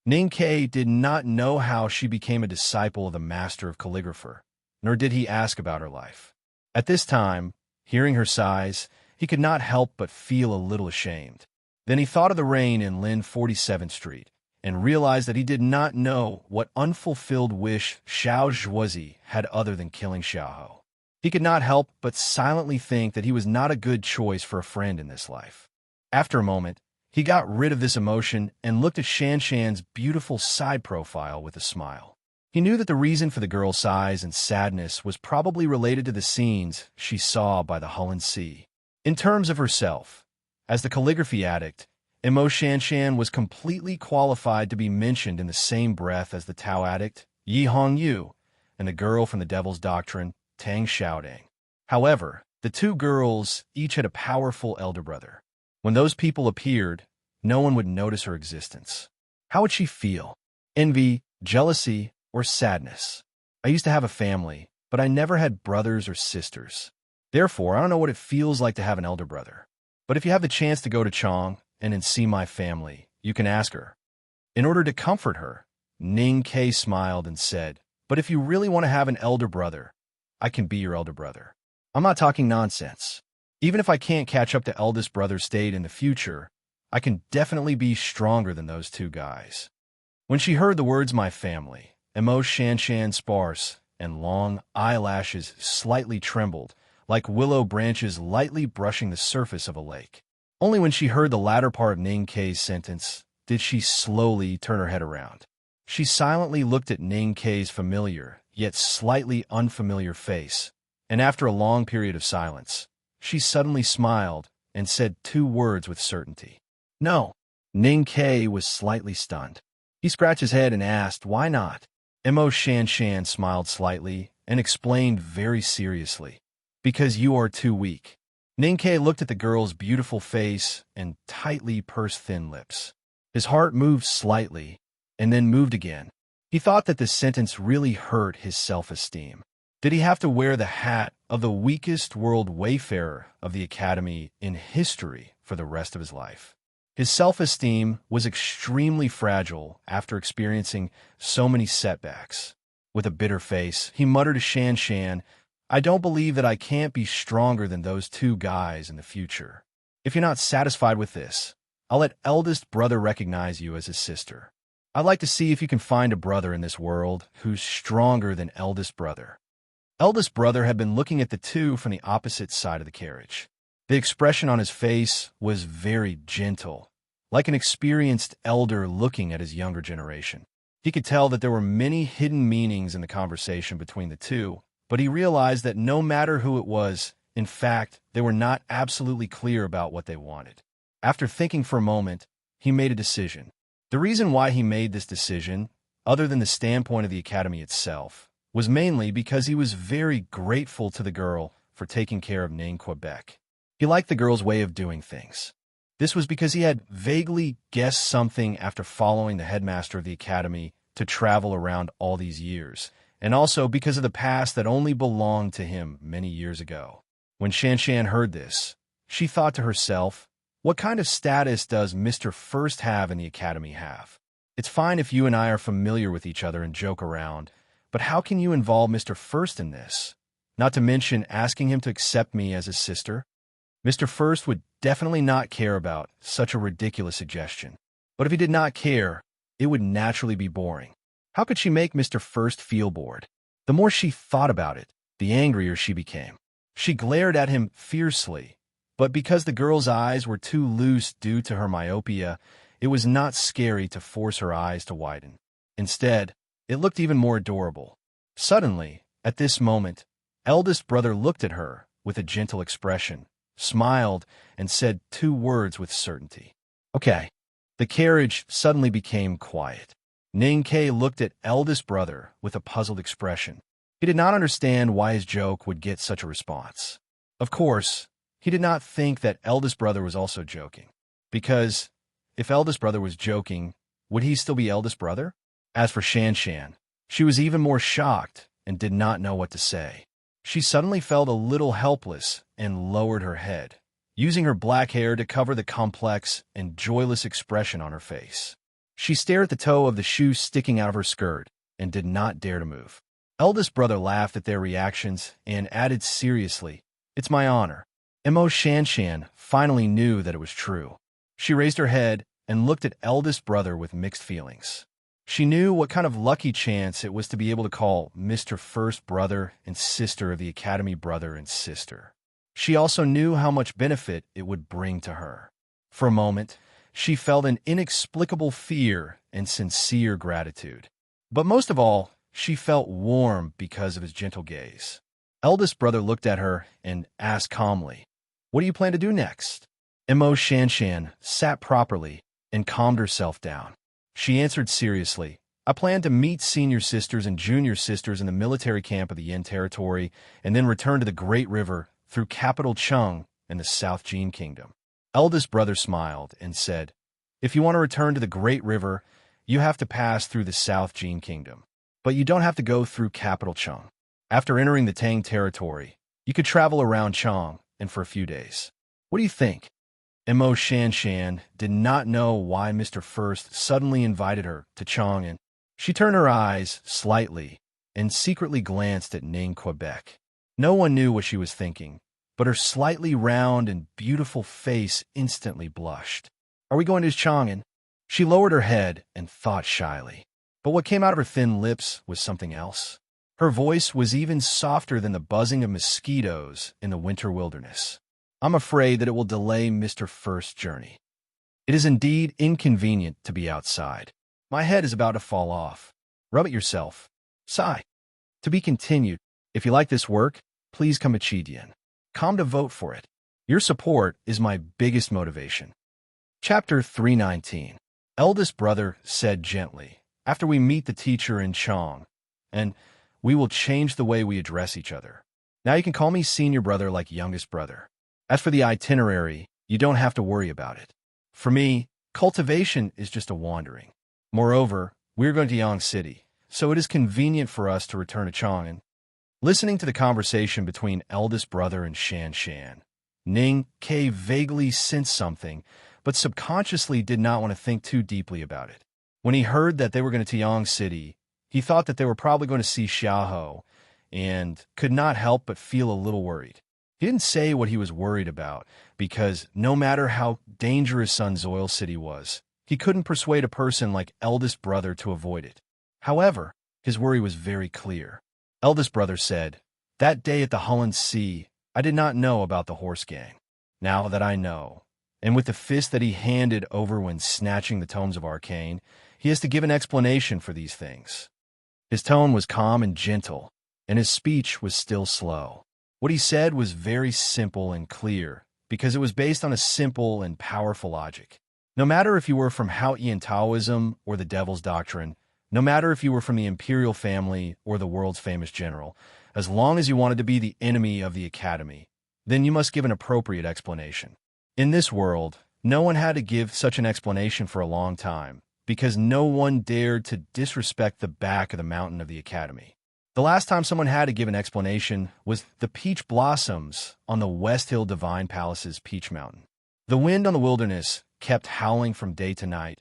Ning Ke did not know how she became a disciple of the master of calligrapher, nor did he ask about her life. At this time, hearing her sighs, he could not help but feel a little ashamed. Then he thought of the rain in Lin 47th Street, and realized that he did not know what unfulfilled wish Xiao Zhuozi had other than killing Xiaoho. He could not help but silently think that he was not a good choice for a friend in this life. After a moment, he got rid of this emotion and looked at Shanshan's beautiful side profile with a smile. He knew that the reason for the girl's sighs and sadness was probably related to the scenes she saw by the Hulun Sea. In terms of herself, as the calligraphy addict, Mo Shanshan was completely qualified to be mentioned in the same breath as the Tao addict, Yi Hongyu, and the girl from the Devil's Doctrine, Tang Xiaodang. However, the two girls each had a powerful elder brother. When those people appeared, no one would notice her existence. How would she feel? Envy, jealousy, or sadness? I used to have a family, but I never had brothers or sisters. Therefore, I don't know what it feels like to have an elder brother. But if you have the chance to go to Chang and see my family, you can ask her. In order to comfort her, Ning Ke smiled and said, "But if you really want to have an elder brother, I can be your elder brother. I'm not talking nonsense. Even if I can't catch up to eldest brother state in the future, I can definitely be stronger than those two guys." When she heard the words "my family," Mo Shanshan's sparse and long eyelashes slightly trembled, like willow branches lightly brushing the surface of a lake. Only when she heard the latter part of Ning Kei's sentence did she slowly turn her head around. She silently looked at Ning Kei's familiar, yet slightly unfamiliar face, and after a long period of silence, she suddenly smiled and said two words with certainty. No. Ning Kei was slightly stunned. He scratched his head and asked, why not? Mo Shanshan smiled slightly and explained very seriously, because you are too weak. Ning Kei looked at the girl's beautiful face and tightly pursed thin lips. His heart moved slightly, and then moved again. He thought that this sentence really hurt his self-esteem. Did he have to wear the hat of the weakest world wayfarer of the Academy in history for the rest of his life? His self-esteem was extremely fragile after experiencing so many setbacks. With a bitter face, he muttered to Shan Shan, I don't believe that I can't be stronger than those two guys in the future. If you're not satisfied with this, I'll let eldest brother recognize you as his sister. I'd like to see if you can find a brother in this world who's stronger than eldest brother. Eldest brother had been looking at the two from the opposite side of the carriage. The expression on his face was very gentle, like an experienced elder looking at his younger generation. He could tell that there were many hidden meanings in the conversation between the two, but he realized that no matter who it was, in fact, they were not absolutely clear about what they wanted. After thinking for a moment, he made a decision. The reason why he made this decision, other than the standpoint of the Academy itself, was mainly because he was very grateful to the girl for taking care of Ning Quebec. He liked the girl's way of doing things. This was because he had vaguely guessed something after following the headmaster of the Academy to travel around all these years, and also because of the past that only belonged to him many years ago. When Shan Shan heard this, she thought to herself, what kind of status does Mr. First have in the Academy have? It's fine if you and I are familiar with each other and joke around, but how can you involve Mr. First in this? Not to mention asking him to accept me as his sister? Mr. First would definitely not care about such a ridiculous suggestion. But if he did not care, it would naturally be boring. How could she make Mr. First feel bored? The more she thought about it, the angrier she became. She glared at him fiercely, but because the girl's eyes were too loose due to her myopia, it was not scary to force her eyes to widen. Instead, it looked even more adorable. Suddenly, at this moment, eldest brother looked at her with a gentle expression, smiled, and said two words with certainty. Okay. The carriage suddenly became quiet. Ning Kei looked at eldest brother with a puzzled expression. He did not understand why his joke would get such a response. Of course, he did not think that eldest brother was also joking, because if eldest brother was joking, would he still be eldest brother? As for Shan Shan, she was even more shocked and did not know what to say. She suddenly felt a little helpless and lowered her head, using her black hair to cover the complex and joyless expression on her face. She stared at the toe of the shoe sticking out of her skirt and did not dare to move. Eldest brother laughed at their reactions and added seriously, It's my honor. Mo Shanshan finally knew that it was true. She raised her head and looked at eldest brother with mixed feelings. She knew what kind of lucky chance it was to be able to call Mr. First brother and sister of the Academy brother and sister. She also knew how much benefit it would bring to her. For a moment, she felt an inexplicable fear and sincere gratitude. But most of all, she felt warm because of his gentle gaze. Eldest brother looked at her and asked calmly, What do you plan to do next? Mo Shanshan sat properly and calmed herself down. She answered seriously, I plan to meet senior sisters and junior sisters in the military camp of the Yin territory and then return to the Great River through capital Chung in the South Jin Kingdom. Eldest brother smiled and said, If you want to return to the Great River, you have to pass through the South Jin Kingdom. But you don't have to go through capital Chung. After entering the Tang territory, you could travel around Chang and for a few days. What do you think? Mo Shanshan did not know why Mr. First suddenly invited her to Chang'an. She turned her eyes slightly and secretly glanced at Ning Quebec. No one knew what she was thinking, but her slightly round and beautiful face instantly blushed. Are we going to Chang'an? She lowered her head and thought shyly. But what came out of her thin lips was something else. Her voice was even softer than the buzzing of mosquitoes in the winter wilderness. I'm afraid that it will delay Mr. First's journey. It is indeed inconvenient to be outside. My head is about to fall off. Rub it yourself. Sigh. To be continued. If you like this work, please come Chidian. Come to vote for it. Your support is my biggest motivation. Chapter 319. Eldest brother said gently, after we meet the teacher in Chong, and we will change the way we address each other. Now you can call me senior brother like youngest brother. As for the itinerary, you don't have to worry about it. For me, cultivation is just a wandering. Moreover, we're going to Yang City, so it is convenient for us to return to Chang'an. Listening to the conversation between eldest brother and Shan Shan, Ning Ke vaguely sensed something, but subconsciously did not want to think too deeply about it. When he heard that they were going to Yang City, he thought that they were probably going to see Xiaoho, and could not help but feel a little worried. He didn't say what he was worried about, because no matter how dangerous Sun's Oil City was, he couldn't persuade a person like eldest brother to avoid it. However, his worry was very clear. Eldest brother said, "That day at the Hullen Sea, I did not know about the horse gang. Now that I know," and with the fist that he handed over when snatching the tomes of arcane, he has to give an explanation for these things. His tone was calm and gentle, and his speech was still slow. What he said was very simple and clear, because it was based on a simple and powerful logic. No matter if you were from Haotian Taoism or the Devil's Doctrine, no matter if you were from the imperial family or the world's famous general, as long as you wanted to be the enemy of the academy, then you must give an appropriate explanation. In this world, no one had to give such an explanation for a long time, because no one dared to disrespect the back of the mountain of the academy. The last time someone had to give an explanation was the peach blossoms on the West Hill Divine Palace's Peach Mountain. The wind on the wilderness kept howling from day to night,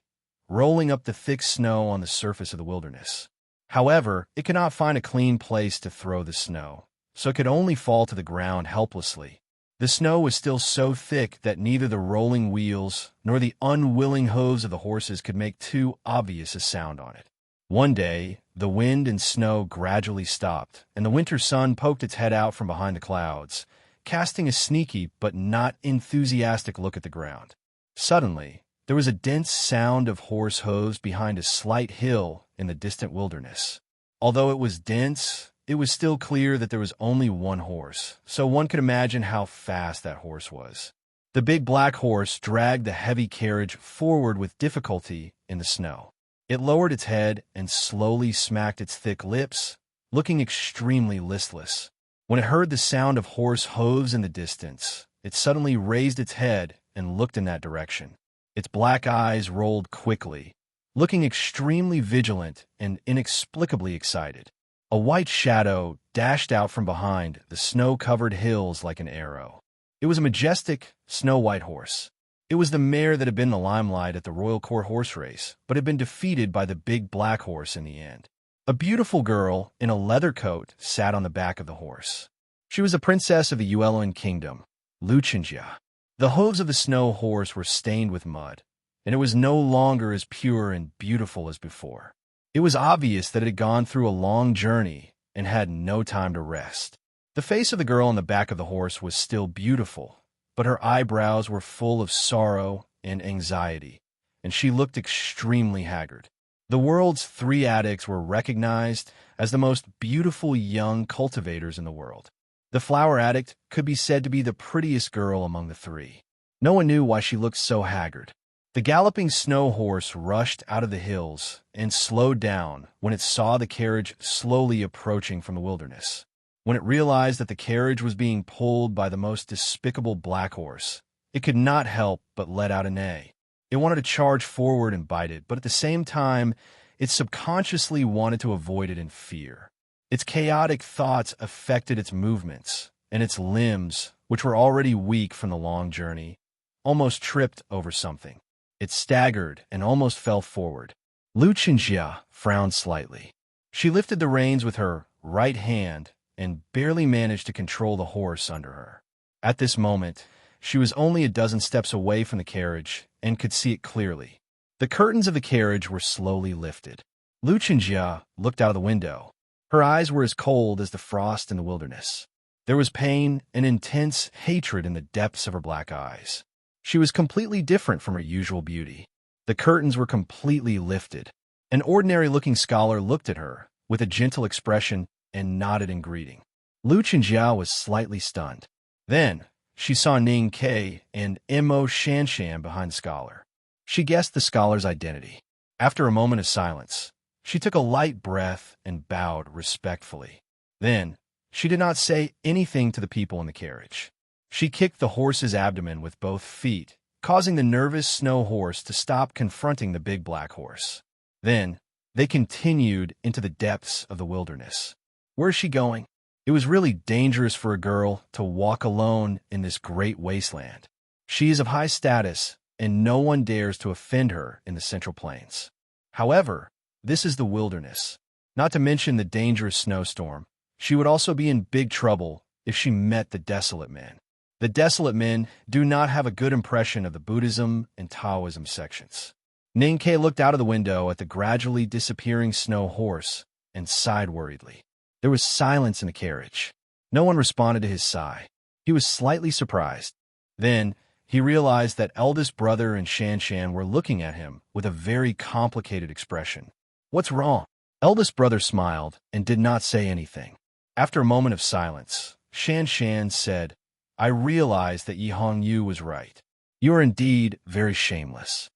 rolling up the thick snow on the surface of the wilderness. However, it could not find a clean place to throw the snow, so it could only fall to the ground helplessly. The snow was still so thick that neither the rolling wheels nor the unwilling hooves of the horses could make too obvious a sound on it. One day, the wind and snow gradually stopped, and the winter sun poked its head out from behind the clouds, casting a sneaky but not enthusiastic look at the ground. Suddenly, there was a dense sound of horse hooves behind a slight hill in the distant wilderness. Although it was dense, it was still clear that there was only one horse, so one could imagine how fast that horse was. The big black horse dragged the heavy carriage forward with difficulty in the snow. It lowered its head and slowly smacked its thick lips, looking extremely listless. When it heard the sound of horse hooves in the distance, it suddenly raised its head and looked in that direction. Its black eyes rolled quickly, looking extremely vigilant and inexplicably excited. A white shadow dashed out from behind the snow-covered hills like an arrow. It was a majestic, snow-white horse. It was the mare that had been in the limelight at the Royal Court horse race, but had been defeated by the big black horse in the end. A beautiful girl in a leather coat sat on the back of the horse. She was a princess of the Yuelan kingdom, Luchinjia. The hooves of the snow horse were stained with mud, and it was no longer as pure and beautiful as before. It was obvious that it had gone through a long journey and had no time to rest. The face of the girl on the back of the horse was still beautiful, but her eyebrows were full of sorrow and anxiety, and she looked extremely haggard. The world's 3 addicts were recognized as the most beautiful young cultivators in the world. The flower addict could be said to be the prettiest girl among the 3. No one knew why she looked so haggard. The galloping snow horse rushed out of the hills and slowed down when it saw the carriage slowly approaching from the wilderness. When it realized that the carriage was being pulled by the most despicable black horse, it could not help but let out a neigh. It wanted to charge forward and bite it, but at the same time, it subconsciously wanted to avoid it in fear. Its chaotic thoughts affected its movements, and its limbs, which were already weak from the long journey, almost tripped over something. It staggered and almost fell forward. Luchinjia frowned slightly. She lifted the reins with her right hand and barely managed to control the horse under her. At this moment, she was only a dozen steps away from the carriage and could see it clearly. The curtains of the carriage were slowly lifted. Luchinjia looked out of the window. Her eyes were as cold as the frost in the wilderness. There was pain and intense hatred in the depths of her black eyes. She was completely different from her usual beauty. The curtains were completely lifted. An ordinary-looking scholar looked at her with a gentle expression and nodded in greeting. Lu Chenjia was slightly stunned. Then, she saw Ning Ke and Mo Shanshan behind the scholar. She guessed the scholar's identity. After a moment of silence, she took a light breath and bowed respectfully. Then, she did not say anything to the people in the carriage. She kicked the horse's abdomen with both feet, causing the nervous snow horse to stop confronting the big black horse. Then, they continued into the depths of the wilderness. Where is she going? It was really dangerous for a girl to walk alone in this great wasteland. She is of high status, and no one dares to offend her in the Central Plains. However, this is the wilderness. Not to mention the dangerous snowstorm, she would also be in big trouble if she met the desolate men. The desolate men do not have a good impression of the Buddhism and Taoism sections. Ning Ke looked out of the window at the gradually disappearing snow horse and sighed worriedly. There was silence in the carriage. No one responded to his sigh. He was slightly surprised. Then, he realized that eldest brother and Shanshan were looking at him with a very complicated expression. What's wrong? Eldest brother smiled and did not say anything. After a moment of silence, Shanshan said, I realized that Yi Hongyu was right. You are indeed very shameless.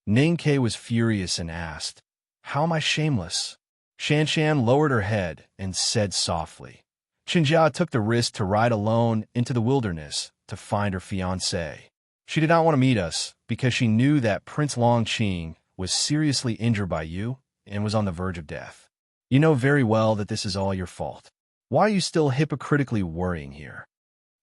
Ning Ke was furious and asked, How am I shameless? Shanshan lowered her head and said softly, Chenjia took the risk to ride alone into the wilderness to find her fiancé. She did not want to meet us because she knew that Prince Longqing was seriously injured by you and was on the verge of death. You know very well that this is all your fault. Why are you still hypocritically worrying here?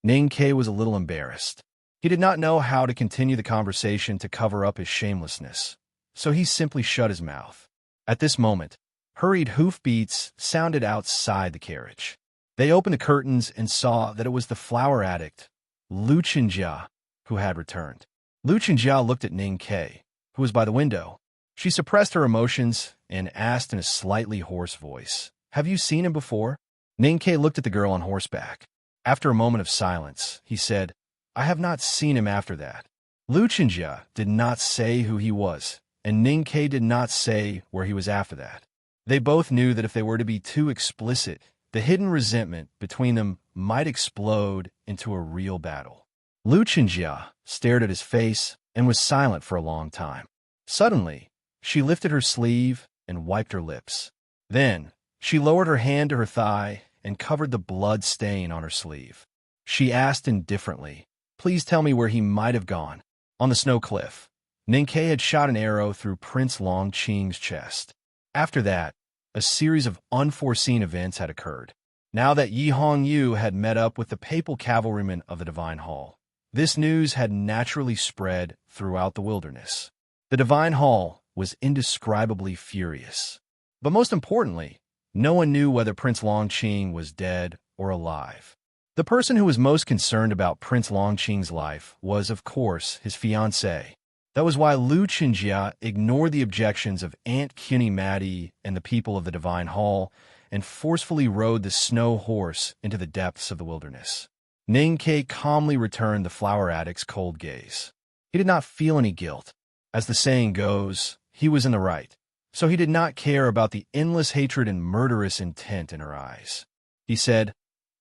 Ning Ke was a little embarrassed. He did not know how to continue the conversation to cover up his shamelessness, so he simply shut his mouth. At this moment, hurried hoofbeats sounded outside the carriage. They opened the curtains and saw that it was the flower addict, Lu Chenjia, who had returned. Lu Chenjia looked at Ning Ke, who was by the window. She suppressed her emotions and asked in a slightly hoarse voice, Have you seen him before? Ning Ke looked at the girl on horseback. After a moment of silence, he said, I have not seen him after that. Lu Chenjia did not say who he was, and Ning Ke did not say where he was after that. They both knew that if they were to be too explicit, the hidden resentment between them might explode into a real battle. Lu Chenjia stared at his face and was silent for a long time. Suddenly, she lifted her sleeve and wiped her lips. Then, she lowered her hand to her thigh and covered the blood stain on her sleeve. She asked indifferently, Please tell me where he might have gone. On the snow cliff, Ning Ke had shot an arrow through Prince Longqing's chest. After that, a series of unforeseen events had occurred. Now that Yi Hongyu had met up with the papal cavalrymen of the Divine Hall, this news had naturally spread throughout the wilderness. The Divine Hall was indescribably furious. But most importantly, no one knew whether Prince Longqing was dead or alive. The person who was most concerned about Prince Longqing's life was, of course, his fiancée. That was why Lu Chenjia ignored the objections of Aunt Cuny Matty and the people of the Divine Hall and forcefully rode the snow horse into the depths of the wilderness. Ning Ke calmly returned the flower addict's cold gaze. He did not feel any guilt. As the saying goes, he was in the right, so he did not care about the endless hatred and murderous intent in her eyes. He said,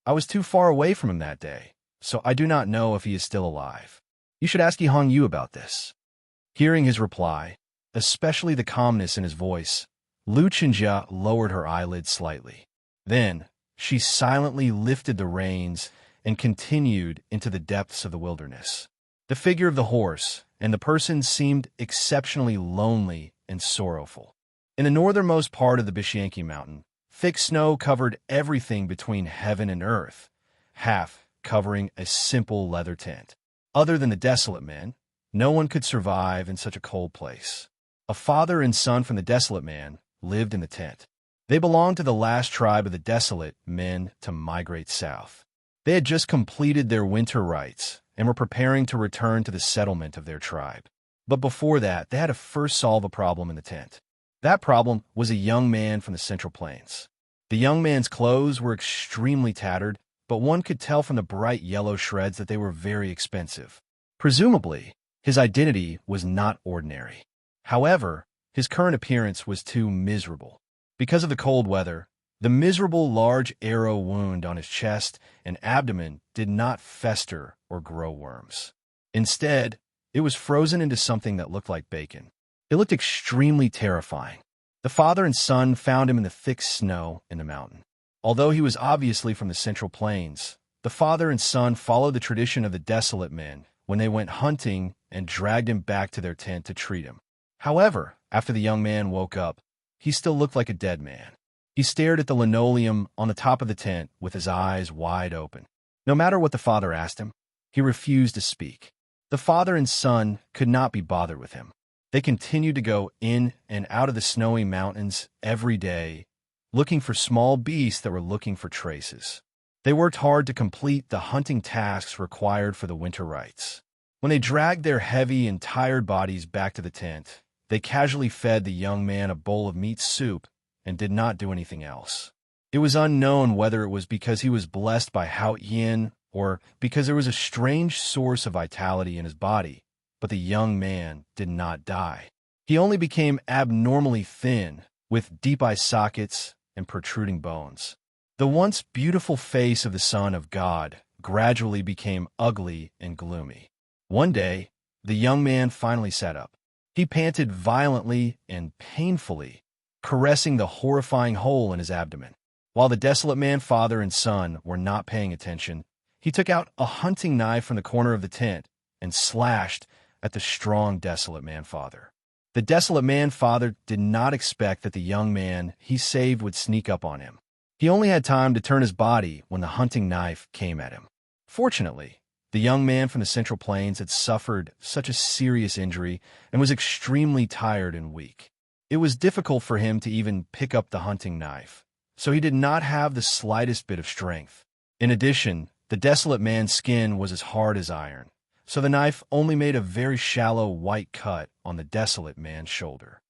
I was too far away from him that day, so I do not know if he is still alive. You should ask Yi Hongyu about this. Hearing his reply, especially the calmness in his voice, Lu Chenjia lowered her eyelids slightly. Then, she silently lifted the reins and continued into the depths of the wilderness. The figure of the horse and the person seemed exceptionally lonely and sorrowful. In the northernmost part of the Bishanki Mountain, thick snow covered everything between heaven and earth, half covering a simple leather tent. Other than the desolate men, no one could survive in such a cold place. A father and son from the desolate man lived in the tent. They belonged to the last tribe of the desolate men to migrate south. They had just completed their winter rites and were preparing to return to the settlement of their tribe. But before that, they had to first solve a problem in the tent. That problem was a young man from the Central Plains. The young man's clothes were extremely tattered, but one could tell from the bright yellow shreds that they were very expensive. Presumably, his identity was not ordinary. However, his current appearance was too miserable. Because of the cold weather, the miserable large arrow wound on his chest and abdomen did not fester or grow worms. Instead, it was frozen into something that looked like bacon. It looked extremely terrifying. The father and son found him in the thick snow in the mountain. Although he was obviously from the Central Plains, the father and son followed the tradition of the desolate men when they went hunting and dragged him back to their tent to treat him. However, after the young man woke up, he still looked like a dead man. He stared at the linoleum on the top of the tent with his eyes wide open. No matter what the father asked him, he refused to speak. The father and son could not be bothered with him. They continued to go in and out of the snowy mountains every day, looking for small beasts that were looking for traces. They worked hard to complete the hunting tasks required for the winter rites. When they dragged their heavy and tired bodies back to the tent, they casually fed the young man a bowl of meat soup and did not do anything else. It was unknown whether it was because he was blessed by Hao Yin or because there was a strange source of vitality in his body, but the young man did not die. He only became abnormally thin, with deep eye sockets and protruding bones. The once beautiful face of the Son of God gradually became ugly and gloomy. One day, the young man finally sat up. He panted violently and painfully, caressing the horrifying hole in his abdomen. While the desolate man father and son were not paying attention, he took out a hunting knife from the corner of the tent and slashed at the strong desolate man father. The desolate man father did not expect that the young man he saved would sneak up on him. He only had time to turn his body when the hunting knife came at him. Fortunately, the young man from the Central Plains had suffered such a serious injury and was extremely tired and weak. It was difficult for him to even pick up the hunting knife, so he did not have the slightest bit of strength. In addition, the desolate man's skin was as hard as iron, so the knife only made a very shallow white cut on the desolate man's shoulder.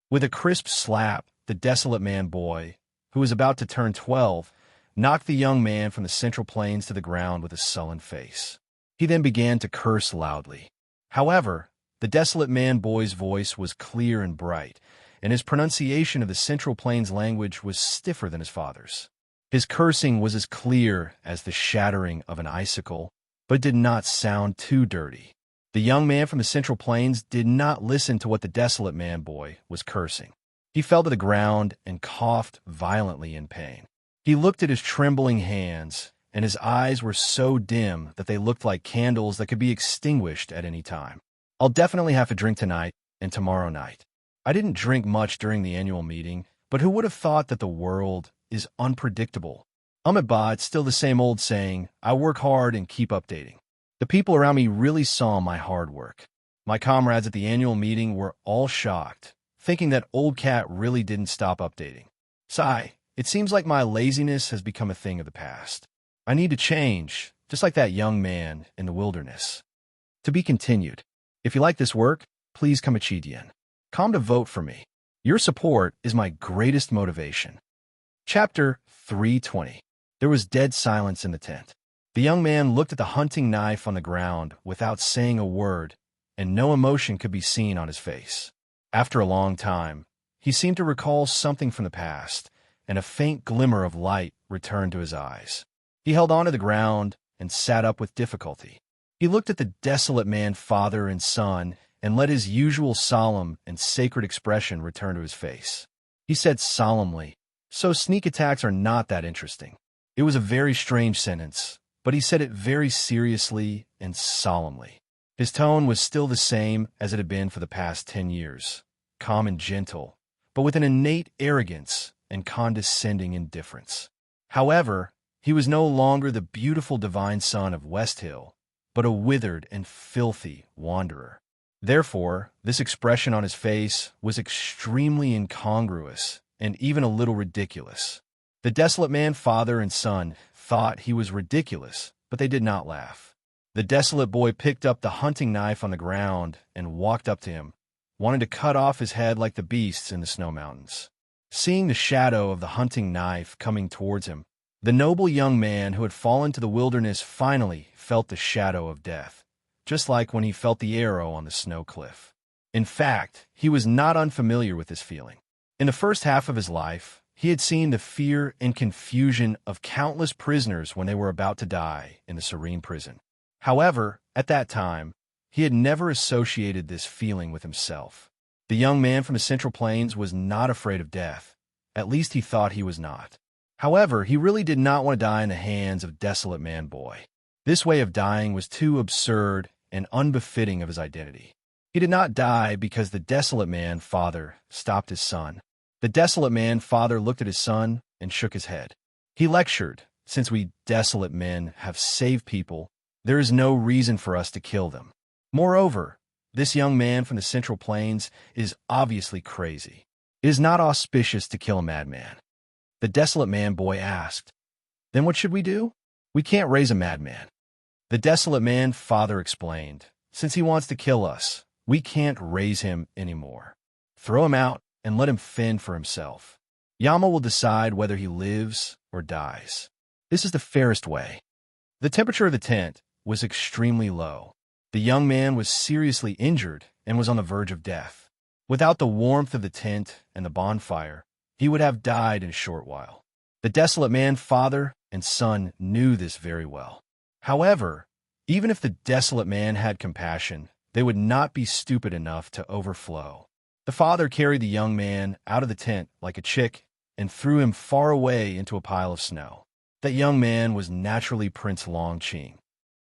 With a crisp slap, the desolate man boy, who was about to turn 12, knocked the young man from the Central Plains to the ground with a sullen face. He then began to curse loudly. However, the desolate man boy's voice was clear and bright, and his pronunciation of the Central Plains language was stiffer than his father's. His cursing was as clear as the shattering of an icicle, but did not sound too dirty. The young man from the Central Plains did not listen to what the desolate man boy was cursing. He fell to the ground and coughed violently in pain. He looked at his trembling hands, and his eyes were so dim that they looked like candles that could be extinguished at any time. I'll definitely have to drink tonight and tomorrow night. I didn't drink much during the annual meeting, but who would have thought that the world is unpredictable? It's still the same old saying, I work hard and keep updating. The people around me really saw my hard work. My comrades at the annual meeting were all shocked, thinking that Old Cat really didn't stop updating. Sigh, it seems like my laziness has become a thing of the past. I need to change, just like that young man in the wilderness. To be continued. If you like this work, please come to vote for me. Your support is my greatest motivation. Chapter 320. There was dead silence in the tent. The young man looked at the hunting knife on the ground without saying a word, and no emotion could be seen on his face. After a long time, he seemed to recall something from the past, and a faint glimmer of light returned to his eyes. He held on to the ground and sat up with difficulty. He looked at the desolate man father and son and let his usual solemn and sacred expression return to his face. He said solemnly, "So sneak attacks are not that interesting." It was a very strange sentence, but he said it very seriously and solemnly. His tone was still the same as it had been for the past 10 years, calm and gentle, but with an innate arrogance and condescending indifference. However, he was no longer the beautiful divine son of West Hill, but a withered and filthy wanderer. Therefore, this expression on his face was extremely incongruous and even a little ridiculous. The desolate man father and son thought he was ridiculous, but they did not laugh. The desolate boy picked up the hunting knife on the ground and walked up to him, wanting to cut off his head like the beasts in the snow mountains. Seeing the shadow of the hunting knife coming towards him, the noble young man who had fallen to the wilderness finally felt the shadow of death, just like when he felt the arrow on the snow cliff. In fact, he was not unfamiliar with this feeling. In the first half of his life, he had seen the fear and confusion of countless prisoners when they were about to die in the Serene prison. However, at that time, he had never associated this feeling with himself. The young man from the Central Plains was not afraid of death. At least he thought he was not. However, he really did not want to die in the hands of Desolate Man Boy. This way of dying was too absurd and unbefitting of his identity. He did not die because the Desolate Man Father stopped his son. The Desolate Man Father looked at his son and shook his head. He lectured, "Since we desolate men have saved people, there is no reason for us to kill them. Moreover, this young man from the Central Plains is obviously crazy. It is not auspicious to kill a madman." The Desolate Man Boy asked, "Then what should we do?" "We can't raise a madman." The Desolate Man Father explained, "Since he wants to kill us, we can't raise him anymore. Throw him out and let him fend for himself. Yama will decide whether he lives or dies. This is the fairest way." The temperature of the tent was extremely low. The young man was seriously injured and was on the verge of death. Without the warmth of the tent and the bonfire, he would have died in a short while. The Desolate Man Father and son knew this very well. However, even if the Desolate Man had compassion, they would not be stupid enough to overflow. The father carried the young man out of the tent like a chick and threw him far away into a pile of snow. That young man was naturally Prince Longqing.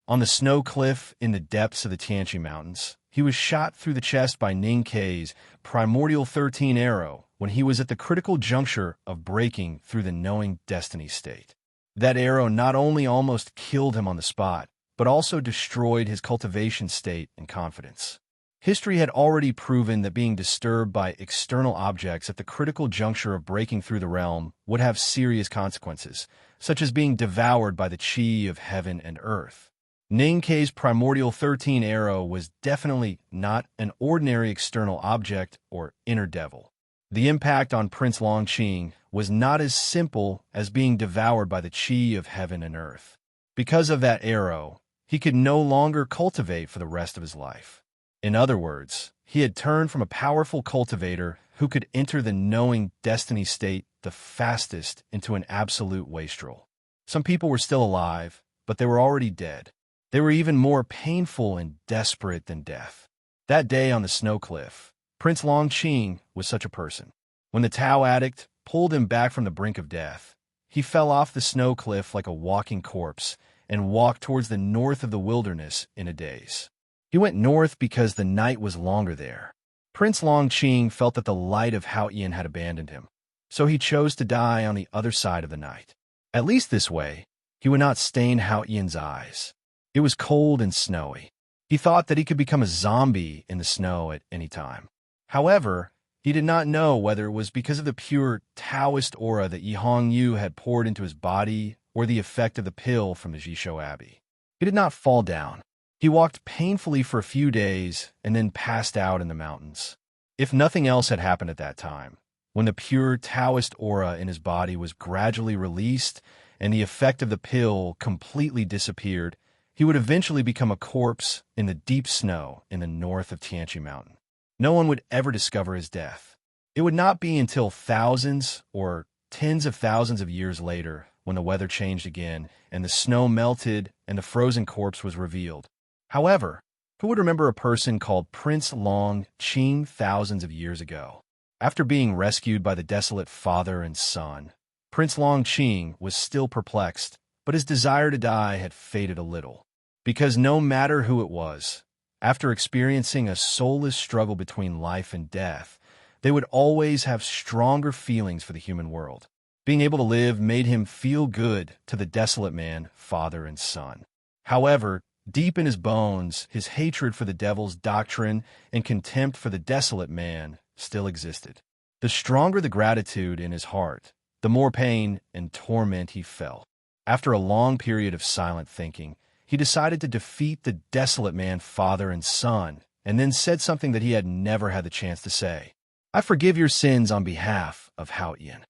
On the snow cliff in the depths of the Tianqi Mountains, he was shot through the chest by Ning Kei's primordial 13 arrow when he was at the critical juncture of breaking through the knowing destiny state. That arrow not only almost killed him on the spot, but also destroyed his cultivation state and confidence. History had already proven that being disturbed by external objects at the critical juncture of breaking through the realm would have serious consequences, such as being devoured by the qi of heaven and earth. Ning Kei's primordial 13 arrow was definitely not an ordinary external object or inner devil. The impact on Prince Longqing was not as simple as being devoured by the qi of heaven and earth. Because of that arrow, he could no longer cultivate for the rest of his life. In other words, he had turned from a powerful cultivator who could enter the knowing destiny state the fastest into an absolute wastrel. Some people were still alive, but they were already dead. They were even more painful and desperate than death. That day on the snow cliff, Prince Longqing was such a person. When the Tao addict pulled him back from the brink of death, he fell off the snow cliff like a walking corpse and walked towards the north of the wilderness in a daze. He went north because the night was longer there. Prince Longqing felt that the light of Haoyan had abandoned him, so he chose to die on the other side of the night. At least this way, he would not stain Haoyan's eyes. It was cold and snowy. He thought that he could become a zombie in the snow at any time. However, he did not know whether it was because of the pure Taoist aura that Yi Hongyu had poured into his body or the effect of the pill from the Jisho Abbey. He did not fall down. He walked painfully for a few days and then passed out in the mountains. If nothing else had happened at that time, when the pure Taoist aura in his body was gradually released and the effect of the pill completely disappeared, he would eventually become a corpse in the deep snow in the north of Tianqi Mountain. No one would ever discover his death. It would not be until thousands or tens of thousands of years later, when the weather changed again and the snow melted and the frozen corpse was revealed. However, who would remember a person called Prince Longqing thousands of years ago? After being rescued by the desolate father and son, Prince Longqing was still perplexed, but his desire to die had faded a little. Because no matter who it was, after experiencing a soulless struggle between life and death, they would always have stronger feelings for the human world. Being able to live made him feel good to the desolate man, father and son. However, deep in his bones, his hatred for the devil's doctrine and contempt for the desolate man still existed. The stronger the gratitude in his heart, the more pain and torment he felt. After a long period of silent thinking, he decided to defeat the desolate man, father and son, and then said something that he had never had the chance to say. I forgive your sins on behalf of Haotian."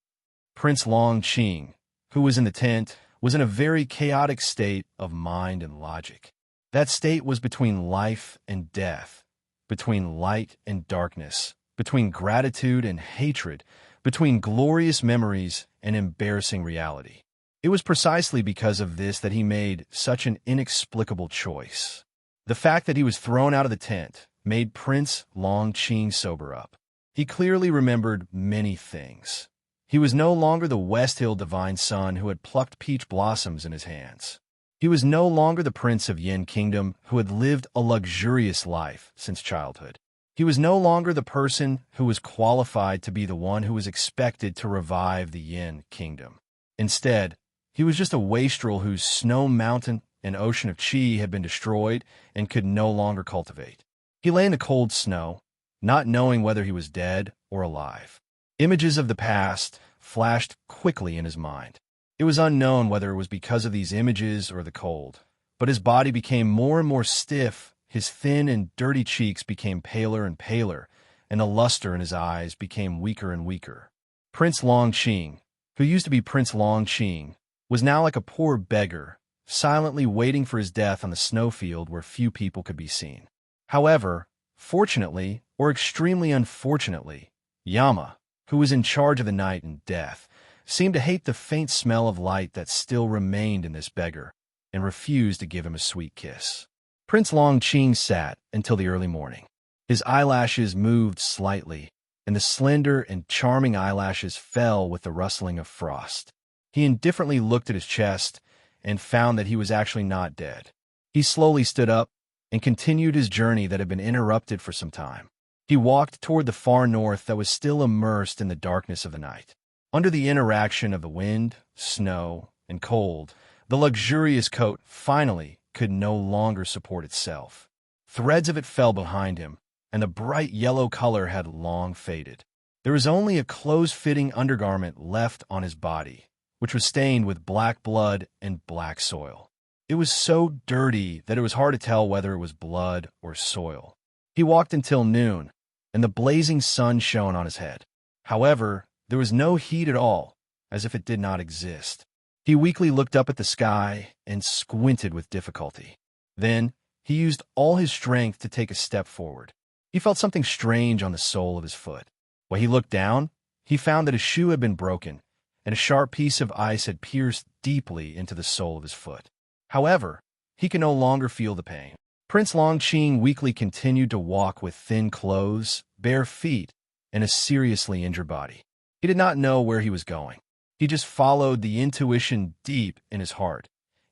Prince Long Qing, who was in the tent, was in a very chaotic state of mind and logic. That state was between life and death, between light and darkness, between gratitude and hatred, between glorious memories and embarrassing reality. It was precisely because of this that he made such an inexplicable choice. The fact that he was thrown out of the tent made Prince Long Qing sober up. He clearly remembered many things. He was no longer the West Hill divine son who had plucked peach blossoms in his hands. He was no longer the prince of Yin Kingdom who had lived a luxurious life since childhood. He was no longer the person who was qualified to be the one who was expected to revive the Yin Kingdom. Instead, he was just a wastrel whose snow mountain and ocean of qi had been destroyed and could no longer cultivate. He lay in the cold snow, not knowing whether he was dead or alive. Images of the past flashed quickly in his mind. It was unknown whether it was because of these images or the cold, but his body became more and more stiff, his thin and dirty cheeks became paler and paler, and the luster in his eyes became weaker and weaker. Prince Long Qing, who used to be Prince Long Qing, was now like a poor beggar, silently waiting for his death on the snowfield where few people could be seen. However, fortunately, or extremely unfortunately, Yama, who was in charge of the night and death, seemed to hate the faint smell of light that still remained in this beggar, and refused to give him a sweet kiss. Prince Long Qing sat until the early morning. His eyelashes moved slightly, and the slender and charming eyelashes fell with the rustling of frost. He indifferently looked at his chest and found that he was actually not dead. He slowly stood up and continued his journey that had been interrupted for some time. He walked toward the far north that was still immersed in the darkness of the night. Under the interaction of the wind, snow, and cold, the luxurious coat finally could no longer support itself. Threads of it fell behind him, and the bright yellow color had long faded. There was only a close-fitting undergarment left on his body, which was stained with black blood and black soil. It was so dirty that it was hard to tell whether it was blood or soil. He walked until noon, and the blazing sun shone on his head. However, there was no heat at all, as if it did not exist. He weakly looked up at the sky and squinted with difficulty. Then, he used all his strength to take a step forward. He felt something strange on the sole of his foot. When he looked down, he found that his shoe had been broken, and a sharp piece of ice had pierced deeply into the sole of his foot. However, he could no longer feel the pain. Prince Long Qing weakly continued to walk with thin clothes, bare feet, and a seriously injured body. He did not know where he was going. He just followed the intuition deep in his heart,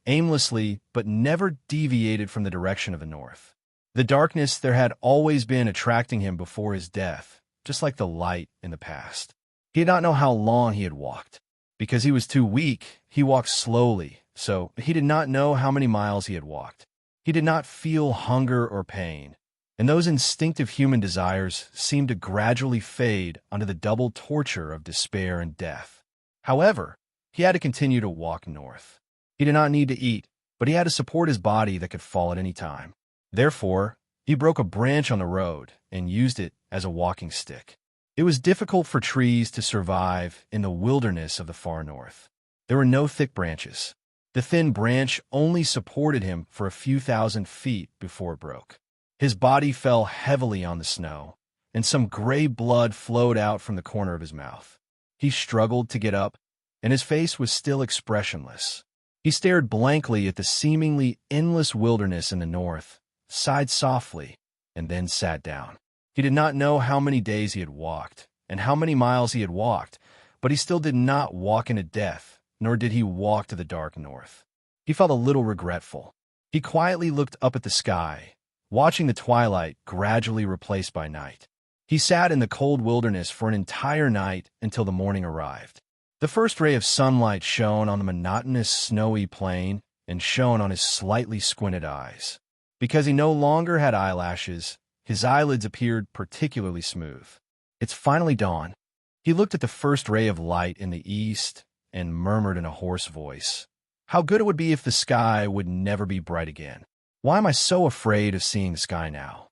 aimlessly but never deviated from the direction of the north. The darkness there had always been attracting him before his death, just like the light in the past. He did not know how long he had walked. Because he was too weak, he walked slowly, so he did not know how many miles he had walked. He did not feel hunger or pain, and those instinctive human desires seemed to gradually fade under the double torture of despair and death. However, he had to continue to walk north. He did not need to eat, but he had to support his body that could fall at any time. Therefore, he broke a branch on the road and used it as a walking stick. It was difficult for trees to survive in the wilderness of the far north. There were no thick branches. The thin branch only supported him for a few thousand feet before it broke. His body fell heavily on the snow, and some gray blood flowed out from the corner of his mouth. He struggled to get up, and his face was still expressionless. He stared blankly at the seemingly endless wilderness in the north, sighed softly, and then sat down. He did not know how many days he had walked, and how many miles he had walked, but he still did not walk into death, nor did he walk to the dark north. He felt a little regretful. He quietly looked up at the sky, watching the twilight gradually replaced by night. He sat in the cold wilderness for an entire night until the morning arrived. The first ray of sunlight shone on the monotonous snowy plain and shone on his slightly squinted eyes. Because he no longer had eyelashes, his eyelids appeared particularly smooth. It's finally dawn. He looked at the first ray of light in the east and murmured in a hoarse voice, "How good it would be if the sky would never be bright again. Why am I so afraid of seeing the sky now?"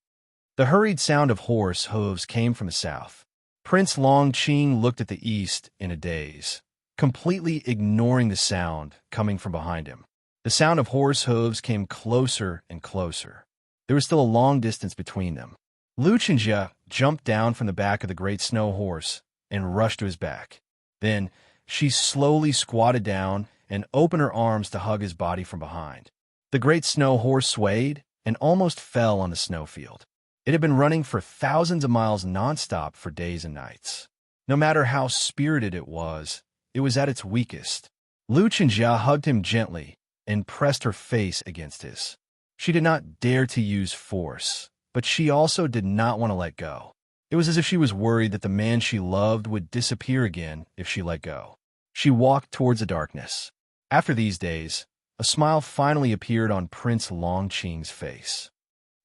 The hurried sound of horse hooves came from the south. Prince Longqing looked at the east in a daze, completely ignoring the sound coming from behind him. The sound of horse hooves came closer and closer. There was still a long distance between them. Lu Chenjia jumped down from the back of the great snow horse and rushed to his back. Then she slowly squatted down and opened her arms to hug his body from behind. The great snow horse swayed and almost fell on the snowfield. It had been running for thousands of miles nonstop for days and nights. No matter how spirited it was at its weakest. Lu Chenjia hugged him gently and pressed her face against his. She did not dare to use force, but she also did not want to let go. It was as if she was worried that the man she loved would disappear again if she let go. She walked towards the darkness. After these days, a smile finally appeared on Prince Longqing's face.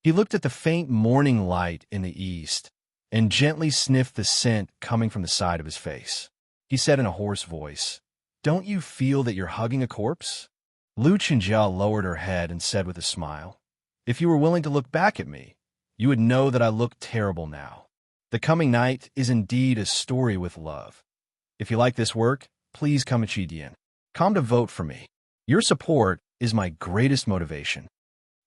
He looked at the faint morning light in the east and gently sniffed the scent coming from the side of his face. He said in a hoarse voice, "Don't you feel that you're hugging a corpse?" Lu Chenjia lowered her head and said with a smile, "If you were willing to look back at me, you would know that I look terrible now. The coming night is indeed a story with love. If you like this work, please come at Chidian. Come to vote for me. Your support is my greatest motivation."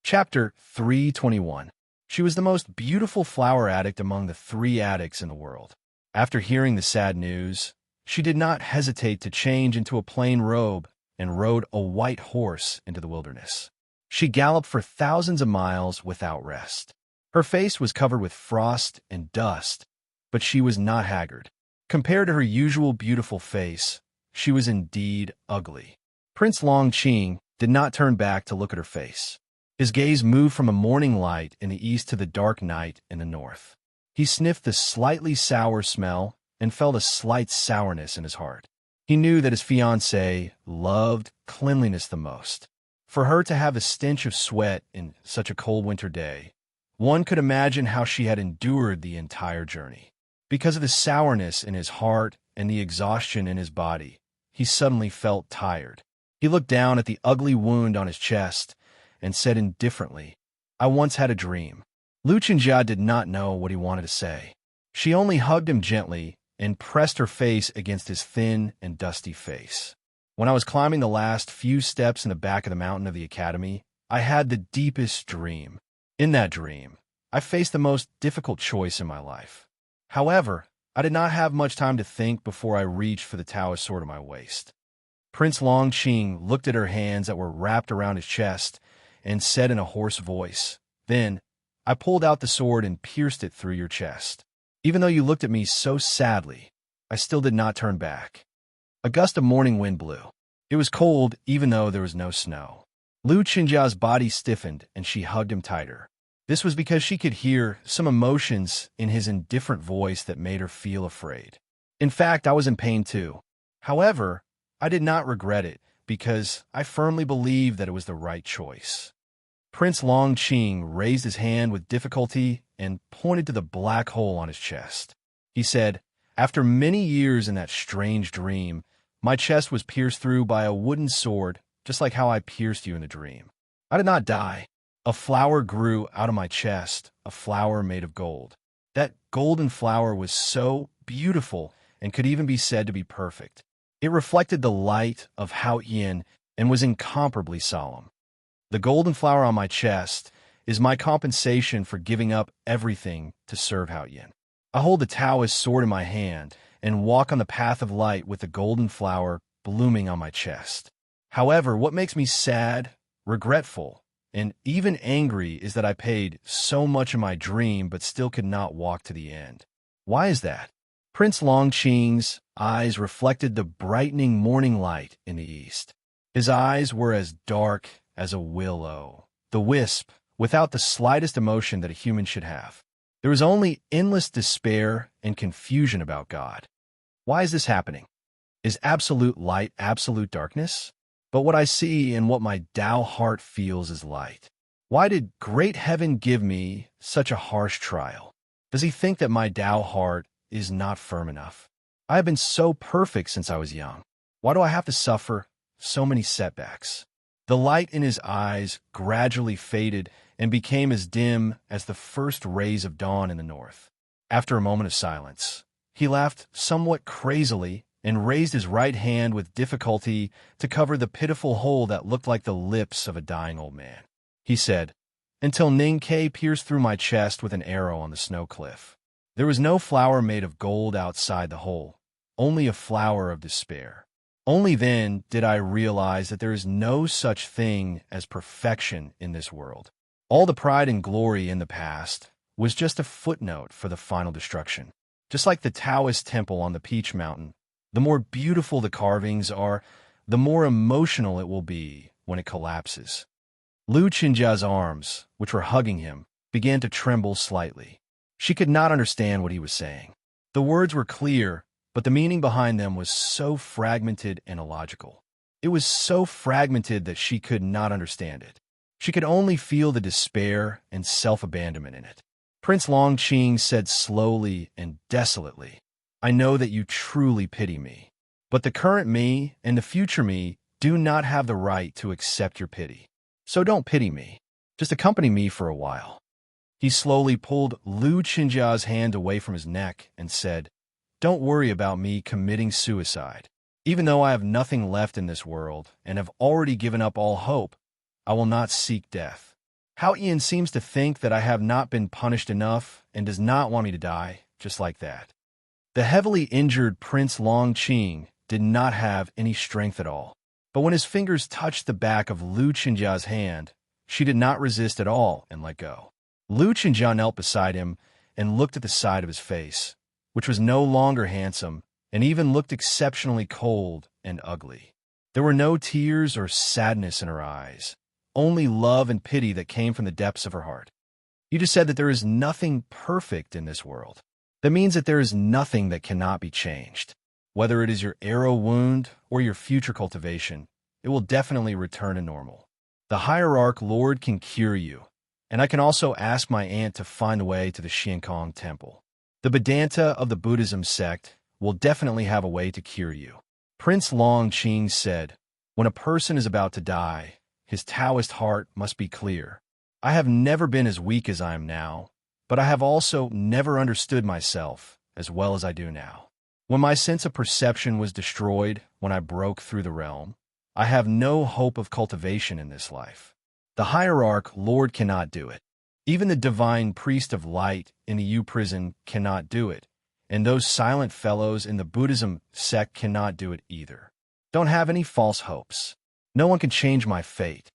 Chapter 321. She was the most beautiful flower addict among the 3 addicts in the world. After hearing the sad news, she did not hesitate to change into a plain robe and rode a white horse into the wilderness. She galloped for thousands of miles without rest. Her face was covered with frost and dust, but she was not haggard. Compared to her usual beautiful face, she was indeed ugly. Prince Longqing did not turn back to look at her face. His gaze moved from a morning light in the east to the dark night in the north. He sniffed the slightly sour smell and felt a slight sourness in his heart. He knew that his fiancée loved cleanliness the most. For her to have a stench of sweat in such a cold winter day, one could imagine how she had endured the entire journey. Because of the sourness in his heart and the exhaustion in his body, he suddenly felt tired. He looked down at the ugly wound on his chest and said indifferently, "I once had a dream." Lu Chenjia did not know what he wanted to say. She only hugged him gently and pressed her face against his thin and dusty face. "When I was climbing the last few steps in the back of the mountain of the academy, I had the deepest dream. In that dream, I faced the most difficult choice in my life. However, I did not have much time to think before I reached for the Taoist sword at my waist." Prince Longqing looked at her hands that were wrapped around his chest and said in a hoarse voice, "Then I pulled out the sword and pierced it through your chest. Even though you looked at me so sadly, I still did not turn back." A gust of morning wind blew. It was cold even though there was no snow. Lu Chenjia's body stiffened and she hugged him tighter. This was because she could hear some emotions in his indifferent voice that made her feel afraid. In fact, I was in pain too. However, I did not regret it because I firmly believed that it was the right choice. Prince Longqing raised his hand with difficulty and pointed to the black hole on his chest. He said, "After many years in that strange dream, my chest was pierced through by a wooden sword, just like how I pierced you in the dream. I did not die. A flower grew out of my chest, a flower made of gold. That golden flower was so beautiful and could even be said to be perfect. It reflected the light of Hao Yin and was incomparably solemn. The golden flower on my chest is my compensation for giving up everything to serve Hao Yin. I hold the Taoist sword in my hand and walk on the path of light with the golden flower blooming on my chest. However, what makes me sad, regretful, and even angry is that I paid so much in my dream but still could not walk to the end. Why is that?" Prince Longqing's eyes reflected the brightening morning light in the east. His eyes were as dark as a willow, the wisp, without the slightest emotion that a human should have. There was only endless despair and confusion about God. Why is this happening? Is absolute light absolute darkness? But what I see and what my Tao heart feels is light. Why did great heaven give me such a harsh trial? Does he think that my Tao heart is not firm enough? I have been so perfect since I was young. Why do I have to suffer so many setbacks? The light in his eyes gradually faded and became as dim as the first rays of dawn in the north. After a moment of silence, He laughed somewhat crazily and raised his right hand with difficulty to cover the pitiful hole that looked like the lips of a dying old man. He said, "Until Ninkei pierced through my chest with an arrow on the snow cliff. There was no flower made of gold outside the hole, only a flower of despair. Only then did I realize that there is no such thing as perfection in this world. All the pride and glory in the past was just a footnote for the final destruction. Just like the Taoist temple on the Peach Mountain, the more beautiful the carvings are, the more emotional it will be when it collapses." Lu Qinjia's arms, which were hugging him, began to tremble slightly. She could not understand what he was saying. The words were clear, but the meaning behind them was so fragmented and illogical. It was so fragmented that she could not understand it. She could only feel the despair and self-abandonment in it. Prince Longqing said slowly and desolately, "I know that you truly pity me, but the current me and the future me do not have the right to accept your pity. So don't pity me. Just accompany me for a while." He slowly pulled Lu Qinjia's hand away from his neck and said, "Don't worry about me committing suicide. Even though I have nothing left in this world and have already given up all hope, I will not seek death. Hao Ian seems to think that I have not been punished enough and does not want me to die just like that." The heavily injured Prince Longqing did not have any strength at all. But when his fingers touched the back of Lu Qinjia's hand, she did not resist at all and let go. Lu Qinjia knelt beside him and looked at the side of his face, which was no longer handsome and even looked exceptionally cold and ugly. There were no tears or sadness in her eyes, only love and pity that came from the depths of her heart. "You just said that there is nothing perfect in this world. That means that there is nothing that cannot be changed. Whether it is your arrow wound or your future cultivation, it will definitely return to normal. The Hierarch Lord can cure you, and I can also ask my aunt to find the way to the Xiankong Temple. The Vedanta of the Buddhism sect will definitely have a way to cure you." Prince Longqing said, "When a person is about to die, his Taoist heart must be clear. I have never been as weak as I am now, but I have also never understood myself as well as I do now. When my sense of perception was destroyed when I broke through the realm, I have no hope of cultivation in this life. The Hierarch Lord cannot do it. Even the divine priest of light in the U prison cannot do it, and those silent fellows in the Buddhism sect cannot do it either. Don't have any false hopes. No one can change my fate."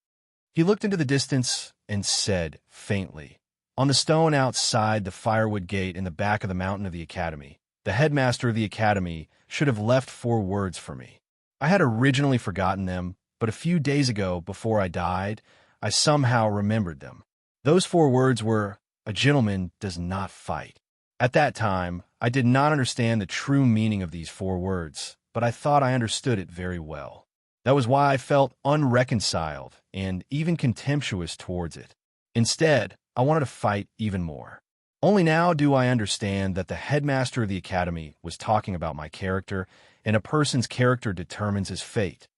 He looked into the distance and said, faintly, "On the stone outside the firewood gate in the back of the mountain of the academy, the headmaster of the academy should have left 4 words for me. I had originally forgotten them, but a few days ago, before I died, I somehow remembered them. Those 4 words were, 'A gentleman does not fight.' At that time, I did not understand the true meaning of these 4 words, but I thought I understood it very well. That was why I felt unreconciled and even contemptuous towards it. Instead, I wanted to fight even more. Only now do I understand that the headmaster of the academy was talking about my character, and a person's character determines his fate.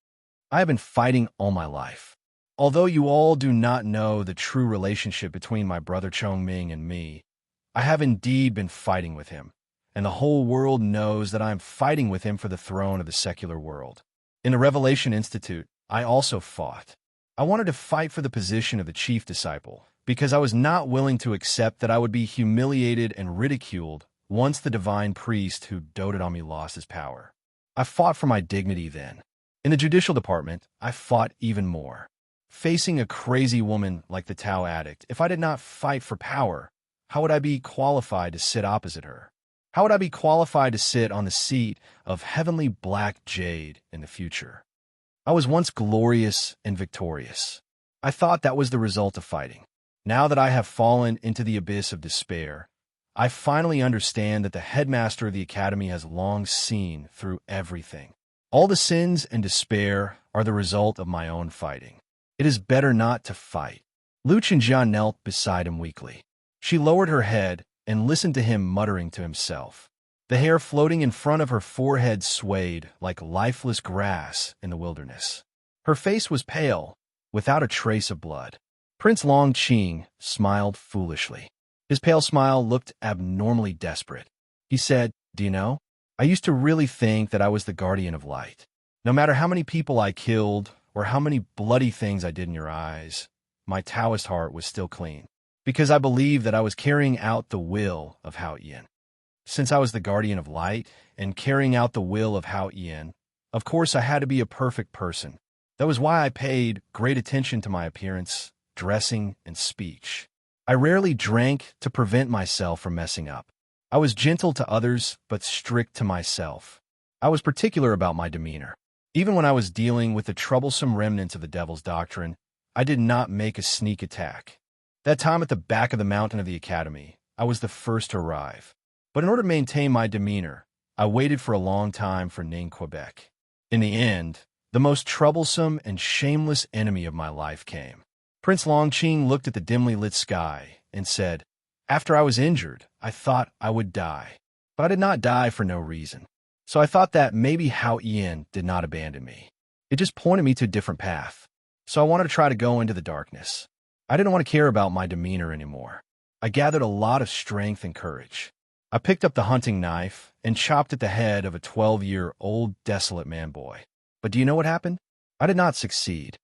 I have been fighting all my life. Although you all do not know the true relationship between my brother Chongming and me, I have indeed been fighting with him, and the whole world knows that I am fighting with him for the throne of the secular world. In the Revelation Institute, I also fought. I wanted to fight for the position of the chief disciple, because I was not willing to accept that I would be humiliated and ridiculed once the divine priest who doted on me lost his power. I fought for my dignity then. In the judicial department, I fought even more. Facing a crazy woman like the Tao addict, if I did not fight for power, how would I be qualified to sit opposite her? How would I be qualified to sit on the seat of heavenly black jade in the future? I was once glorious and victorious. I thought that was the result of fighting. Now that I have fallen into the abyss of despair, I finally understand that the headmaster of the academy has long seen through everything. All the sins and despair are the result of my own fighting. It is better not to fight." Lu Qinjia knelt beside him weakly. She lowered her head and listened to him muttering to himself. The hair floating in front of her forehead swayed like lifeless grass in the wilderness. Her face was pale, without a trace of blood. Prince Longqing smiled foolishly. His pale smile looked abnormally desperate. He said, Do you know? I used to really think that I was the guardian of light. No matter how many people I killed or how many bloody things I did in your eyes, my Taoist heart was still clean, because I believed that I was carrying out the will of Hao Yin. Since I was the guardian of light and carrying out the will of Hao Yin, of course I had to be a perfect person. That was why I paid great attention to my appearance, dressing, and speech. I rarely drank to prevent myself from messing up. I was gentle to others, but strict to myself. I was particular about my demeanor. Even when I was dealing with the troublesome remnants of the devil's doctrine, I did not make a sneak attack. That time at the back of the mountain of the academy, I was the first to arrive. But in order to maintain my demeanor, I waited for a long time for Ning Quebec. In the end, the most troublesome and shameless enemy of my life came. Prince Longqing looked at the dimly lit sky and said, "After I was injured, I thought I would die. But I did not die for no reason. So I thought that maybe Hao Yin did not abandon me. It just pointed me to a different path. So I wanted to try to go into the darkness. I didn't want to care about my demeanor anymore. I gathered a lot of strength and courage. I picked up the hunting knife and chopped at the head of a 12-year-old desolate man-boy. But do you know what happened? I did not succeed.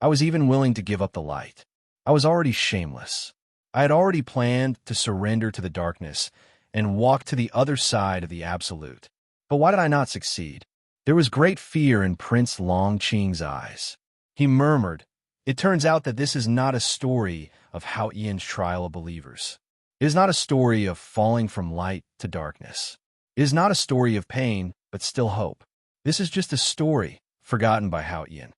I was even willing to give up the light. I was already shameless. I had already planned to surrender to the darkness and walk to the other side of the absolute. But why did I not succeed? There was great fear in Prince Longqing's eyes. He murmured, "It turns out that this is not a story of Hao Yin's trial of believers. It is not a story of falling from light to darkness. It is not a story of pain, but still hope. This is just a story forgotten by Hao Yin.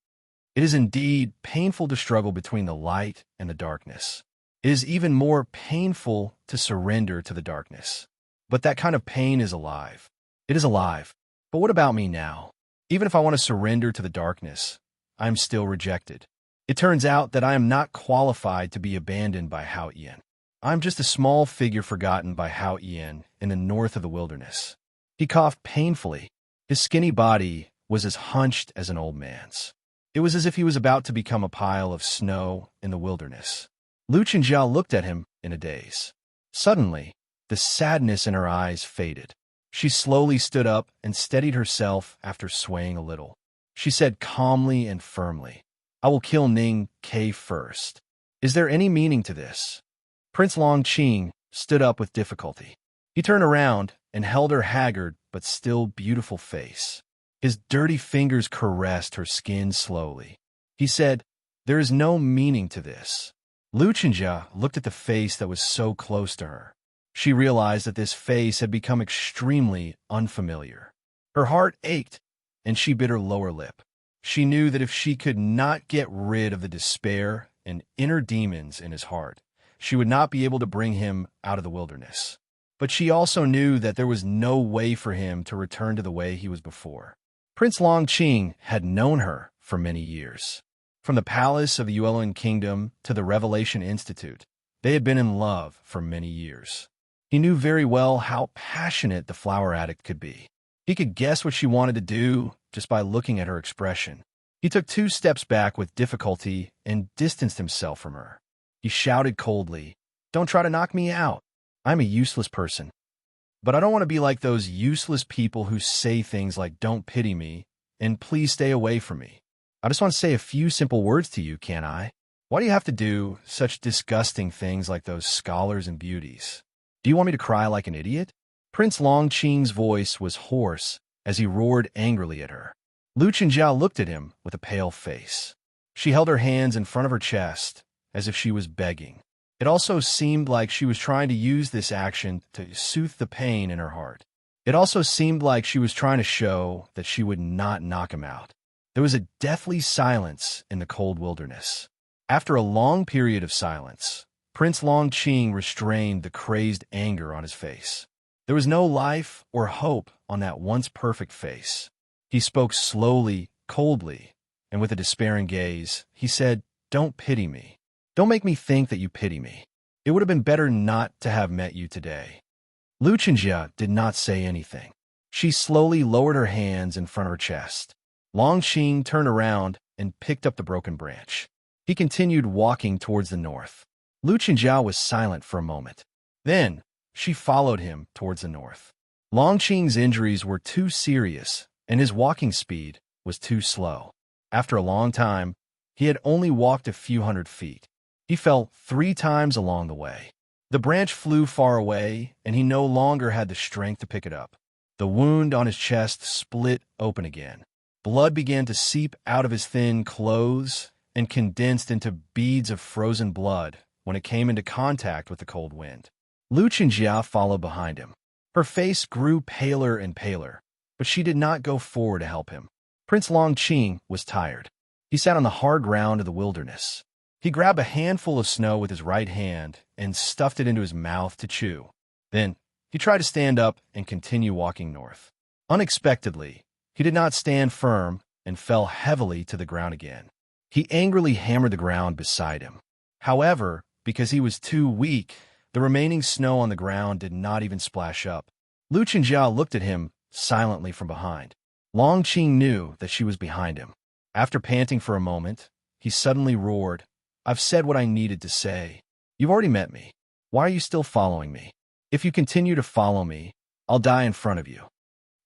It is indeed painful to struggle between the light and the darkness. It is even more painful to surrender to the darkness. But that kind of pain is alive. It is alive. But what about me now? Even if I want to surrender to the darkness, I am still rejected. It turns out that I am not qualified to be abandoned by Hao Yin. I am just a small figure forgotten by Hao Yin in the north of the wilderness." He coughed painfully. His skinny body was as hunched as an old man's. It was as if he was about to become a pile of snow in the wilderness. Lu Chenjiao looked at him in a daze. Suddenly, the sadness in her eyes faded. She slowly stood up and steadied herself after swaying a little. She said calmly and firmly, "I will kill Ning Ke first. Is there any meaning to this?" Prince Longqing stood up with difficulty. He turned around and held her haggard but still beautiful face. His dirty fingers caressed her skin slowly. He said, "There is no meaning to this." Lu Chenjia looked at the face that was so close to her. She realized that this face had become extremely unfamiliar. Her heart ached, and she bit her lower lip. She knew that if she could not get rid of the despair and inner demons in his heart, she would not be able to bring him out of the wilderness. But she also knew that there was no way for him to return to the way he was before. Prince Longqing had known her for many years. From the palace of the Yuelin Kingdom to the Revelation Institute, they had been in love for many years. He knew very well how passionate the flower addict could be. He could guess what she wanted to do just by looking at her expression. He took 2 steps back with difficulty and distanced himself from her. He shouted coldly, "Don't try to knock me out. I'm a useless person. But I don't want to be like those useless people who say things like 'don't pity me' and 'please stay away from me.' I just want to say a few simple words to you, can't I? Why do you have to do such disgusting things like those scholars and beauties? Do you want me to cry like an idiot?" Prince Longqing's voice was hoarse as he roared angrily at her. Lu Chenjiao looked at him with a pale face. She held her hands in front of her chest as if she was begging. It also seemed like she was trying to use this action to soothe the pain in her heart. It also seemed like she was trying to show that she would not knock him out. There was a deathly silence in the cold wilderness. After a long period of silence, Prince Longqing restrained the crazed anger on his face. There was no life or hope on that once perfect face. He spoke slowly, coldly, and with a despairing gaze, he said, "Don't pity me. Don't make me think that you pity me. It would have been better not to have met you today." Lu Chenjia did not say anything. She slowly lowered her hands in front of her chest. Longqing turned around and picked up the broken branch. He continued walking towards the north. Lu Chenjia was silent for a moment. Then, she followed him towards the north. Longqing's injuries were too serious, and his walking speed was too slow. After a long time, he had only walked a few hundred feet. He fell 3 times along the way. The branch flew far away, and he no longer had the strength to pick it up. The wound on his chest split open again. Blood began to seep out of his thin clothes and condensed into beads of frozen blood when it came into contact with the cold wind. Lu Qinjia followed behind him. Her face grew paler and paler, but she did not go forward to help him. Prince Longqing was tired. He sat on the hard ground of the wilderness. He grabbed a handful of snow with his right hand and stuffed it into his mouth to chew. Then he tried to stand up and continue walking north. Unexpectedly, he did not stand firm and fell heavily to the ground again. He angrily hammered the ground beside him. However, because he was too weak, the remaining snow on the ground did not even splash up. Lu Qinjia looked at him silently from behind. Longqing knew that she was behind him. After panting for a moment, he suddenly roared, "I've said what I needed to say. You've already met me. Why are you still following me? If you continue to follow me, I'll die in front of you."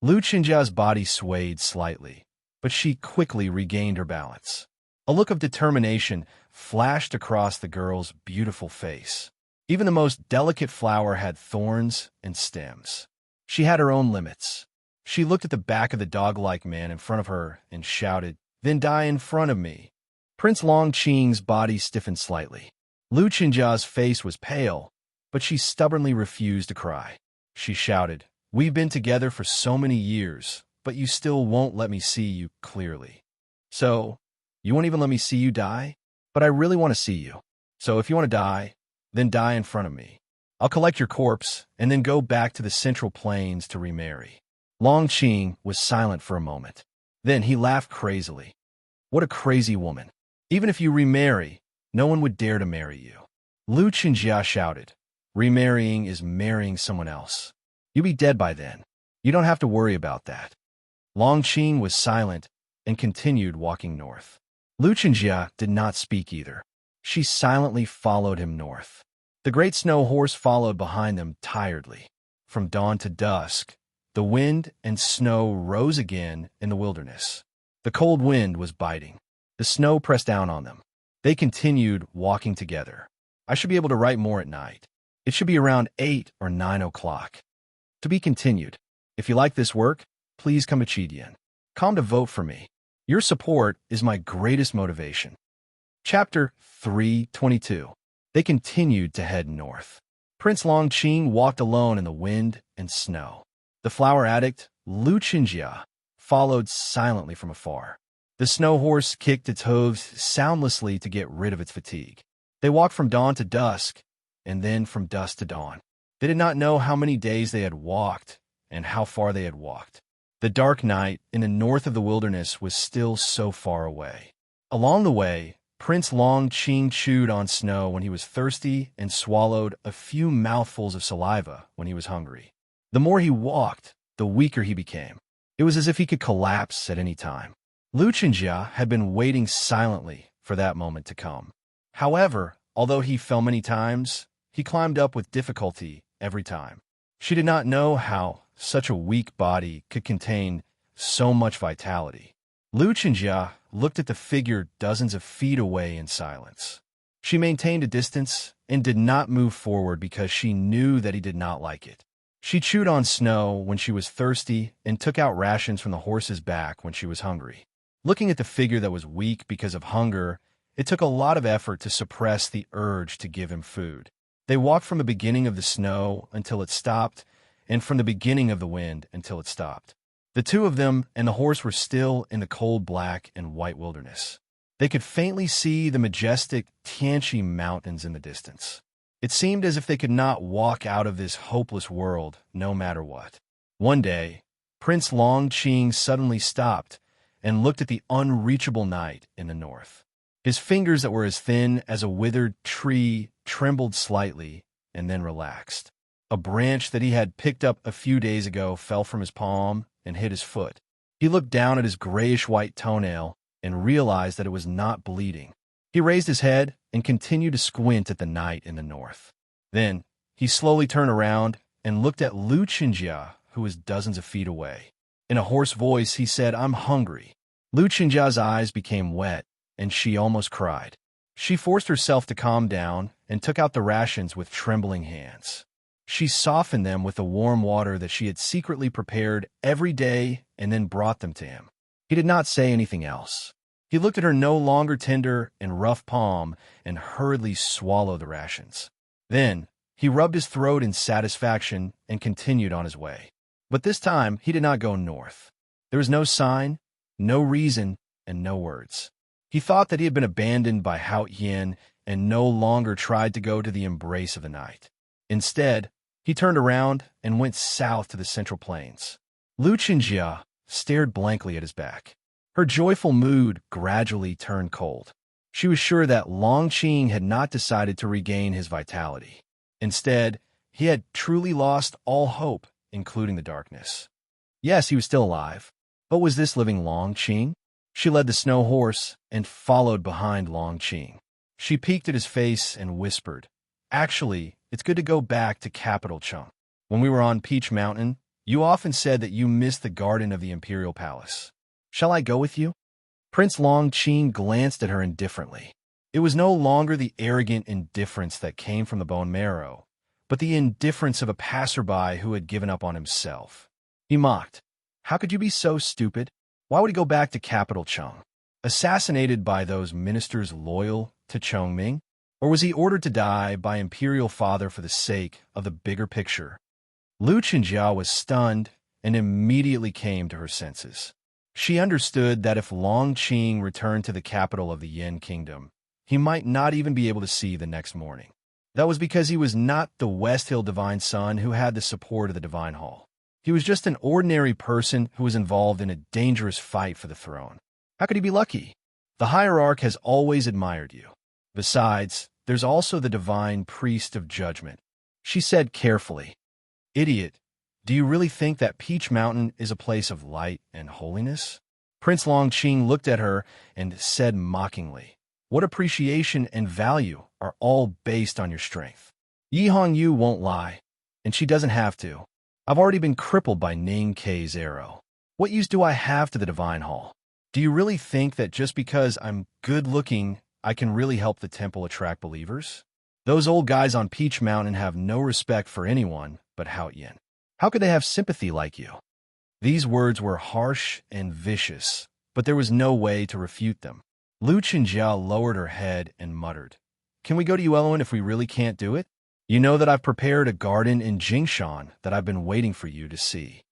Lu Qinjia's body swayed slightly, but she quickly regained her balance. A look of determination flashed across the girl's beautiful face. Even the most delicate flower had thorns and stems. She had her own limits. She looked at the back of the dog-like man in front of her and shouted, "Then die in front of me." Prince Longqing's body stiffened slightly. Lu Qinjia's face was pale, but she stubbornly refused to cry. She shouted, "We've been together for so many years, but you still won't let me see you clearly. So, you won't even let me see you die? But I really want to see you. So if you want to die, then die in front of me. I'll collect your corpse and then go back to the Central Plains to remarry." Longqing was silent for a moment. Then he laughed crazily. "What a crazy woman. Even if you remarry, no one would dare to marry you." Lu Qinjia shouted, "Remarrying is marrying someone else. You'll be dead by then. You don't have to worry about that." Longqing was silent and continued walking north. Lu Qinjia did not speak either. She silently followed him north. The great snow horse followed behind them tiredly. From dawn to dusk, the wind and snow rose again in the wilderness. The cold wind was biting. The snow pressed down on them. They continued walking together. I should be able to write more at night. It should be around 8 or 9 o'clock. To be continued. If you like this work, please come to Chidian. Come to vote for me. Your support is my greatest motivation. Chapter 322. They continued to head north. Prince Longqing walked alone in the wind and snow. The flower addict, Lu Qinjia, followed silently from afar. The snow horse kicked its hooves soundlessly to get rid of its fatigue. They walked from dawn to dusk, and then from dusk to dawn. They did not know how many days they had walked and how far they had walked. The dark night in the north of the wilderness was still so far away. Along the way, Prince Longqing chewed on snow when he was thirsty and swallowed a few mouthfuls of saliva when he was hungry. The more he walked, the weaker he became. It was as if he could collapse at any time. Lu Qinjia had been waiting silently for that moment to come. However, although he fell many times, he climbed up with difficulty every time. She did not know how such a weak body could contain so much vitality. Lu Qinjia looked at the figure dozens of feet away in silence. She maintained a distance and did not move forward because she knew that he did not like it. She chewed on snow when she was thirsty and took out rations from the horse's back when she was hungry. Looking at the figure that was weak because of hunger, it took a lot of effort to suppress the urge to give him food. They walked from the beginning of the snow until it stopped, and from the beginning of the wind until it stopped. The two of them and the horse were still in the cold black and white wilderness. They could faintly see the majestic Tianqi mountains in the distance. It seemed as if they could not walk out of this hopeless world no matter what. One day, Prince Longqing suddenly stopped and looked at the unreachable night in the north. His fingers that were as thin as a withered tree trembled slightly and then relaxed. A branch that he had picked up a few days ago fell from his palm and hit his foot. He looked down at his grayish-white toenail and realized that it was not bleeding. He raised his head and continued to squint at the night in the north. Then, he slowly turned around and looked at Lu Qinjia, who was dozens of feet away. In a hoarse voice, he said, "I'm hungry." Lu Qingjia's eyes became wet, and she almost cried. She forced herself to calm down and took out the rations with trembling hands. She softened them with the warm water that she had secretly prepared every day and then brought them to him. He did not say anything else. He looked at her no longer tender and rough palm and hurriedly swallowed the rations. Then, he rubbed his throat in satisfaction and continued on his way. But this time, he did not go north. There was no sign, no reason, and no words. He thought that he had been abandoned by Hao Yin and no longer tried to go to the embrace of the night. Instead, he turned around and went south to the Central Plains. Lu Qingjia stared blankly at his back. Her joyful mood gradually turned cold. She was sure that Long Qing had not decided to regain his vitality. Instead, he had truly lost all hope, including the darkness. Yes, he was still alive, but was this living Long Qing? She led the snow horse and followed behind Long Qing. She peeked at his face and whispered, "Actually, it's good to go back to Capital Cheng. When we were on Peach Mountain, you often said that you missed the garden of the Imperial Palace. Shall I go with you?" Prince Long Qing glanced at her indifferently. It was no longer the arrogant indifference that came from the bone marrow, but the indifference of a passerby who had given up on himself. He mocked, "How could you be so stupid? Why would he go back to Capital Cheng? Assassinated by those ministers loyal to Chongming? Or was he ordered to die by Imperial Father for the sake of the bigger picture?" Lu Qingjia was stunned and immediately came to her senses. She understood that if Long Qing returned to the capital of the Yin Kingdom, he might not even be able to see the next morning. That was because he was not the West Hill Divine Son who had the support of the Divine Hall. He was just an ordinary person who was involved in a dangerous fight for the throne. How could he be lucky? The hierarch has always admired you. Besides, there's also the divine priest of judgment. She said carefully, "Idiot, do you really think that Peach Mountain is a place of light and holiness?" Prince Long Qing looked at her and said mockingly, "What appreciation and value are all based on your strength? Yi Hongyu won't lie, and she doesn't have to. I've already been crippled by Ning Kei's arrow. What use do I have to the Divine Hall? Do you really think that just because I'm good-looking, I can really help the temple attract believers? Those old guys on Peach Mountain have no respect for anyone but Hao Yin. How could they have sympathy like you?" These words were harsh and vicious, but there was no way to refute them. Lu Qingjia lowered her head and muttered, "Can we go to Yueluen if we really can't do it? You know that I've prepared a garden in Jingshan that I've been waiting for you to see."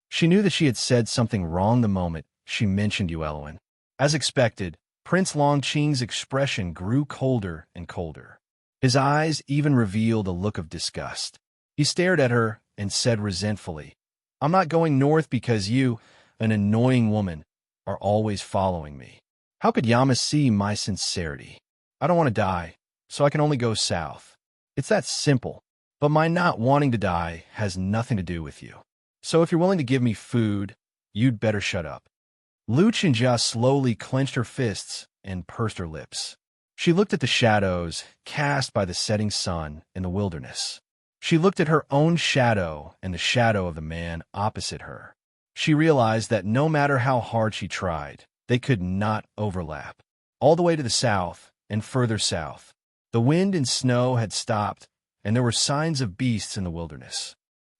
She knew that she had said something wrong the moment she mentioned Yueluen. As expected, Prince Long Qing's expression grew colder and colder. His eyes even revealed a look of disgust. He stared at her and said resentfully, "I'm not going north because you, an annoying woman, are always following me. How could Yama see my sincerity? I don't want to die, so I can only go south. It's that simple, but my not wanting to die has nothing to do with you. So if you're willing to give me food, you'd better shut up." Lu Qingjia slowly clenched her fists and pursed her lips. She looked at the shadows cast by the setting sun in the wilderness. She looked at her own shadow and the shadow of the man opposite her. She realized that no matter how hard she tried, they could not overlap. All the way to the south and further south, the wind and snow had stopped, and there were signs of beasts in the wilderness.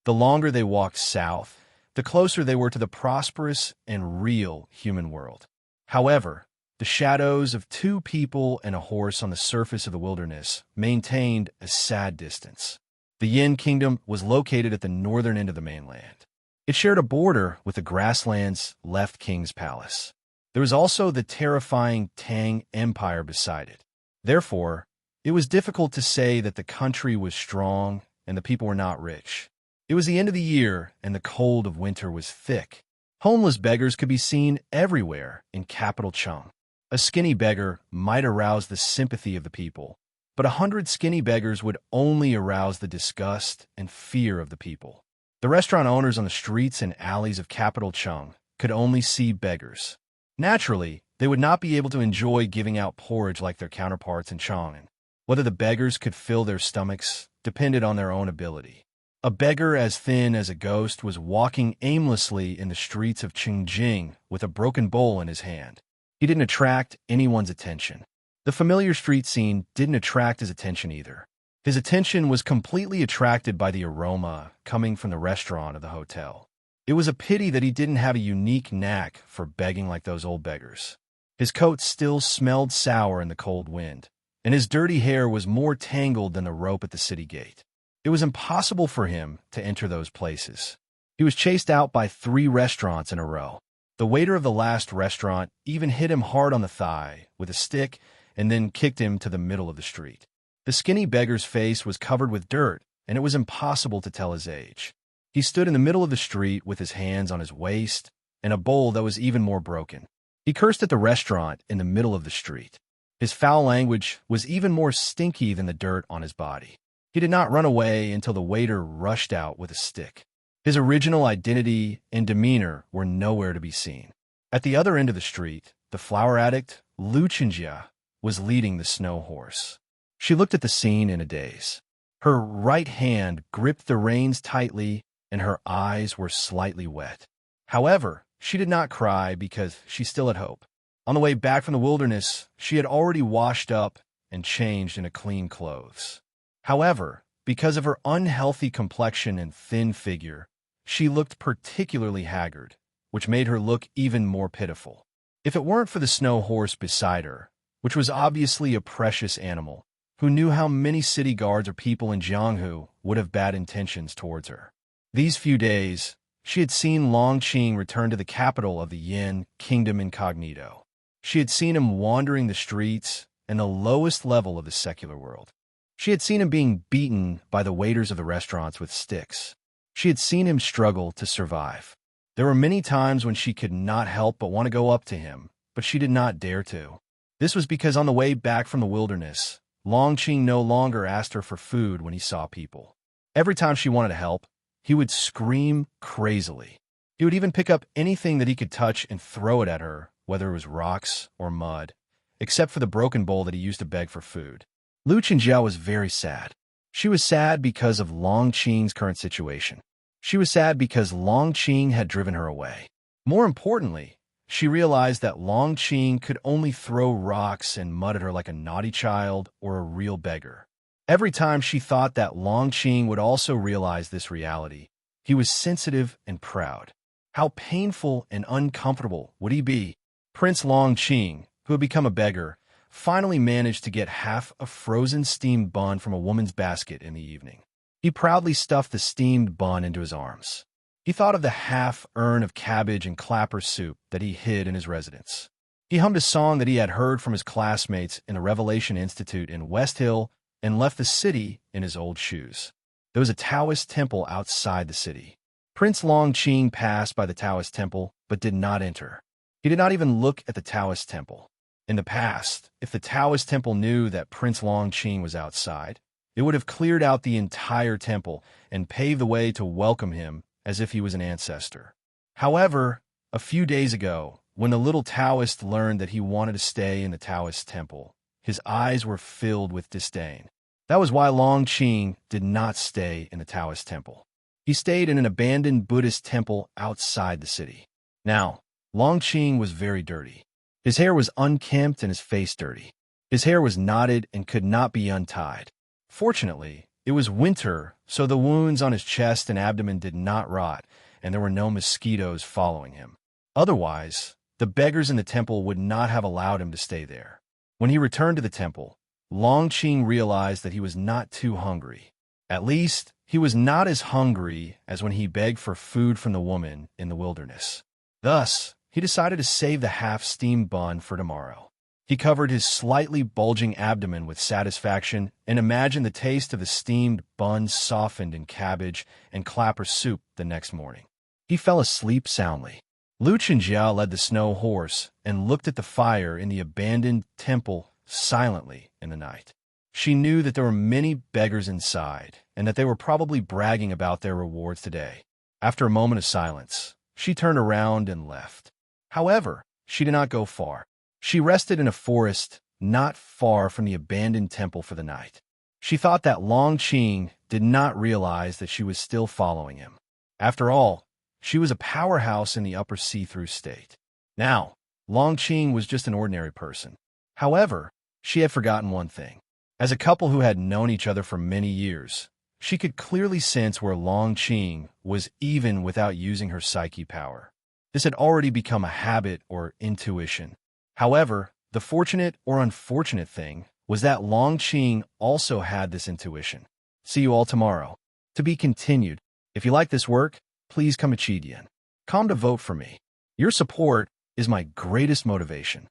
The longer they walked south, the closer they were to the prosperous and real human world. However, the shadows of two people and a horse on the surface of the wilderness maintained a sad distance. The Yin Kingdom was located at the northern end of the mainland. It shared a border with the grasslands left King's Palace. There was also the terrifying Tang Empire beside it. Therefore, it was difficult to say that the country was strong and the people were not rich. It was the end of the year and the cold of winter was thick. Homeless beggars could be seen everywhere in Capital Cheng. A skinny beggar might arouse the sympathy of the people, but 100 skinny beggars would only arouse the disgust and fear of the people. The restaurant owners on the streets and alleys of Capital Cheng could only see beggars. Naturally, they would not be able to enjoy giving out porridge like their counterparts in Chang'an. Whether the beggars could fill their stomachs depended on their own ability. A beggar as thin as a ghost was walking aimlessly in the streets of Qingjing with a broken bowl in his hand. He didn't attract anyone's attention. The familiar street scene didn't attract his attention either. His attention was completely attracted by the aroma coming from the restaurant of the hotel. It was a pity that he didn't have a unique knack for begging like those old beggars. His coat still smelled sour in the cold wind, and his dirty hair was more tangled than the rope at the city gate. It was impossible for him to enter those places. He was chased out by 3 restaurants in a row. The waiter of the last restaurant even hit him hard on the thigh with a stick and then kicked him to the middle of the street. The skinny beggar's face was covered with dirt, and it was impossible to tell his age. He stood in the middle of the street with his hands on his waist and a bowl that was even more broken. He cursed at the restaurant in the middle of the street. His foul language was even more stinky than the dirt on his body. He did not run away until the waiter rushed out with a stick. His original identity and demeanor were nowhere to be seen. At the other end of the street, the flower addict, Lu Qingjia, was leading the snow horse. She looked at the scene in a daze. Her right hand gripped the reins tightly, and her eyes were slightly wet. However, she did not cry because she still had hope. On the way back from the wilderness, she had already washed up and changed into clean clothes. However, because of her unhealthy complexion and thin figure, she looked particularly haggard, which made her look even more pitiful. If it weren't for the snow horse beside her, which was obviously a precious animal, who knew how many city guards or people in Jianghu would have bad intentions towards her. These few days, she had seen Longqing return to the capital of the Yin Kingdom incognito. She had seen him wandering the streets and the lowest level of the secular world. She had seen him being beaten by the waiters of the restaurants with sticks. She had seen him struggle to survive. There were many times when she could not help but want to go up to him, but she did not dare to. This was because on the way back from the wilderness, Longqing no longer asked her for food when he saw people. Every time she wanted to help, he would scream crazily. He would even pick up anything that he could touch and throw it at her, whether it was rocks or mud, except for the broken bowl that he used to beg for food. Lu Qingjia was very sad. She was sad because of Longqing's current situation. She was sad because Longqing had driven her away. More importantly, she realized that Longqing could only throw rocks and mud at her like a naughty child or a real beggar. Every time she thought that Longqing would also realize this reality, he was sensitive and proud. How painful and uncomfortable would he be? Prince Longqing, who had become a beggar, finally managed to get half a frozen steamed bun from a woman's basket in the evening. He proudly stuffed the steamed bun into his arms. He thought of the half urn of cabbage and clapper soup that he hid in his residence. He hummed a song that he had heard from his classmates in the Revelation Institute in West Hill and left the city in his old shoes. There was a Taoist temple outside the city. Prince Longqing passed by the Taoist temple but did not enter. He did not even look at the Taoist temple. In the past, if the Taoist temple knew that Prince Longqing was outside, it would have cleared out the entire temple and paved the way to welcome him as if he was an ancestor. However, a few days ago, when the little Taoist learned that he wanted to stay in the Taoist temple, his eyes were filled with disdain. That was why Longqing did not stay in the Taoist temple. He stayed in an abandoned Buddhist temple outside the city. Now, Longqing was very dirty. His hair was unkempt and his face dirty. His hair was knotted and could not be untied. Fortunately, it was winter, so the wounds on his chest and abdomen did not rot, and there were no mosquitoes following him. Otherwise, the beggars in the temple would not have allowed him to stay there. When he returned to the temple, Longqing realized that he was not too hungry. At least, he was not as hungry as when he begged for food from the woman in the wilderness. Thus, he decided to save the half-steamed bun for tomorrow. He covered his slightly bulging abdomen with satisfaction and imagined the taste of the steamed bun softened in cabbage and clapper soup the next morning. He fell asleep soundly. Lu Qingjia led the snow horse and looked at the fire in the abandoned temple silently in the night. She knew that there were many beggars inside and that they were probably bragging about their rewards today. After a moment of silence, she turned around and left. However, she did not go far. She rested in a forest not far from the abandoned temple for the night. She thought that Long Qing did not realize that she was still following him. After all, she was a powerhouse in the upper see-through state. Now, Long Qing was just an ordinary person. However, she had forgotten one thing. As a couple who had known each other for many years, she could clearly sense where Long Qing was even without using her psyche power. This had already become a habit or intuition. However, the fortunate or unfortunate thing was that Long Qing also had this intuition. See you all tomorrow. To be continued. If you like this work, please come Chidian. Come to vote for me. Your support is my greatest motivation.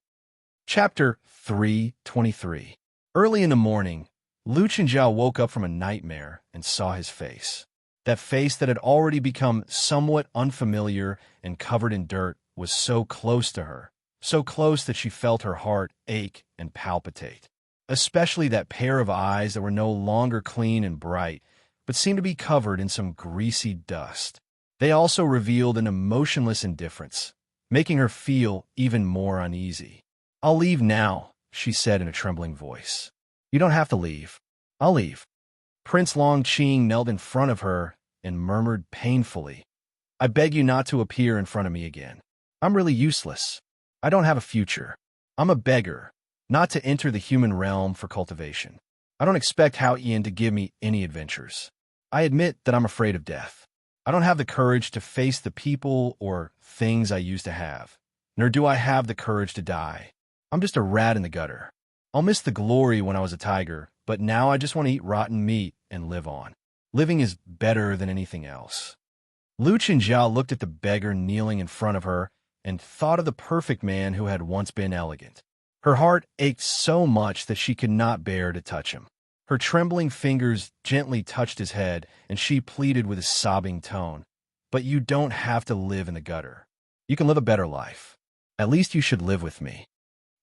Chapter 323. Early in the morning, Lu Chenjiao woke up from a nightmare and saw his face. That face that had already become somewhat unfamiliar and covered in dirt was so close to her, so close that she felt her heart ache and palpitate. Especially that pair of eyes that were no longer clean and bright, but seemed to be covered in some greasy dust. They also revealed an emotionless indifference, making her feel even more uneasy. "I'll leave now," she said in a trembling voice. "You don't have to leave. I'll leave." Prince Long Qing knelt in front of her and murmured painfully, "I beg you not to appear in front of me again. I'm really useless. I don't have a future. I'm a beggar, not to enter the human realm for cultivation. I don't expect Hao Ian to give me any adventures. I admit that I'm afraid of death. I don't have the courage to face the people or things I used to have, nor do I have the courage to die. I'm just a rat in the gutter. I'll miss the glory when I was a tiger, but now I just want to eat rotten meat and live on. Living is better than anything else." Lu Chenjiao looked at the beggar kneeling in front of her and thought of the perfect man who had once been elegant. Her heart ached so much that she could not bear to touch him. Her trembling fingers gently touched his head, and she pleaded with a sobbing tone, "But you don't have to live in the gutter. You can live a better life. At least you should live with me."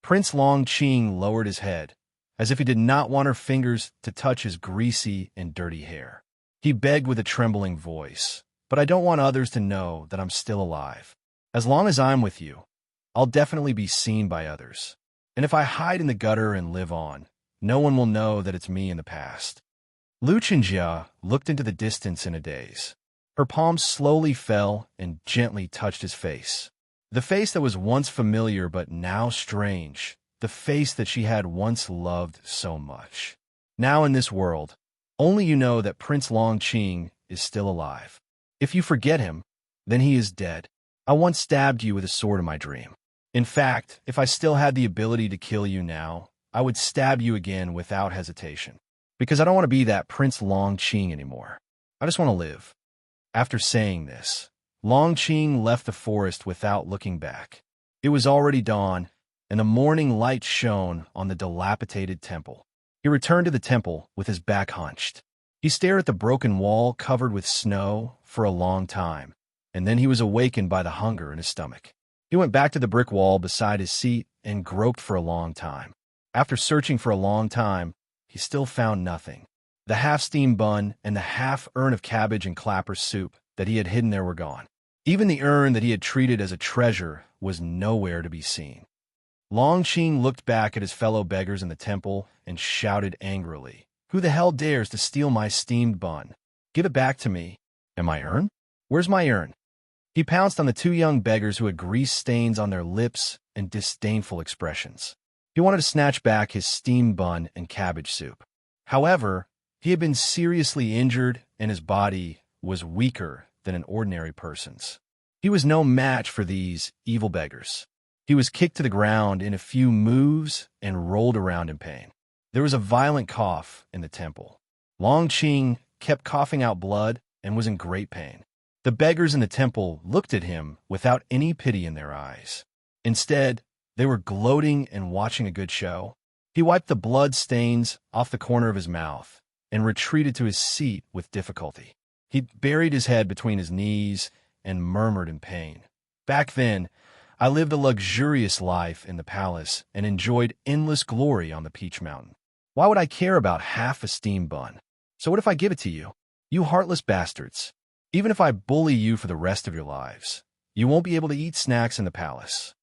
Prince Long Qing lowered his head, as if he did not want her fingers to touch his greasy and dirty hair. He begged with a trembling voice, "But I don't want others to know that I'm still alive. As long as I'm with you, I'll definitely be seen by others. And if I hide in the gutter and live on, no one will know that it's me in the past." Lu Chenjia looked into the distance in a daze. Her palms slowly fell and gently touched his face. The face that was once familiar but now strange. The face that she had once loved so much. Now in this world, only you know that Prince Long Qing is still alive. If you forget him, then he is dead. I once stabbed you with a sword in my dream. In fact, if I still had the ability to kill you now, I would stab you again without hesitation. Because I don't want to be that Prince Long Qing anymore. I just want to live. After saying this, Long Qing left the forest without looking back. It was already dawn, and the morning light shone on the dilapidated temple. He returned to the temple with his back hunched. He stared at the broken wall covered with snow for a long time, and then he was awakened by the hunger in his stomach. He went back to the brick wall beside his seat and groped for a long time. After searching for a long time, he still found nothing. The half-steamed bun and the half-urn of cabbage and clapper soup that he had hidden there were gone. Even the urn that he had treated as a treasure was nowhere to be seen. Long Qing looked back at his fellow beggars in the temple and shouted angrily, "Who the hell dares to steal my steamed bun? Give it back to me." "And my urn? Where's my urn?" He pounced on the two young beggars who had grease stains on their lips and disdainful expressions. He wanted to snatch back his steamed bun and cabbage soup. However, he had been seriously injured and his body was weaker than an ordinary person's. He was no match for these evil beggars. He was kicked to the ground in a few moves and rolled around in pain. There was a violent cough in the temple. Long Qing kept coughing out blood and was in great pain. The beggars in the temple looked at him without any pity in their eyes. Instead, they were gloating and watching a good show. He wiped the blood stains off the corner of his mouth and retreated to his seat with difficulty. He buried his head between his knees and murmured in pain. "Back then, I lived a luxurious life in the palace and enjoyed endless glory on the Peach Mountain. Why would I care about half a steamed bun? So what if I give it to you? You heartless bastards. Even if I bully you for the rest of your lives, you won't be able to eat snacks in the palace."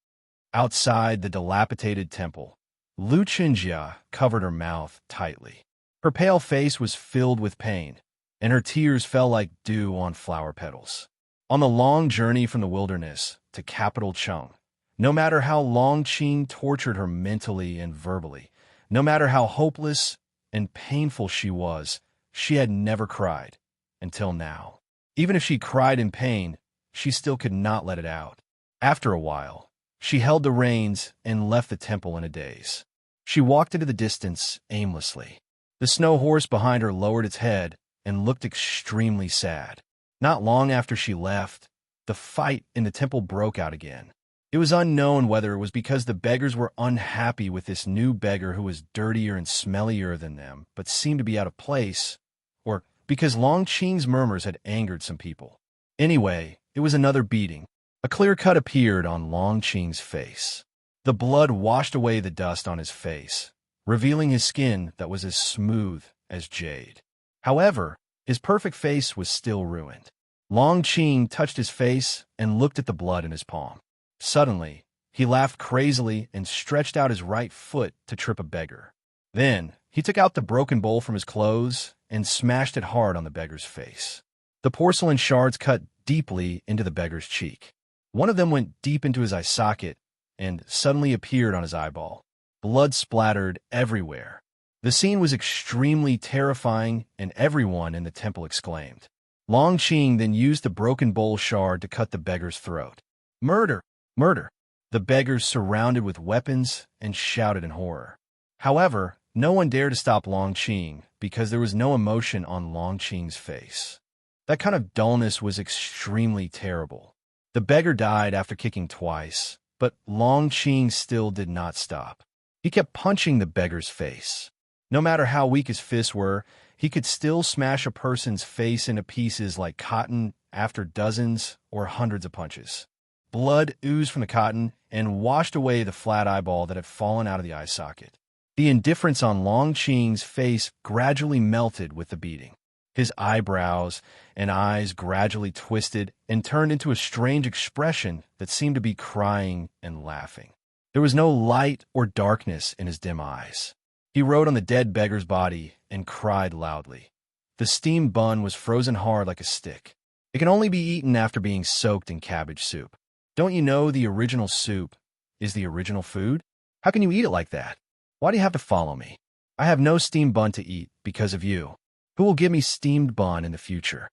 Outside the dilapidated temple, Lu Chenjia covered her mouth tightly. Her pale face was filled with pain, and her tears fell like dew on flower petals. On the long journey from the wilderness to capital Chung, no matter how Long Qing tortured her mentally and verbally, no matter how hopeless and painful she was, she had never cried, until now. Even if she cried in pain, she still could not let it out. After a while, she held the reins and left the temple in a daze. She walked into the distance aimlessly. The snow horse behind her lowered its head and looked extremely sad. Not long after she left, the fight in the temple broke out again. It was unknown whether it was because the beggars were unhappy with this new beggar who was dirtier and smellier than them, but seemed to be out of place, or because Long Qing's murmurs had angered some people. Anyway, it was another beating. A clear cut appeared on Long Qing's face. The blood washed away the dust on his face, revealing his skin that was as smooth as jade. However, his perfect face was still ruined. Long Qing touched his face and looked at the blood in his palm. Suddenly, he laughed crazily and stretched out his right foot to trip a beggar. Then, he took out the broken bowl from his clothes and smashed it hard on the beggar's face. The porcelain shards cut deeply into the beggar's cheek. One of them went deep into his eye socket and suddenly appeared on his eyeball. Blood splattered everywhere. The scene was extremely terrifying, and everyone in the temple exclaimed. Long Qing then used the broken bowl shard to cut the beggar's throat. "Murder! Murder!" The beggars surrounded with weapons and shouted in horror. However, no one dared to stop Long Qing because there was no emotion on Long Qing's face. That kind of dullness was extremely terrible. The beggar died after kicking twice, but Long Qing still did not stop. He kept punching the beggar's face. No matter how weak his fists were, he could still smash a person's face into pieces like cotton after dozens or hundreds of punches. Blood oozed from the cotton and washed away the flat eyeball that had fallen out of the eye socket. The indifference on Long Qing's face gradually melted with the beating. His eyebrows and eyes gradually twisted and turned into a strange expression that seemed to be crying and laughing. There was no light or darkness in his dim eyes. He rode on the dead beggar's body and cried loudly. The steamed bun was frozen hard like a stick. It can only be eaten after being soaked in cabbage soup. Don't you know the original soup is the original food? How can you eat it like that? Why do you have to follow me? I have no steamed bun to eat because of you. Who will give me steamed bun in the future?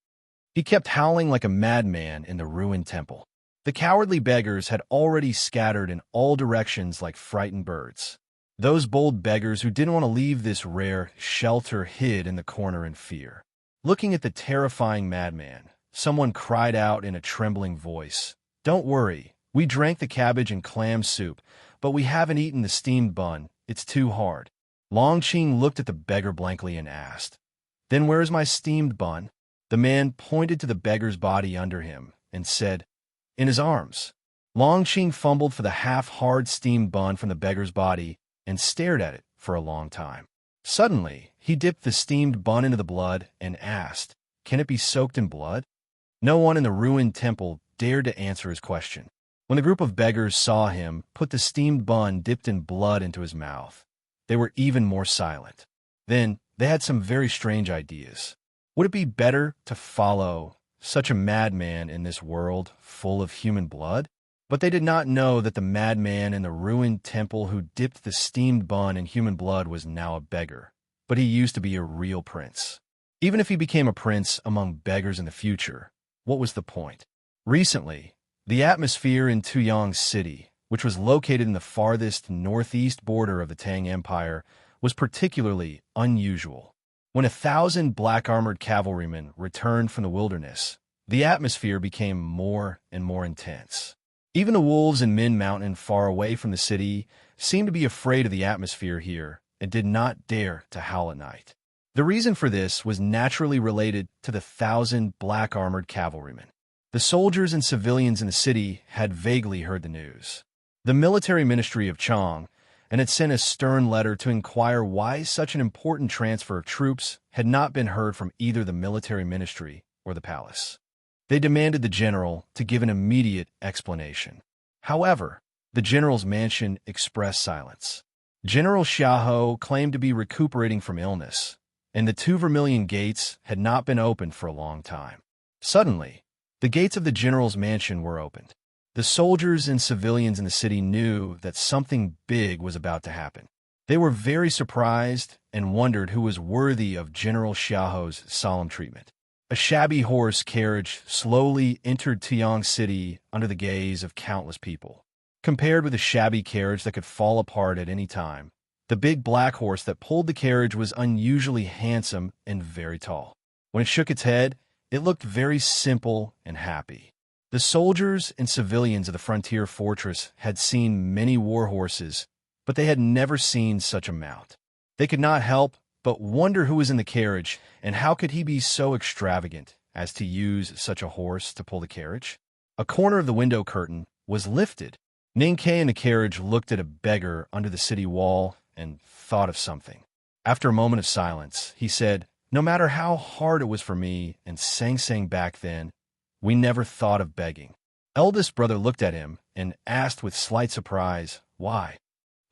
He kept howling like a madman in the ruined temple. The cowardly beggars had already scattered in all directions like frightened birds. Those bold beggars who didn't want to leave this rare shelter hid in the corner in fear. Looking at the terrifying madman, someone cried out in a trembling voice, "Don't worry, we drank the cabbage and clam soup, but we haven't eaten the steamed bun. It's too hard." Long Qing looked at the beggar blankly and asked, "Then where is my steamed bun?" The man pointed to the beggar's body under him and said, "In his arms." Long Qing fumbled for the half-hard steamed bun from the beggar's body and stared at it for a long time. Suddenly, he dipped the steamed bun into the blood and asked, "Can it be soaked in blood?" No one in the ruined temple dared to answer his question. When the group of beggars saw him put the steamed bun dipped in blood into his mouth, they were even more silent. Then, they had some very strange ideas. Would it be better to follow such a madman in this world full of human blood? But they did not know that the madman in the ruined temple who dipped the steamed bun in human blood was now a beggar. But he used to be a real prince. Even if he became a prince among beggars in the future, what was the point? Recently, the atmosphere in Tuyang City, which was located in the farthest northeast border of the Tang Empire, was particularly unusual. When 1,000 black-armored cavalrymen returned from the wilderness, the atmosphere became more and more intense. Even the wolves in Min Mountain far away from the city seemed to be afraid of the atmosphere here and did not dare to howl at night. The reason for this was naturally related to the 1,000 black-armored cavalrymen. The soldiers and civilians in the city had vaguely heard the news. The military ministry of Chang and had sent a stern letter to inquire why such an important transfer of troops had not been heard from either the military ministry or the palace. They demanded the general to give an immediate explanation. However, the general's mansion expressed silence. General Xiaohou claimed to be recuperating from illness, and the 2 vermilion gates had not been opened for a long time. Suddenly, the gates of the general's mansion were opened. The soldiers and civilians in the city knew that something big was about to happen. They were very surprised and wondered who was worthy of General Xiaoho's solemn treatment. A shabby horse carriage slowly entered Tiang City under the gaze of countless people. Compared with a shabby carriage that could fall apart at any time, the big black horse that pulled the carriage was unusually handsome and very tall. When it shook its head, it looked very simple and happy. The soldiers and civilians of the frontier fortress had seen many war horses, but they had never seen such a mount. They could not help but wonder who was in the carriage and how could he be so extravagant as to use such a horse to pull the carriage. A corner of the window curtain was lifted. Ninkei in the carriage looked at a beggar under the city wall and thought of something. After a moment of silence, he said, "No matter how hard it was for me and Sang back then, we never thought of begging." Eldest brother looked at him and asked with slight surprise, "Why?"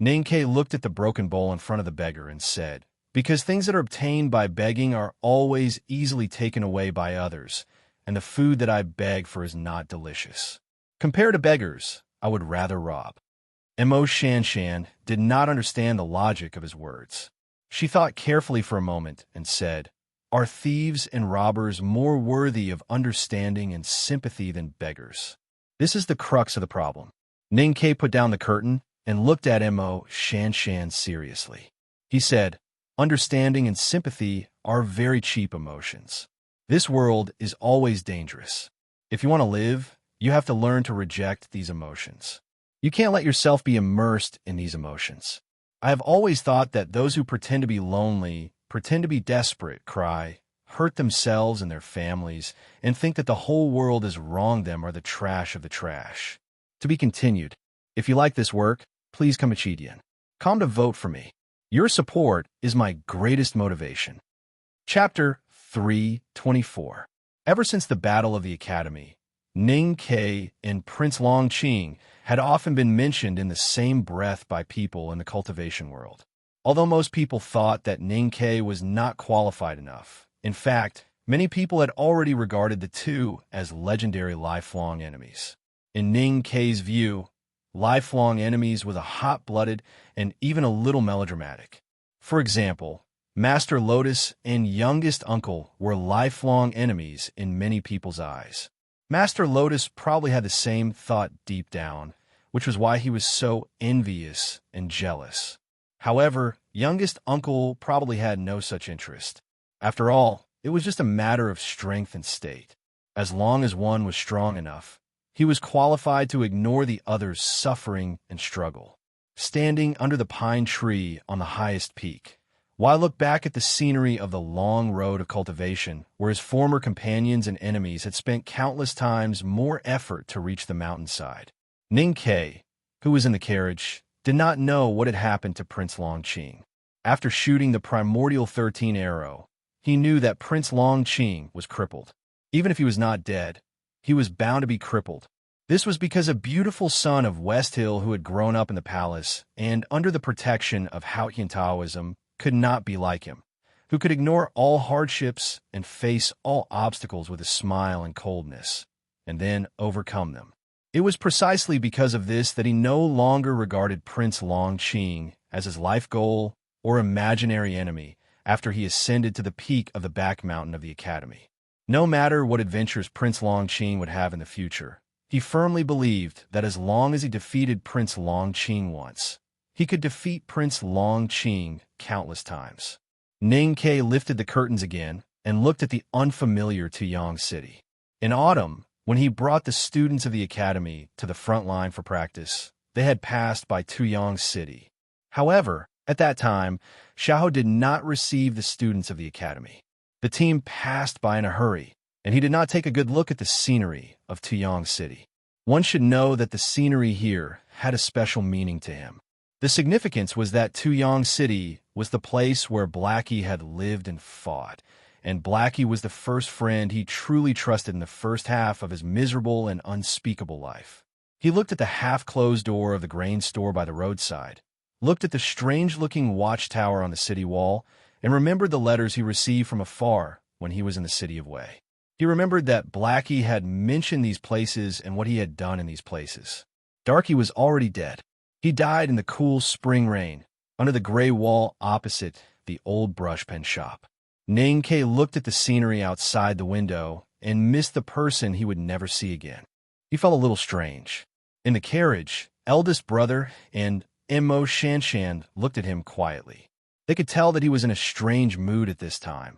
Ninkei looked at the broken bowl in front of the beggar and said, "Because things that are obtained by begging are always easily taken away by others, and the food that I beg for is not delicious. Compared to beggars, I would rather rob." Mo Shanshan did not understand the logic of his words. She thought carefully for a moment and said, "Are thieves and robbers more worthy of understanding and sympathy than beggars? This is the crux of the problem." Ninkei put down the curtain and looked at Mo Shanshan seriously. He said, "Understanding and sympathy are very cheap emotions. This world is always dangerous. If you want to live, you have to learn to reject these emotions. You can't let yourself be immersed in these emotions. I have always thought that those who pretend to be lonely, pretend to be desperate, cry, hurt themselves and their families, and think that the whole world has wronged them are the trash of the trash." To be continued. If you like this work, please come to vote for me. Your support is my greatest motivation. Chapter 324. Ever since the Battle of the Academy, Ning Ke and Prince Long Qing had often been mentioned in the same breath by people in the cultivation world. Although most people thought that Ning Ke was not qualified enough, in fact, many people had already regarded the two as legendary lifelong enemies. In Ning Ke's view, lifelong enemies was a hot-blooded and even a little melodramatic. For example, Master Lotus and youngest uncle were lifelong enemies in many people's eyes. Master Lotus probably had the same thought deep down, which was why he was so envious and jealous. However, youngest uncle probably had no such interest. After all, it was just a matter of strength and state. As long as one was strong enough, he was qualified to ignore the other's suffering and struggle. Standing under the pine tree on the highest peak, while I looked back at the scenery of the long road of cultivation, where his former companions and enemies had spent countless times more effort to reach the mountainside. Ning Ke, who was in the carriage, did not know what had happened to Prince Long Qing. After shooting the primordial 13 arrow, he knew that Prince Long Qing was crippled. Even if he was not dead, he was bound to be crippled. This was because a beautiful son of West Hill who had grown up in the palace and under the protection of Haotian Taoism could not be like him, who could ignore all hardships and face all obstacles with a smile and coldness, and then overcome them. It was precisely because of this that he no longer regarded Prince Long Qing as his life goal or imaginary enemy after he ascended to the peak of the back mountain of the Academy. No matter what adventures Prince Long Qing would have in the future, he firmly believed that as long as he defeated Prince Long Qing once, he could defeat Prince Long Qing countless times. Ning Ke lifted the curtains again and looked at the unfamiliar Tuyang City. In autumn, when he brought the students of the academy to the front line for practice, they had passed by Tuyang City. However, at that time, Xiao did not receive the students of the academy. The team passed by in a hurry, and he did not take a good look at the scenery of Tuyang City. One should know that the scenery here had a special meaning to him. The significance was that Tuyang City was the place where Blackie had lived and fought, and Blackie was the first friend he truly trusted in the first half of his miserable and unspeakable life. He looked at the half-closed door of the grain store by the roadside, looked at the strange-looking watchtower on the city wall, and remembered the letters he received from afar when he was in the city of Wei. He remembered that Blackie had mentioned these places and what he had done in these places. Darky was already dead. He died in the cool spring rain, under the gray wall opposite the old brush pen shop. Ning Ke looked at the scenery outside the window and missed the person he would never see again. He felt a little strange. In the carriage, eldest brother and Mo Shanshan looked at him quietly. They could tell that he was in a strange mood at this time,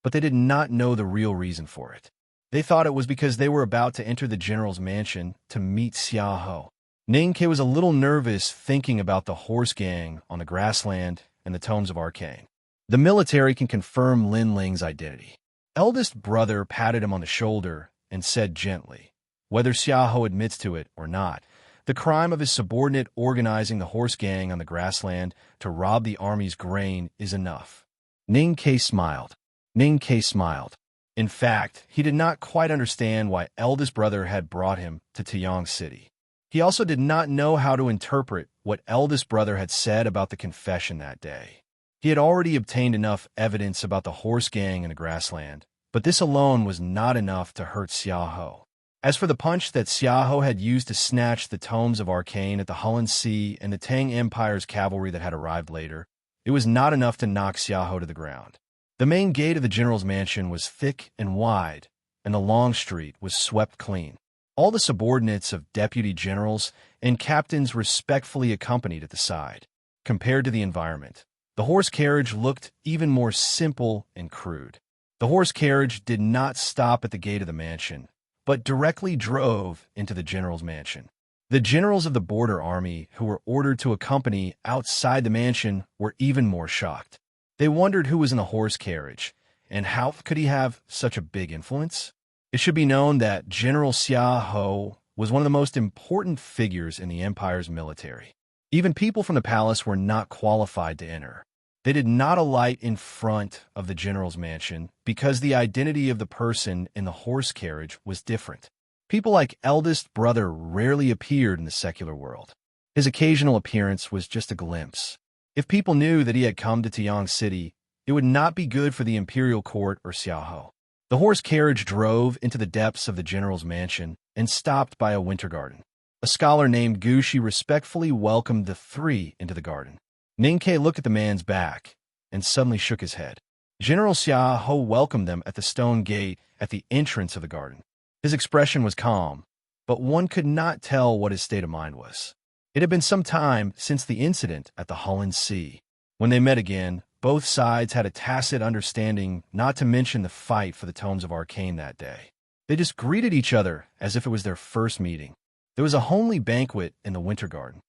but they did not know the real reason for it. They thought it was because they were about to enter the general's mansion to meet Xiaoho. Ning Ke was a little nervous thinking about the horse gang on the grassland and the tomes of arcane. The military can confirm Lin Ling's identity. Eldest brother patted him on the shoulder and said gently, whether Xiaoho admits to it or not, the crime of his subordinate organizing the horse gang on the grassland to rob the army's grain is enough. Ning Ke smiled. Ning Ke smiled. In fact, he did not quite understand why eldest brother had brought him to Taiyang City. He also did not know how to interpret what eldest brother had said about the confession that day. He had already obtained enough evidence about the horse gang in the grassland, but this alone was not enough to hurt Xiaoho. As for the punch that Xiaoho had used to snatch the tomes of arcane at the Hulun Sea and the Tang Empire's cavalry that had arrived later, it was not enough to knock Xiaoho to the ground. The main gate of the general's mansion was thick and wide, and the long street was swept clean. All the subordinates of deputy generals and captains respectfully accompanied at the side. Compared to the environment, the horse carriage looked even more simple and crude. The horse carriage did not stop at the gate of the mansion, but directly drove into the general's mansion. The generals of the border army who were ordered to accompany outside the mansion were even more shocked. They wondered who was in the horse carriage, and how could he have such a big influence? It should be known that General Xiaoho was one of the most important figures in the empire's military. Even people from the palace were not qualified to enter. They did not alight in front of the general's mansion because the identity of the person in the horse carriage was different. People like eldest brother rarely appeared in the secular world. His occasional appearance was just a glimpse. If people knew that he had come to Taiyang City, it would not be good for the imperial court or Xiaoho. The horse carriage drove into the depths of the general's mansion and stopped by a winter garden. A scholar named Gushi respectfully welcomed the three into the garden. Ning Ke looked at the man's back and suddenly shook his head. General Xiaoho welcomed them at the stone gate at the entrance of the garden. His expression was calm, but one could not tell what his state of mind was. It had been some time since the incident at the Hulun Sea. When they met again, both sides had a tacit understanding not to mention the fight for the tomes of arcane that day. They just greeted each other as if it was their first meeting. There was a homely banquet in the winter garden.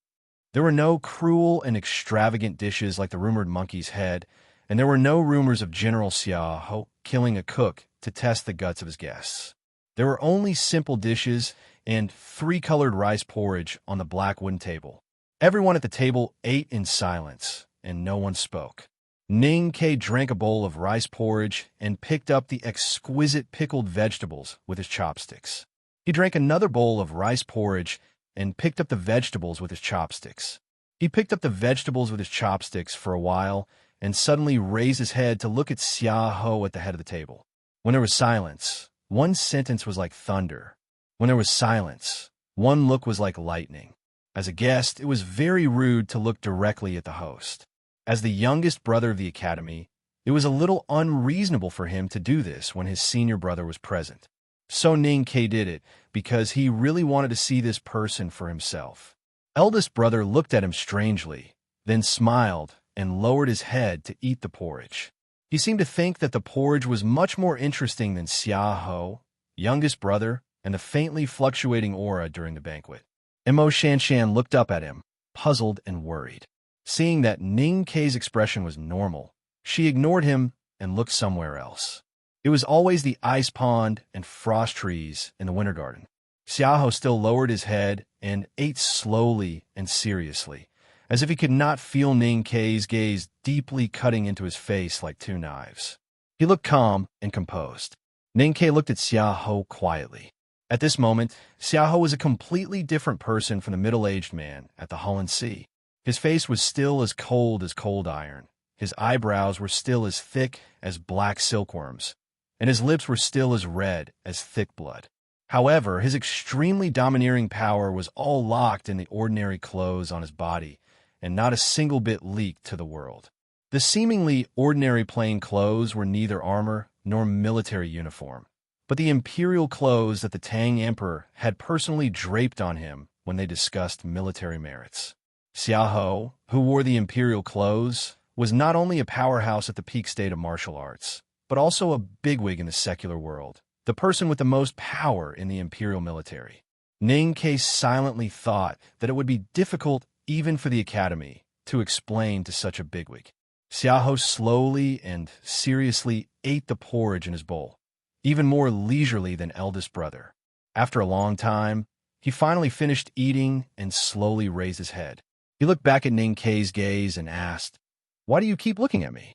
There were no cruel and extravagant dishes like the rumored monkey's head, and there were no rumors of General Xiaoho killing a cook to test the guts of his guests. There were only simple dishes and three-colored rice porridge on the black wooden table. Everyone at the table ate in silence, and no one spoke. Ning Ke drank a bowl of rice porridge and picked up the exquisite pickled vegetables with his chopsticks. He drank another bowl of rice porridge and picked up the vegetables with his chopsticks. He picked up the vegetables with his chopsticks for a while and suddenly raised his head to look at Xiaoho at the head of the table. When there was silence, one sentence was like thunder. When there was silence, one look was like lightning. As a guest, it was very rude to look directly at the host. As the youngest brother of the academy, it was a little unreasonable for him to do this when his senior brother was present. So Ning Ke did it because he really wanted to see this person for himself. Eldest brother looked at him strangely, then smiled and lowered his head to eat the porridge. He seemed to think that the porridge was much more interesting than Xiaoho, youngest brother, and the faintly fluctuating aura during the banquet. Mo Shanshan looked up at him, puzzled and worried. Seeing that Ning Ke's expression was normal, she ignored him and looked somewhere else. It was always the ice pond and frost trees in the winter garden. Xiaoho still lowered his head and ate slowly and seriously, as if he could not feel Ning Ke's gaze deeply cutting into his face like two knives. He looked calm and composed. Ning Ke looked at Xiaoho quietly. At this moment, Xiaoho was a completely different person from the middle-aged man at the Hulun Sea. His face was still as cold iron, his eyebrows were still as thick as black silkworms, and his lips were still as red as thick blood. However, his extremely domineering power was all locked in the ordinary clothes on his body, and not a single bit leaked to the world. The seemingly ordinary plain clothes were neither armor nor military uniform, but the imperial clothes that the Tang Emperor had personally draped on him when they discussed military merits. Xiaohou, who wore the imperial clothes, was not only a powerhouse at the peak state of martial arts, but also a bigwig in the secular world, the person with the most power in the imperial military. Ning Ke silently thought that it would be difficult even for the academy to explain to such a bigwig. Xiaohou slowly and seriously ate the porridge in his bowl, even more leisurely than eldest brother. After a long time, he finally finished eating and slowly raised his head. He looked back at Ning Ke's gaze and asked, "Why do you keep looking at me?"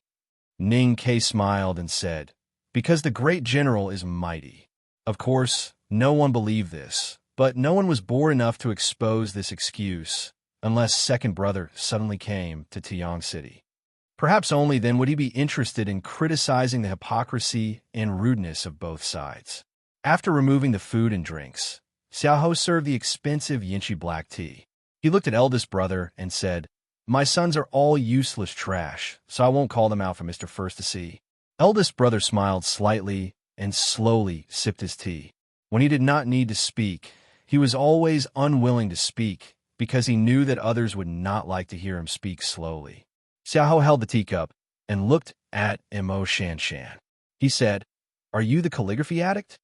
Ning Ke smiled and said, "Because the great general is mighty." Of course, no one believed this, but no one was bored enough to expose this excuse, unless second brother suddenly came to Tiang City. Perhaps only then would he be interested in criticizing the hypocrisy and rudeness of both sides. After removing the food and drinks, Xiaohou served the expensive Yinchi black tea. He looked at eldest brother and said, "My sons are all useless trash, so I won't call them out for Mr. First to see." Eldest brother smiled slightly and slowly sipped his tea. When he did not need to speak, he was always unwilling to speak because he knew that others would not like to hear him speak slowly. Xiaohou held the teacup and looked at Mo Shanshan. He said, "Are you the calligraphy addict?"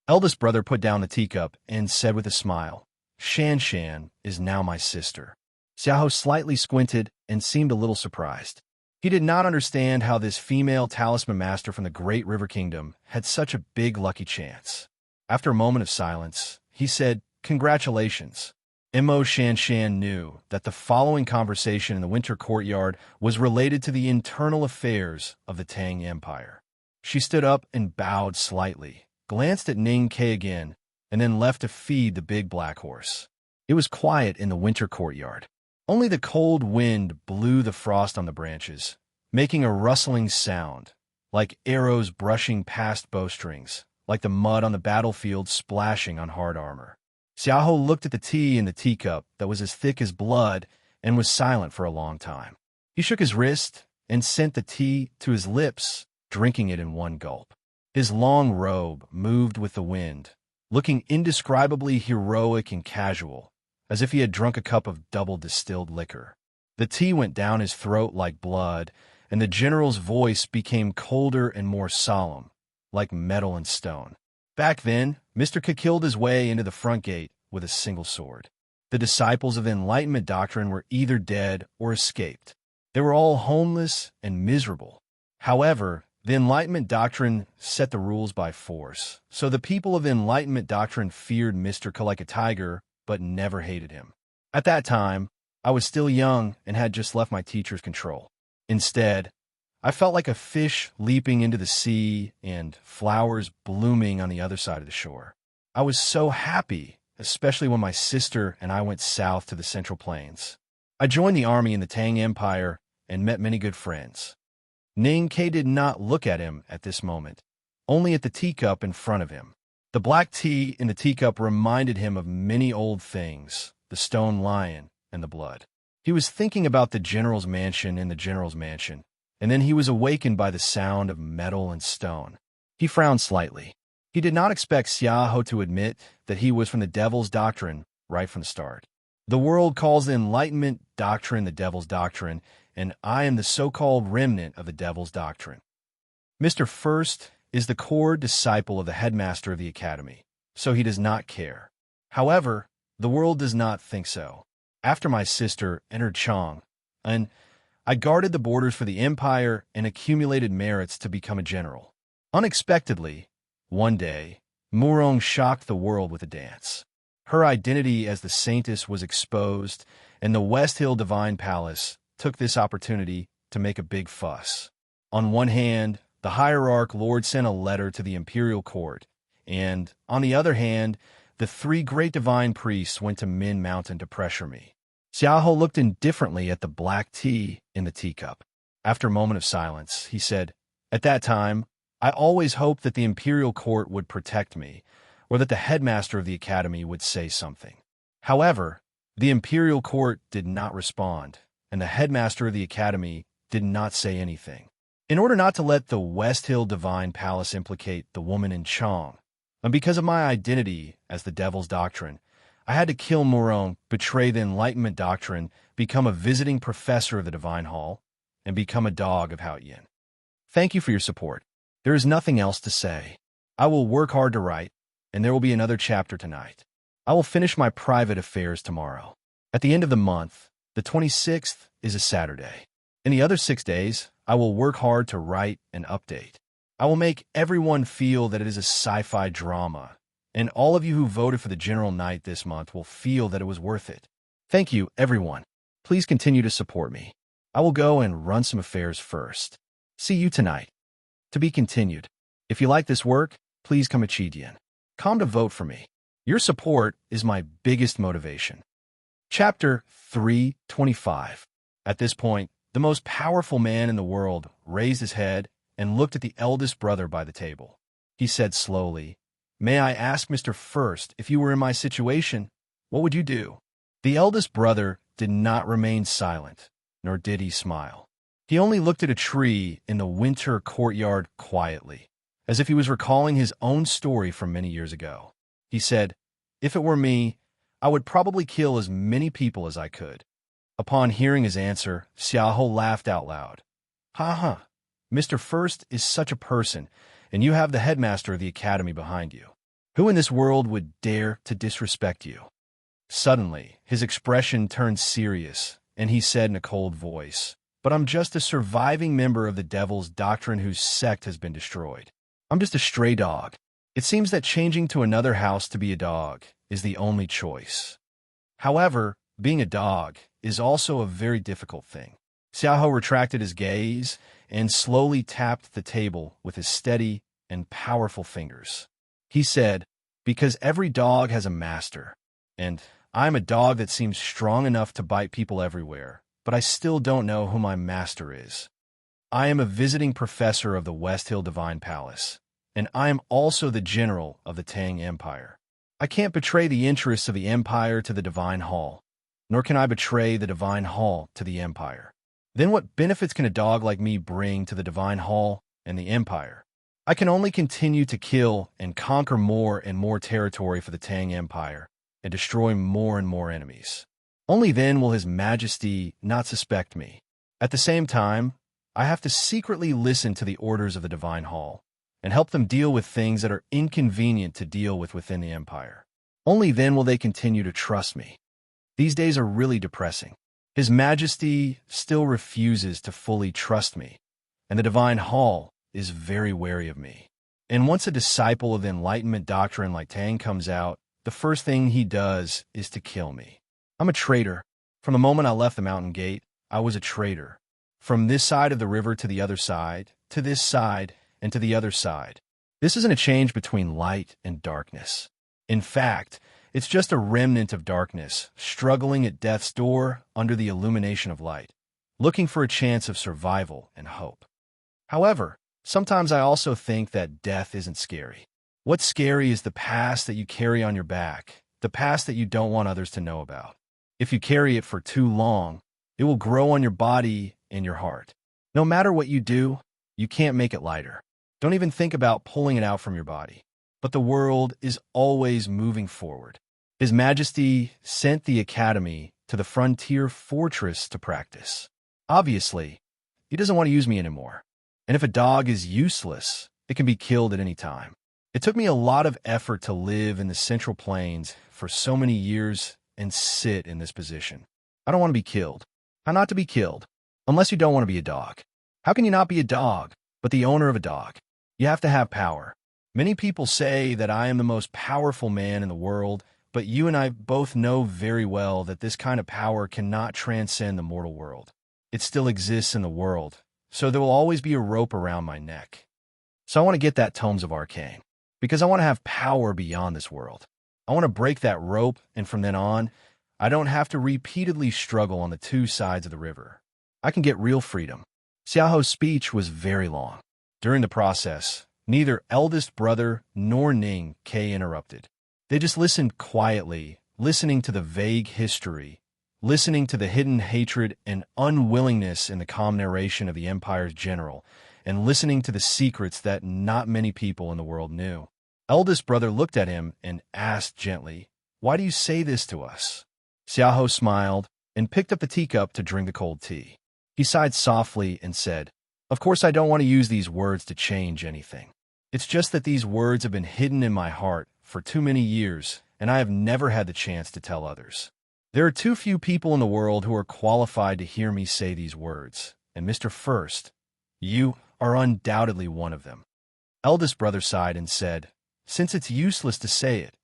Eldest brother put down the teacup and said with a smile, "Shanshan is now my sister." Xiaohou slightly squinted and seemed a little surprised. He did not understand how this female talisman master from the Great River Kingdom had such a big lucky chance. After a moment of silence, he said, "Congratulations." Mo Shanshan knew that the following conversation in the winter courtyard was related to the internal affairs of the Tang Empire. She stood up and bowed slightly, glanced at Ning Ke again, and then left to feed the big black horse. It was quiet in the winter courtyard. Only the cold wind blew the frost on the branches, making a rustling sound, like arrows brushing past bowstrings, like the mud on the battlefield splashing on hard armor. Xiaohou looked at the tea in the teacup that was as thick as blood and was silent for a long time. He shook his wrist and sent the tea to his lips, drinking it in one gulp. His long robe moved with the wind, looking indescribably heroic and casual, as if he had drunk a cup of double-distilled liquor. The tea went down his throat like blood, and the general's voice became colder and more solemn, like metal and stone. Back then, Mr. Ke killed his way into the front gate with a single sword. The disciples of the Enlightenment doctrine were either dead or escaped. They were all homeless and miserable. However, the Enlightenment doctrine set the rules by force, so the people of the Enlightenment doctrine feared Mr. Ke like a tiger, but never hated him. At that time, I was still young and had just left my teacher's control. Instead, I felt like a fish leaping into the sea and flowers blooming on the other side of the shore. I was so happy, especially when my sister and I went south to the Central Plains. I joined the army in the Tang Empire and met many good friends. Ning Ke did not look at him at this moment, only at the teacup in front of him. The black tea in the teacup reminded him of many old things, the stone lion and the blood. He was thinking about the general's mansion in the general's mansion, and then he was awakened by the sound of metal and stone. He frowned slightly. He did not expect Xiaohou to admit that he was from the devil's doctrine right from the start. The world calls the Enlightenment doctrine the devil's doctrine, and I am the so-called remnant of the devil's doctrine. Mr. First is the core disciple of the headmaster of the academy, so he does not care. However, the world does not think so. After my sister entered Chang, and I guarded the borders for the empire and accumulated merits to become a general. Unexpectedly, one day, Murong shocked the world with a dance. Her identity as the saintess was exposed, and the West Hill Divine Palace took this opportunity to make a big fuss. On one hand, the hierarch Lord sent a letter to the imperial court, and, on the other hand, the three great divine priests went to Min Mountain to pressure me. Xiaohou looked indifferently at the black tea in the teacup. After a moment of silence, he said, "At that time, I always hoped that the imperial court would protect me, or that the headmaster of the academy would say something. However, the imperial court did not respond, and the headmaster of the academy did not say anything. In order not to let the West Hill Divine Palace implicate the woman in Chong, and because of my identity as the Devil's Doctrine, I had to kill Morone, betray the Enlightenment Doctrine, become a visiting professor of the Divine Hall, and become a dog of Hao Yin. Thank you for your support. There is nothing else to say. I will work hard to write, and there will be another chapter tonight. I will finish my private affairs tomorrow. At the end of the month, the 26th is a Saturday. In the other 6 days, I will work hard to write and update. I will make everyone feel that it is a sci-fi drama, and all of you who voted for the General Knight this month will feel that it was worth it. Thank you, everyone. Please continue to support me. I will go and run some affairs first. See you tonight. To be continued. If you like this work, please come Chidian. Come to vote for me. Your support is my biggest motivation. Chapter 325. At this point, the most powerful man in the world raised his head and looked at the eldest brother by the table. He said slowly, "May I ask, Mr. First, if you were in my situation, what would you do?" The eldest brother did not remain silent, nor did he smile. He only looked at a tree in the winter courtyard quietly, as if he was recalling his own story from many years ago. He said, "If it were me, I would probably kill as many people as I could." Upon hearing his answer, Xiaohou laughed out loud. "Ha ha, Mr. First is such a person, and you have the headmaster of the academy behind you. Who in this world would dare to disrespect you?" Suddenly, his expression turned serious, and he said in a cold voice, "But I'm just a surviving member of the Devil's Doctrine whose sect has been destroyed. I'm just a stray dog. It seems that changing to another house to be a dog is the only choice. However, being a dog is also a very difficult thing." Xiaohou retracted his gaze and slowly tapped the table with his steady and powerful fingers. He said, "Because every dog has a master, and I'm a dog that seems strong enough to bite people everywhere, but I still don't know who my master is. I am a visiting professor of the West Hill Divine Palace, and I am also the general of the Tang Empire. I can't betray the interests of the Empire to the Divine Hall, nor can I betray the Divine Hall to the Empire. Then what benefits can a dog like me bring to the Divine Hall and the Empire? I can only continue to kill and conquer more and more territory for the Tang Empire and destroy more and more enemies. Only then will His Majesty not suspect me. At the same time, I have to secretly listen to the orders of the Divine Hall and help them deal with things that are inconvenient to deal with within the Empire. Only then will they continue to trust me. These days are really depressing. His Majesty still refuses to fully trust me, and the Divine Hall is very wary of me. And once a disciple of the Enlightenment Doctrine like Tang comes out, the first thing he does is to kill me. I'm a traitor. From the moment I left the mountain gate, I was a traitor. From this side of the river to the other side, to this side, and to the other side. This isn't a change between light and darkness. In fact, it's just a remnant of darkness, struggling at death's door under the illumination of light, looking for a chance of survival and hope. However, sometimes I also think that death isn't scary. What's scary is the past that you carry on your back, the past that you don't want others to know about. If you carry it for too long, it will grow on your body and your heart. No matter what you do, you can't make it lighter. Don't even think about pulling it out from your body. But the world is always moving forward. His Majesty sent the Academy to the frontier fortress to practice. Obviously, he doesn't want to use me anymore. And if a dog is useless, it can be killed at any time. It took me a lot of effort to live in the Central Plains for so many years and sit in this position. I don't want to be killed. How not to be killed? Unless you don't want to be a dog. How can you not be a dog, but the owner of a dog? You have to have power. Many people say that I am the most powerful man in the world, but you and I both know very well that this kind of power cannot transcend the mortal world. It still exists in the world, so there will always be a rope around my neck. So I want to get that Tomes of Arcane, because I want to have power beyond this world. I want to break that rope, and from then on, I don't have to repeatedly struggle on the two sides of the river. I can get real freedom. Xiaoho's speech was very long. During the process, neither eldest brother nor Ning Ke interrupted. They just listened quietly, listening to the vague history, listening to the hidden hatred and unwillingness in the calm narration of the Empire's general, and listening to the secrets that not many people in the world knew. Eldest brother looked at him and asked gently, "Why do you say this to us?" Xiaoho smiled and picked up the teacup to drink the cold tea. He sighed softly and said, "Of course I don't want to use these words to change anything. It's just that these words have been hidden in my heart for too many years, and I have never had the chance to tell others. There are too few people in the world who are qualified to hear me say these words, and Mr. First, you are undoubtedly one of them." Eldest brother sighed and said, "Since it's useless to say it,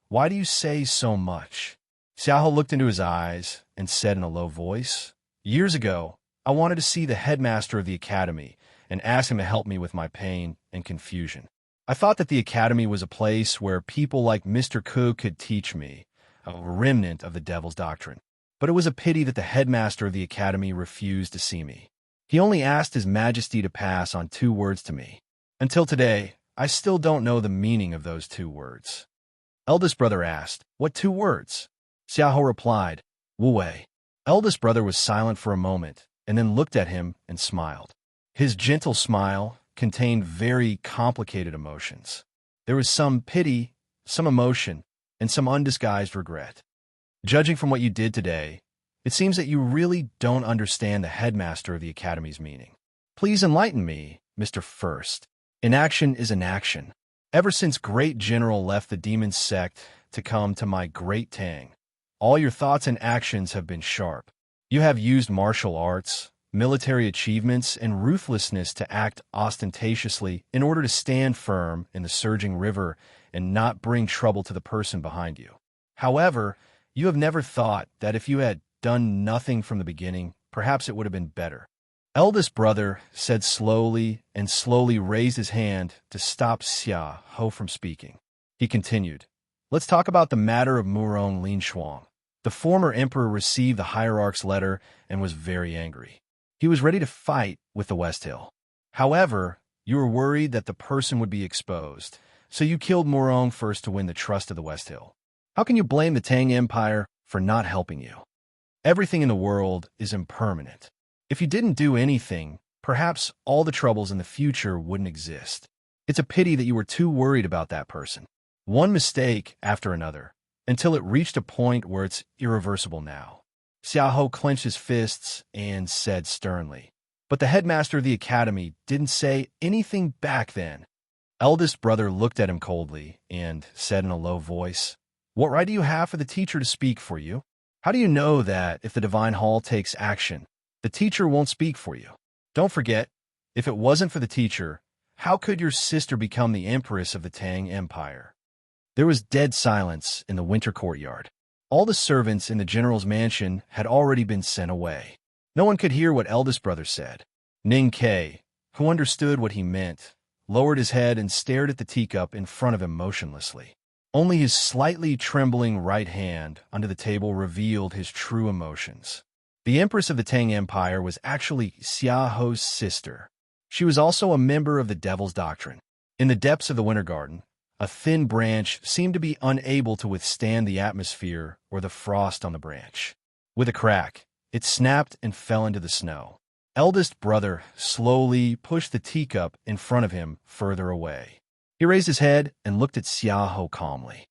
why do you say so much?" Xiaoho looked into his eyes and said in a low voice, "Years ago, I wanted to see the headmaster of the academy and ask him to help me with my pain and confusion. I thought that the academy was a place where people like Mr. Ku could teach me, a remnant of the devil's doctrine. But it was a pity that the headmaster of the academy refused to see me. He only asked His Majesty to pass on 2 words to me. Until today, I still don't know the meaning of those 2 words." Eldest brother asked, "What 2 words?" Xiaoho replied, "Wu Wei." Eldest brother was silent for a moment, and then looked at him and smiled. His gentle smile contained very complicated emotions. There was some pity, some emotion, and some undisguised regret. "Judging from what you did today, it seems that you really don't understand the headmaster of the academy's meaning. Please enlighten me, Mr. First. Inaction is inaction. Ever since Great General left the demon sect to come to my Great Tang, all your thoughts and actions have been sharp. You have used martial arts, military achievements, and ruthlessness to act ostentatiously in order to stand firm in the surging river and not bring trouble to the person behind you. However, you have never thought that if you had done nothing from the beginning, perhaps it would have been better." Eldest brother said slowly and slowly raised his hand to stop Xiaoho from speaking. He continued, "Let's talk about the matter of Murong Linshuang. The former emperor received the hierarch's letter and was very angry. He was ready to fight with the West Hill. However, you were worried that the person would be exposed, so you killed Murong first to win the trust of the West Hill. How can you blame the Tang Empire for not helping you? Everything in the world is impermanent. If you didn't do anything, perhaps all the troubles in the future wouldn't exist. It's a pity that you were too worried about that person. One mistake after another, until it reached a point where it's irreversible now." Xiaoho clenched his fists and said sternly, "But the headmaster of the academy didn't say anything back then." Eldest brother looked at him coldly and said in a low voice, "What right do you have for the teacher to speak for you? How do you know that if the Divine Hall takes action, the teacher won't speak for you? Don't forget, if it wasn't for the teacher, how could your sister become the empress of the Tang Empire?" There was dead silence in the winter courtyard. All the servants in the general's mansion had already been sent away. No one could hear what eldest brother said. Ning Ke, who understood what he meant, lowered his head and stared at the teacup in front of him motionlessly. Only his slightly trembling right hand under the table revealed his true emotions. The empress of the Tang Empire was actually Xiaoho's sister. She was also a member of the Devil's Doctrine. In the depths of the Winter Garden, a thin branch seemed to be unable to withstand the atmosphere or the frost on the branch. With a crack, it snapped and fell into the snow. Eldest brother slowly pushed the teacup in front of him further away. He raised his head and looked at Xiaoho calmly.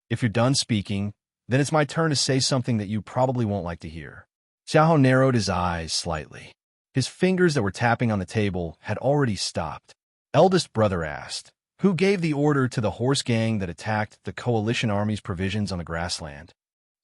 "If you're done speaking, then it's my turn to say something that you probably won't like to hear." Xiaoho narrowed his eyes slightly. His fingers that were tapping on the table had already stopped. Eldest brother asked, "Who gave the order to the horse gang that attacked the coalition army's provisions on the grassland?"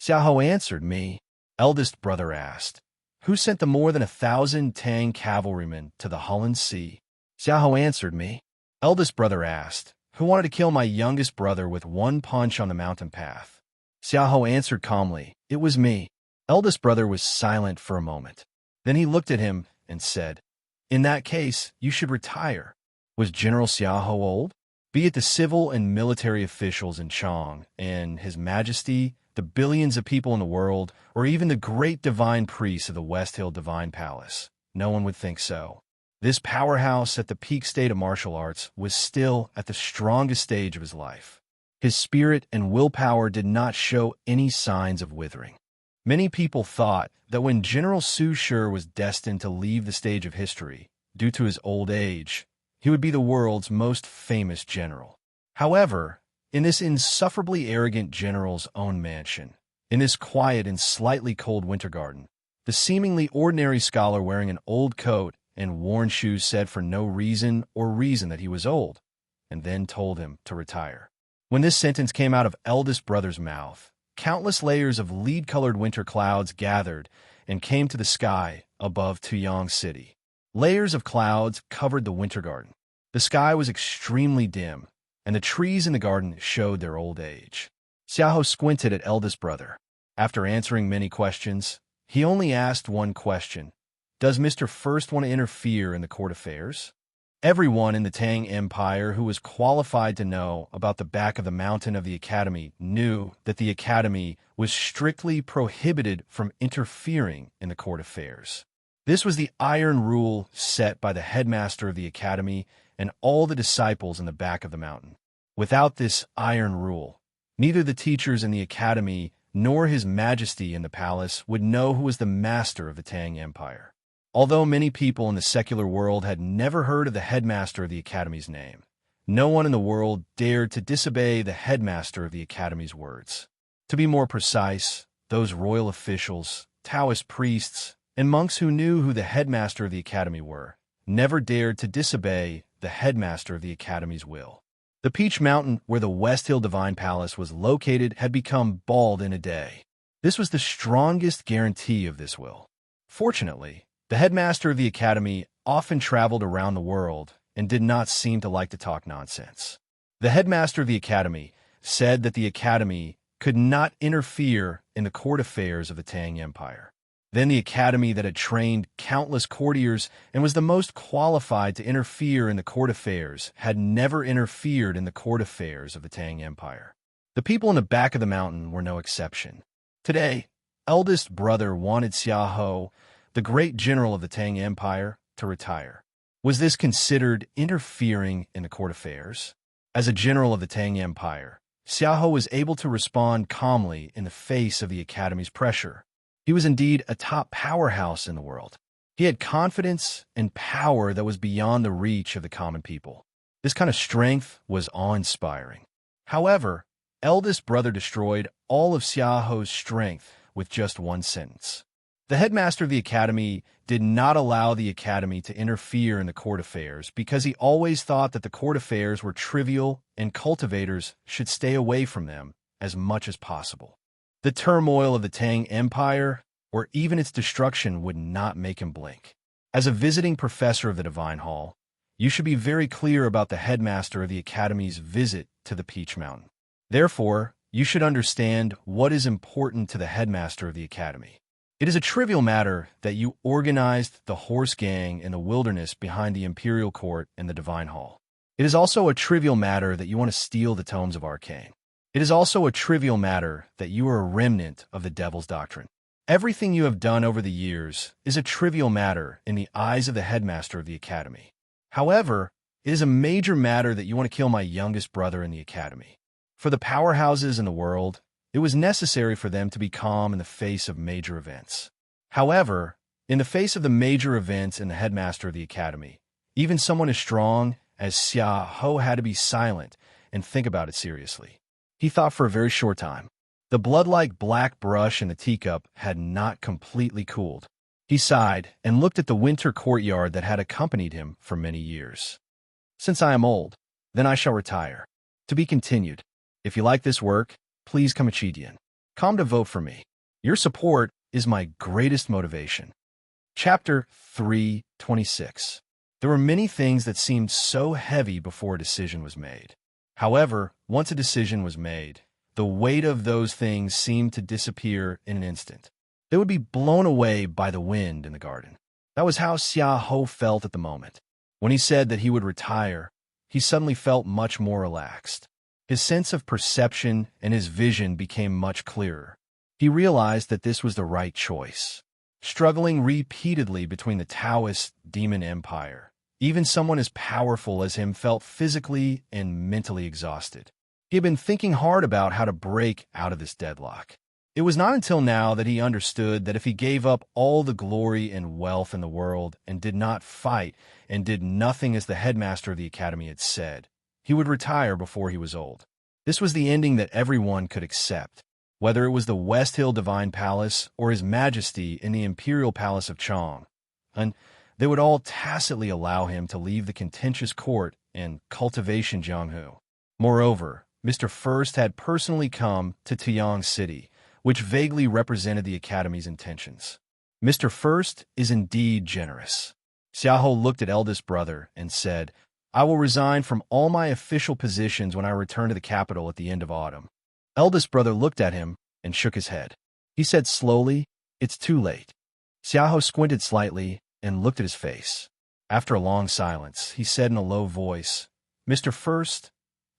Xiaoho answered, "Me." Eldest brother asked, "Who sent the more than 1,000 Tang cavalrymen to the Holland Sea?" Xiaoho answered, "Me." Eldest brother asked, "Who wanted to kill my youngest brother with 1 punch on the mountain path?" Xiaoho answered calmly, "It was me." Eldest brother was silent for a moment. Then he looked at him and said, "In that case, you should retire." Was General Xiaoho old? Be it the civil and military officials in Chang and His Majesty, the billions of people in the world, or even the great divine priests of the West Hill Divine Palace, no one would think so. This powerhouse at the peak state of martial arts was still at the strongest stage of his life. His spirit and willpower did not show any signs of withering. Many people thought that when General Su Shi was destined to leave the stage of history due to his old age, he would be the world's most famous general. However, in this insufferably arrogant general's own mansion, in this quiet and slightly cold winter garden, the seemingly ordinary scholar wearing an old coat and worn shoes said for no reason that he was old, and then told him to retire. When this sentence came out of eldest brother's mouth, countless layers of lead-colored winter clouds gathered and came to the sky above Tuyang City. Layers of clouds covered the winter garden. The sky was extremely dim, and the trees in the garden showed their old age. Xiaohou squinted at eldest brother. After answering many questions, he only asked one question. Does Mr. First want to interfere in the court affairs? Everyone in the Tang Empire who was qualified to know about the back of the mountain of the academy knew that the academy was strictly prohibited from interfering in the court affairs. This was the iron rule set by the headmaster of the academy and all the disciples in the back of the mountain. Without this iron rule, neither the teachers in the academy nor His Majesty in the palace would know who was the master of the Tang Empire. Although many people in the secular world had never heard of the headmaster of the academy's name, no one in the world dared to disobey the headmaster of the academy's words. To be more precise, those royal officials, Taoist priests, and monks who knew who the headmaster of the academy were, never dared to disobey the headmaster of the academy's will. The Peach Mountain where the West Hill Divine Palace was located had become bald in a day. This was the strongest guarantee of this will. Fortunately, the headmaster of the academy often traveled around the world and did not seem to like to talk nonsense. The headmaster of the academy said that the academy could not interfere in the court affairs of the Tang Empire. Then the academy that had trained countless courtiers and was the most qualified to interfere in the court affairs had never interfered in the court affairs of the Tang Empire. The people in the back of the mountain were no exception. Today, eldest brother wanted Xiaohou, the great general of the Tang Empire, to retire. Was this considered interfering in the court affairs? As a general of the Tang Empire, Xiaohou was able to respond calmly in the face of the academy's pressure. He was indeed a top powerhouse in the world. He had confidence and power that was beyond the reach of the common people. This kind of strength was awe-inspiring. However, eldest brother destroyed all of Xiaohou's strength with just one sentence. The headmaster of the academy did not allow the academy to interfere in the court affairs because he always thought that the court affairs were trivial and cultivators should stay away from them as much as possible. The turmoil of the Tang Empire, or even its destruction, would not make him blink. As a visiting professor of the Divine Hall, you should be very clear about the headmaster of the academy's visit to the Peach Mountain. Therefore, you should understand what is important to the headmaster of the academy. It is a trivial matter that you organized the horse gang in the wilderness behind the imperial court and the Divine Hall. It is also a trivial matter that you want to steal the tomes of Arcane. It is also a trivial matter that you are a remnant of the Devil's Doctrine. Everything you have done over the years is a trivial matter in the eyes of the headmaster of the academy. However, it is a major matter that you want to kill my youngest brother in the academy. For the powerhouses in the world, it was necessary for them to be calm in the face of major events. However, in the face of the major events in the headmaster of the academy, even someone as strong as Xiaohou had to be silent and think about it seriously. He thought for a very short time. The blood-like black brush in the teacup had not completely cooled. He sighed and looked at the winter courtyard that had accompanied him for many years. Since I am old, then I shall retire. To be continued. If you like this work, please come Chidian. Come to vote for me. Your support is my greatest motivation. Chapter 3:26. There were many things that seemed so heavy before a decision was made. However, once a decision was made, the weight of those things seemed to disappear in an instant. They would be blown away by the wind in the garden. That was how Xiaohou felt at the moment. When he said that he would retire, he suddenly felt much more relaxed. His sense of perception and his vision became much clearer. He realized that this was the right choice. Struggling repeatedly between the Taoist demon empire Even someone as powerful as him felt physically and mentally exhausted. He had been thinking hard about how to break out of this deadlock. It was not until now that he understood that if he gave up all the glory and wealth in the world and did not fight and did nothing as the headmaster of the academy had said, he would retire before he was old. This was the ending that everyone could accept, whether it was the West Hill Divine Palace or His Majesty in the Imperial Palace of Chong. And they would all tacitly allow him to leave the contentious court and cultivation Jianghu. Moreover, Mr. First had personally come to Tiang City, which vaguely represented the Academy's intentions. Mr. First is indeed generous. Xiaohou looked at eldest brother and said, I will resign from all my official positions when I return to the capital at the end of autumn. Eldest brother looked at him and shook his head. He said slowly, It's too late. Xiaohou squinted slightly and looked at his face. After a long silence, he said in a low voice, Mr. First,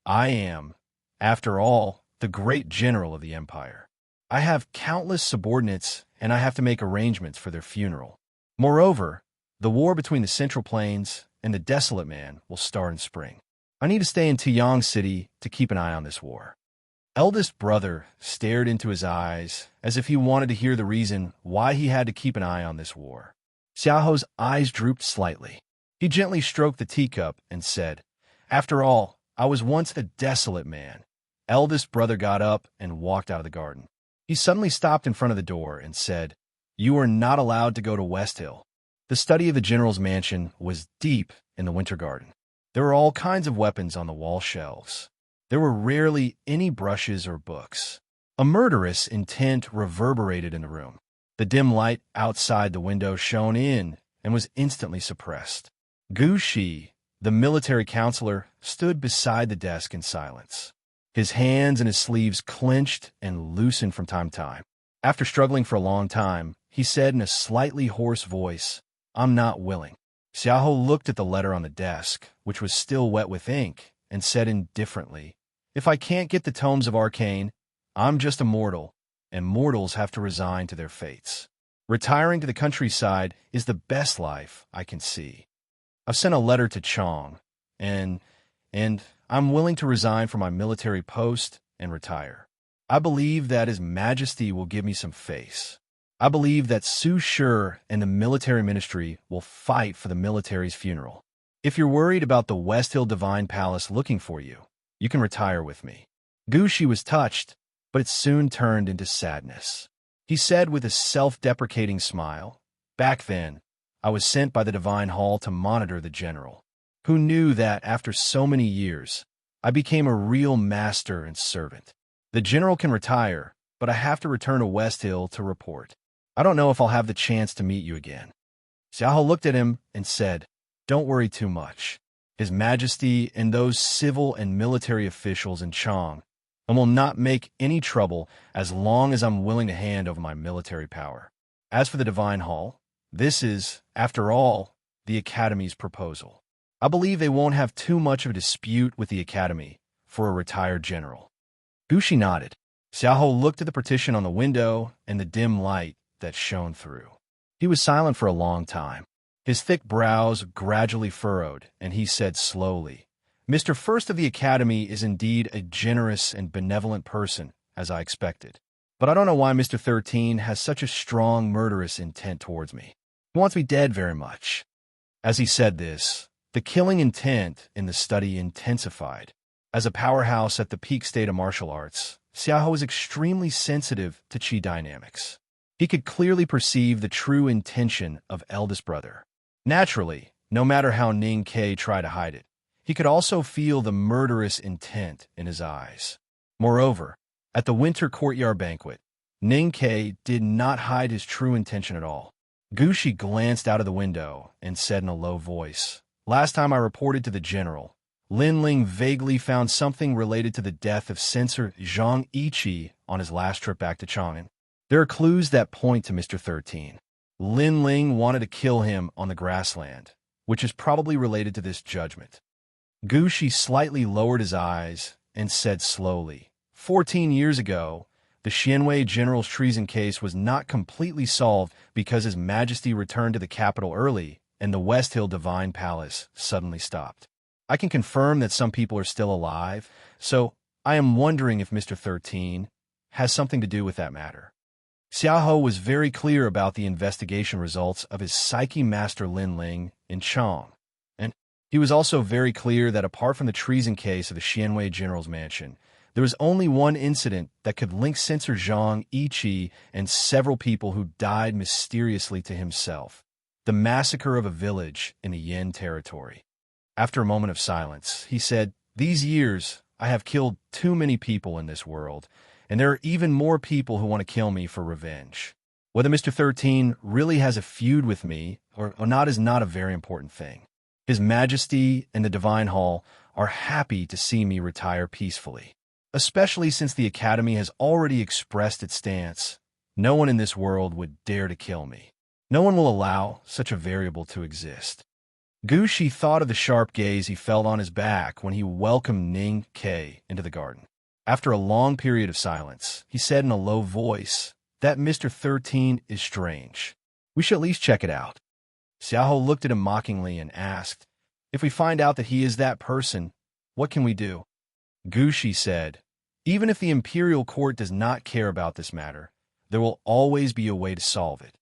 I am, after all, the great general of the empire. I have countless subordinates, and I have to make arrangements for their funeral. Moreover, the war between the Central Plains and the Desolate Man will start in spring. I need to stay in Tiang City to keep an eye on this war. Eldest brother stared into his eyes as if he wanted to hear the reason why he had to keep an eye on this war. Xiaohou's eyes drooped slightly. He gently stroked the teacup and said, After all, I was once the Desolate Man. Eldest brother got up and walked out of the garden. He suddenly stopped in front of the door and said, You are not allowed to go to West Hill. The study of the general's mansion was deep in the winter garden. There were all kinds of weapons on the wall shelves. There were rarely any brushes or books. A murderous intent reverberated in the room. The dim light outside the window shone in and was instantly suppressed. Gu Shi, the military counselor, stood beside the desk in silence. His hands and his sleeves clenched and loosened from time to time. After struggling for a long time, he said in a slightly hoarse voice, I'm not willing. Xiaohou looked at the letter on the desk, which was still wet with ink, and said indifferently, If I can't get the tomes of Arcane, I'm just a mortal, and mortals have to resign to their fates. Retiring to the countryside is the best life I can see. I've sent a letter to Chong, and I'm willing to resign from my military post and retire. I believe that His Majesty will give me some face. I believe that Su Shi and the military ministry will fight for the military's funeral. If you're worried about the West Hill Divine Palace looking for you, you can retire with me. Gu Shi was touched, but it soon turned into sadness. He said with a self-deprecating smile, Back then, I was sent by the Divine Hall to monitor the general. Who knew that after so many years, I became a real master and servant. The general can retire, but I have to return to West Hill to report. I don't know if I'll have the chance to meet you again. Xiaohou looked at him and said, Don't worry too much. His Majesty and those civil and military officials in Chong will not make any trouble as long as I'm willing to hand over my military power. As for the Divine Hall, this is, after all, the Academy's proposal. I believe they won't have too much of a dispute with the Academy for a retired general. Gu Shi nodded. Xiaohou looked at the partition on the window and the dim light that shone through. He was silent for a long time. His thick brows gradually furrowed, and he said slowly, Mr. First of the Academy is indeed a generous and benevolent person, as I expected. But I don't know why Mr. 13 has such a strong murderous intent towards me. He wants me dead very much. As he said this, the killing intent in the study intensified. As a powerhouse at the peak state of martial arts, Xiaohou was extremely sensitive to qi dynamics. He could clearly perceive the true intention of eldest brother. Naturally, no matter how Ning Ke tried to hide it, he could also feel the murderous intent in his eyes. Moreover, at the winter courtyard banquet, Ning Ke did not hide his true intention at all. Gu Shi glanced out of the window and said in a low voice, Last time I reported to the general, Lin Ling vaguely found something related to the death of censor Zhang Yiqi on his last trip back to Chang'an. There are clues that point to Mr. 13. Lin Ling wanted to kill him on the grassland, which is probably related to this judgment. Gu Shi slightly lowered his eyes and said slowly, 14 years ago, the Xianwei general's treason case was not completely solved because His Majesty returned to the capital early and the West Hill Divine Palace suddenly stopped. I can confirm that some people are still alive, so I am wondering if Mr. 13 has something to do with that matter. Xiaoho was very clear about the investigation results of his Psyche Master Lin Ling in Chong, and he was also very clear that apart from the treason case of the Xianwei General's mansion, there was only one incident that could link Censor Zhang Yiqi and several people who died mysteriously to himself: the massacre of a village in the Yin territory. After a moment of silence, he said, "These years, I have killed too many people in this world, and there are even more people who want to kill me for revenge. Whether Mr. 13 really has a feud with me or not is not a very important thing. His Majesty and the Divine Hall are happy to see me retire peacefully, especially since the Academy has already expressed its stance. No one in this world would dare to kill me. No one will allow such a variable to exist." Gu Shi thought of the sharp gaze he felt on his back when he welcomed Ning Ke into the garden. After a long period of silence, he said in a low voice, "That Mr. 13 is strange. We should at least check it out." Xiaoho looked at him mockingly and asked, "If we find out that he is that person, what can we do?" Gu Shi said, "Even if the imperial court does not care about this matter, there will always be a way to solve it."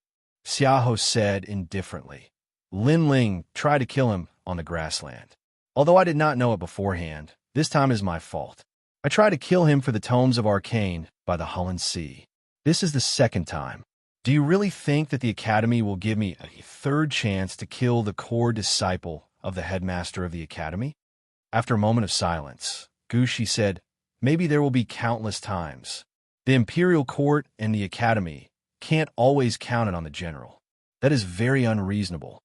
Xiaoho said indifferently, "Lin Ling tried to kill him on the grassland. Although I did not know it beforehand, this time is my fault. I tried to kill him for the tomes of Arcane by the Hullen Sea. This is the second time. Do you really think that the Academy will give me a third chance to kill the core disciple of the headmaster of the Academy?" After a moment of silence, Gu Shi said, "Maybe there will be countless times. The Imperial Court and the Academy can't always count it on the general. That is very unreasonable."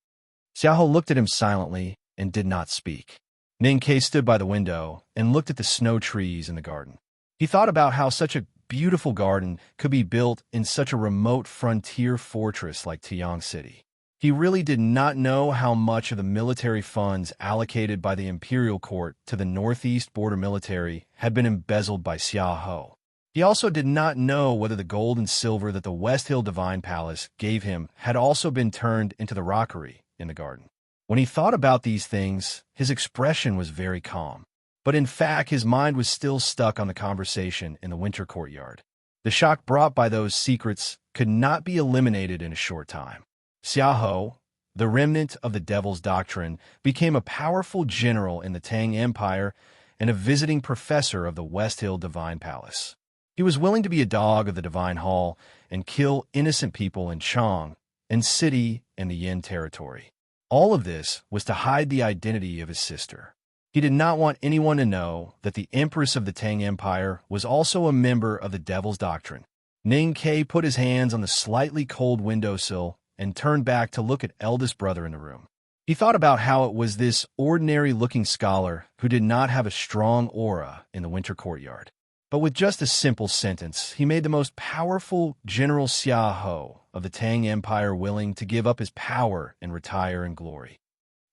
Xiaoho looked at him silently and did not speak. Ning Ke stood by the window and looked at the snow trees in the garden. He thought about how such a beautiful garden could be built in such a remote frontier fortress like Tiang City. He really did not know how much of the military funds allocated by the Imperial Court to the Northeast Border Military had been embezzled by Xiaoho. He also did not know whether the gold and silver that the West Hill Divine Palace gave him had also been turned into the rockery in the garden. When he thought about these things, his expression was very calm. But in fact, his mind was still stuck on the conversation in the winter courtyard. The shock brought by those secrets could not be eliminated in a short time. Xiaoho, the remnant of the Devil's Doctrine, became a powerful general in the Tang Empire and a visiting professor of the West Hill Divine Palace. He was willing to be a dog of the Divine Hall and kill innocent people in Chong and City and the Yin territory. All of this was to hide the identity of his sister. He did not want anyone to know that the Empress of the Tang Empire was also a member of the Devil's Doctrine. Ning Ke put his hands on the slightly cold windowsill and turned back to look at eldest brother in the room. He thought about how it was this ordinary-looking scholar who did not have a strong aura in the winter courtyard. But with just a simple sentence, he made the most powerful General Xiaoho of the Tang Empire willing to give up his power and retire in glory.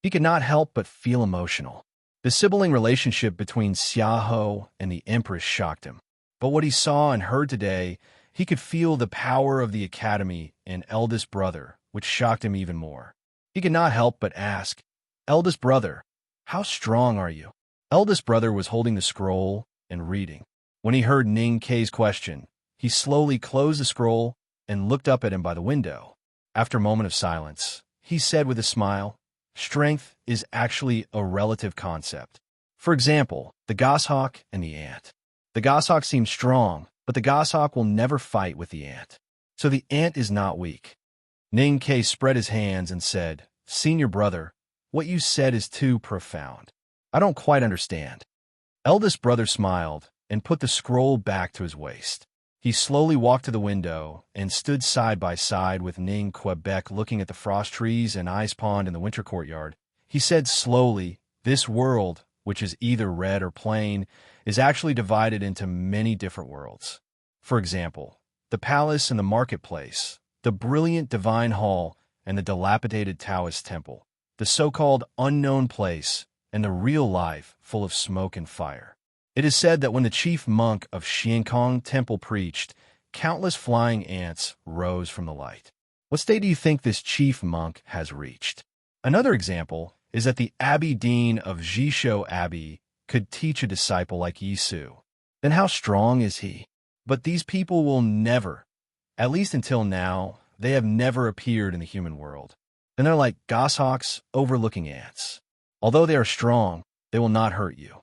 He could not help but feel emotional. The sibling relationship between Xiaoho and the Empress shocked him. But what he saw and heard today, he could feel the power of the Academy and eldest brother, which shocked him even more. He could not help but ask, "Eldest brother, how strong are you?" Eldest brother was holding the scroll and reading. When he heard Ning Ke's question, he slowly closed the scroll and looked up at him by the window. After a moment of silence, he said with a smile, "Strength is actually a relative concept. For example, the goshawk and the ant. The goshawk seems strong, but the goshawk will never fight with the ant. So the ant is not weak." Ning Ke spread his hands and said, "Senior brother, what you said is too profound. I don't quite understand." Eldest brother smiled and put the scroll back to his waist. He slowly walked to the window and stood side by side with Ning Quebec looking at the frost trees and ice pond in the winter courtyard. He said slowly, "This world, which is either red or plain, is actually divided into many different worlds. For example, the palace and the marketplace, the brilliant divine hall and the dilapidated Taoist temple, the so-called unknown place, and the real life full of smoke and fire. It is said that when the chief monk of Xiankong Temple preached, countless flying ants rose from the light. What state do you think this chief monk has reached?" Another example is that the Abbey Dean of Jisho Abbey could teach a disciple like Yisu. Then how strong is he? But these people will never, at least until now, they have never appeared in the human world. And they're like goshawks overlooking ants. Although they are strong, they will not hurt you.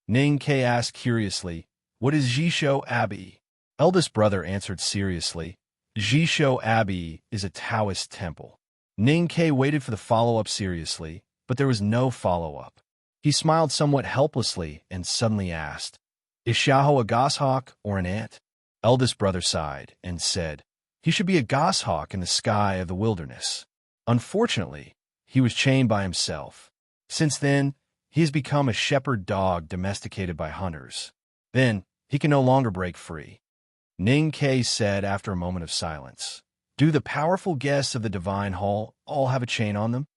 Ning Ke asked curiously, "What is Jisho Abbey?" Eldest brother answered seriously, "Jisho Abbey is a Taoist temple." Ning Ke waited for the follow-up seriously, but there was no follow-up. He smiled somewhat helplessly and suddenly asked, "Is Xiahou a goshawk or an ant?" Eldest brother sighed and said, "He should be a goshawk in the sky of the wilderness." Unfortunately, he was chained by himself. Since then, he has become a shepherd dog domesticated by hunters. Then, he can no longer break free. Ning Ke said after a moment of silence, "Do the powerful guests of the Divine Hall all have a chain on them?"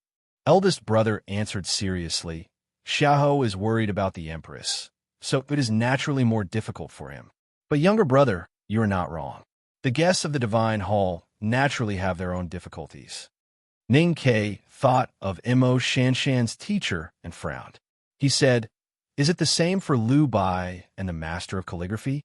Eldest brother answered seriously, "Xiahou is worried about the Empress, so it is naturally more difficult for him. But younger brother, you are not wrong. The guests of the Divine Hall naturally have their own difficulties." Ning Ke thought of Mo Shanshan's teacher and frowned. He said, "Is it the same for Liu Bai and the master of calligraphy?"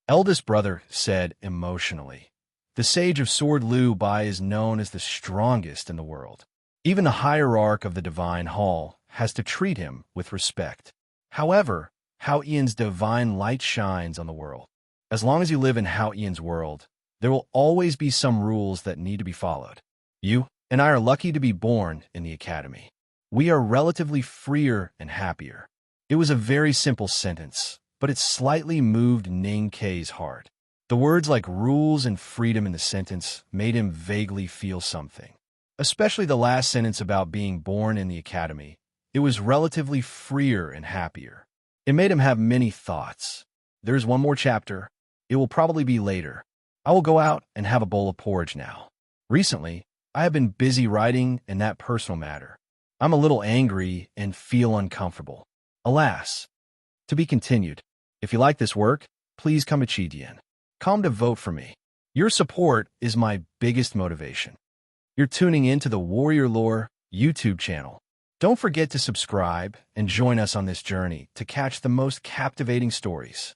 Eldest brother said emotionally, "The sage of sword Liu Bai is known as the strongest in the world. Even the hierarch of the Divine Hall has to treat him with respect. However, Hao Ian's divine light shines on the world. As long as you live in Hao Ian's world, there will always be some rules that need to be followed. You and I are lucky to be born in the academy. We are relatively freer and happier." It was a very simple sentence, but it slightly moved Ning Ke's heart. The words like rules and freedom in the sentence made him vaguely feel something. Especially the last sentence about being born in the academy. It was relatively freer and happier. It made him have many thoughts. There's one more chapter. It will probably be later. I will go out and have a bowl of porridge now. Recently, I have been busy writing in that personal matter. I'm a little angry and feel uncomfortable. Alas. To be continued. If you like this work, please come to Chidian. Come to vote for me. Your support is my biggest motivation. You're tuning in to the Warrior Lore YouTube channel. Don't forget to subscribe and join us on this journey to catch the most captivating stories.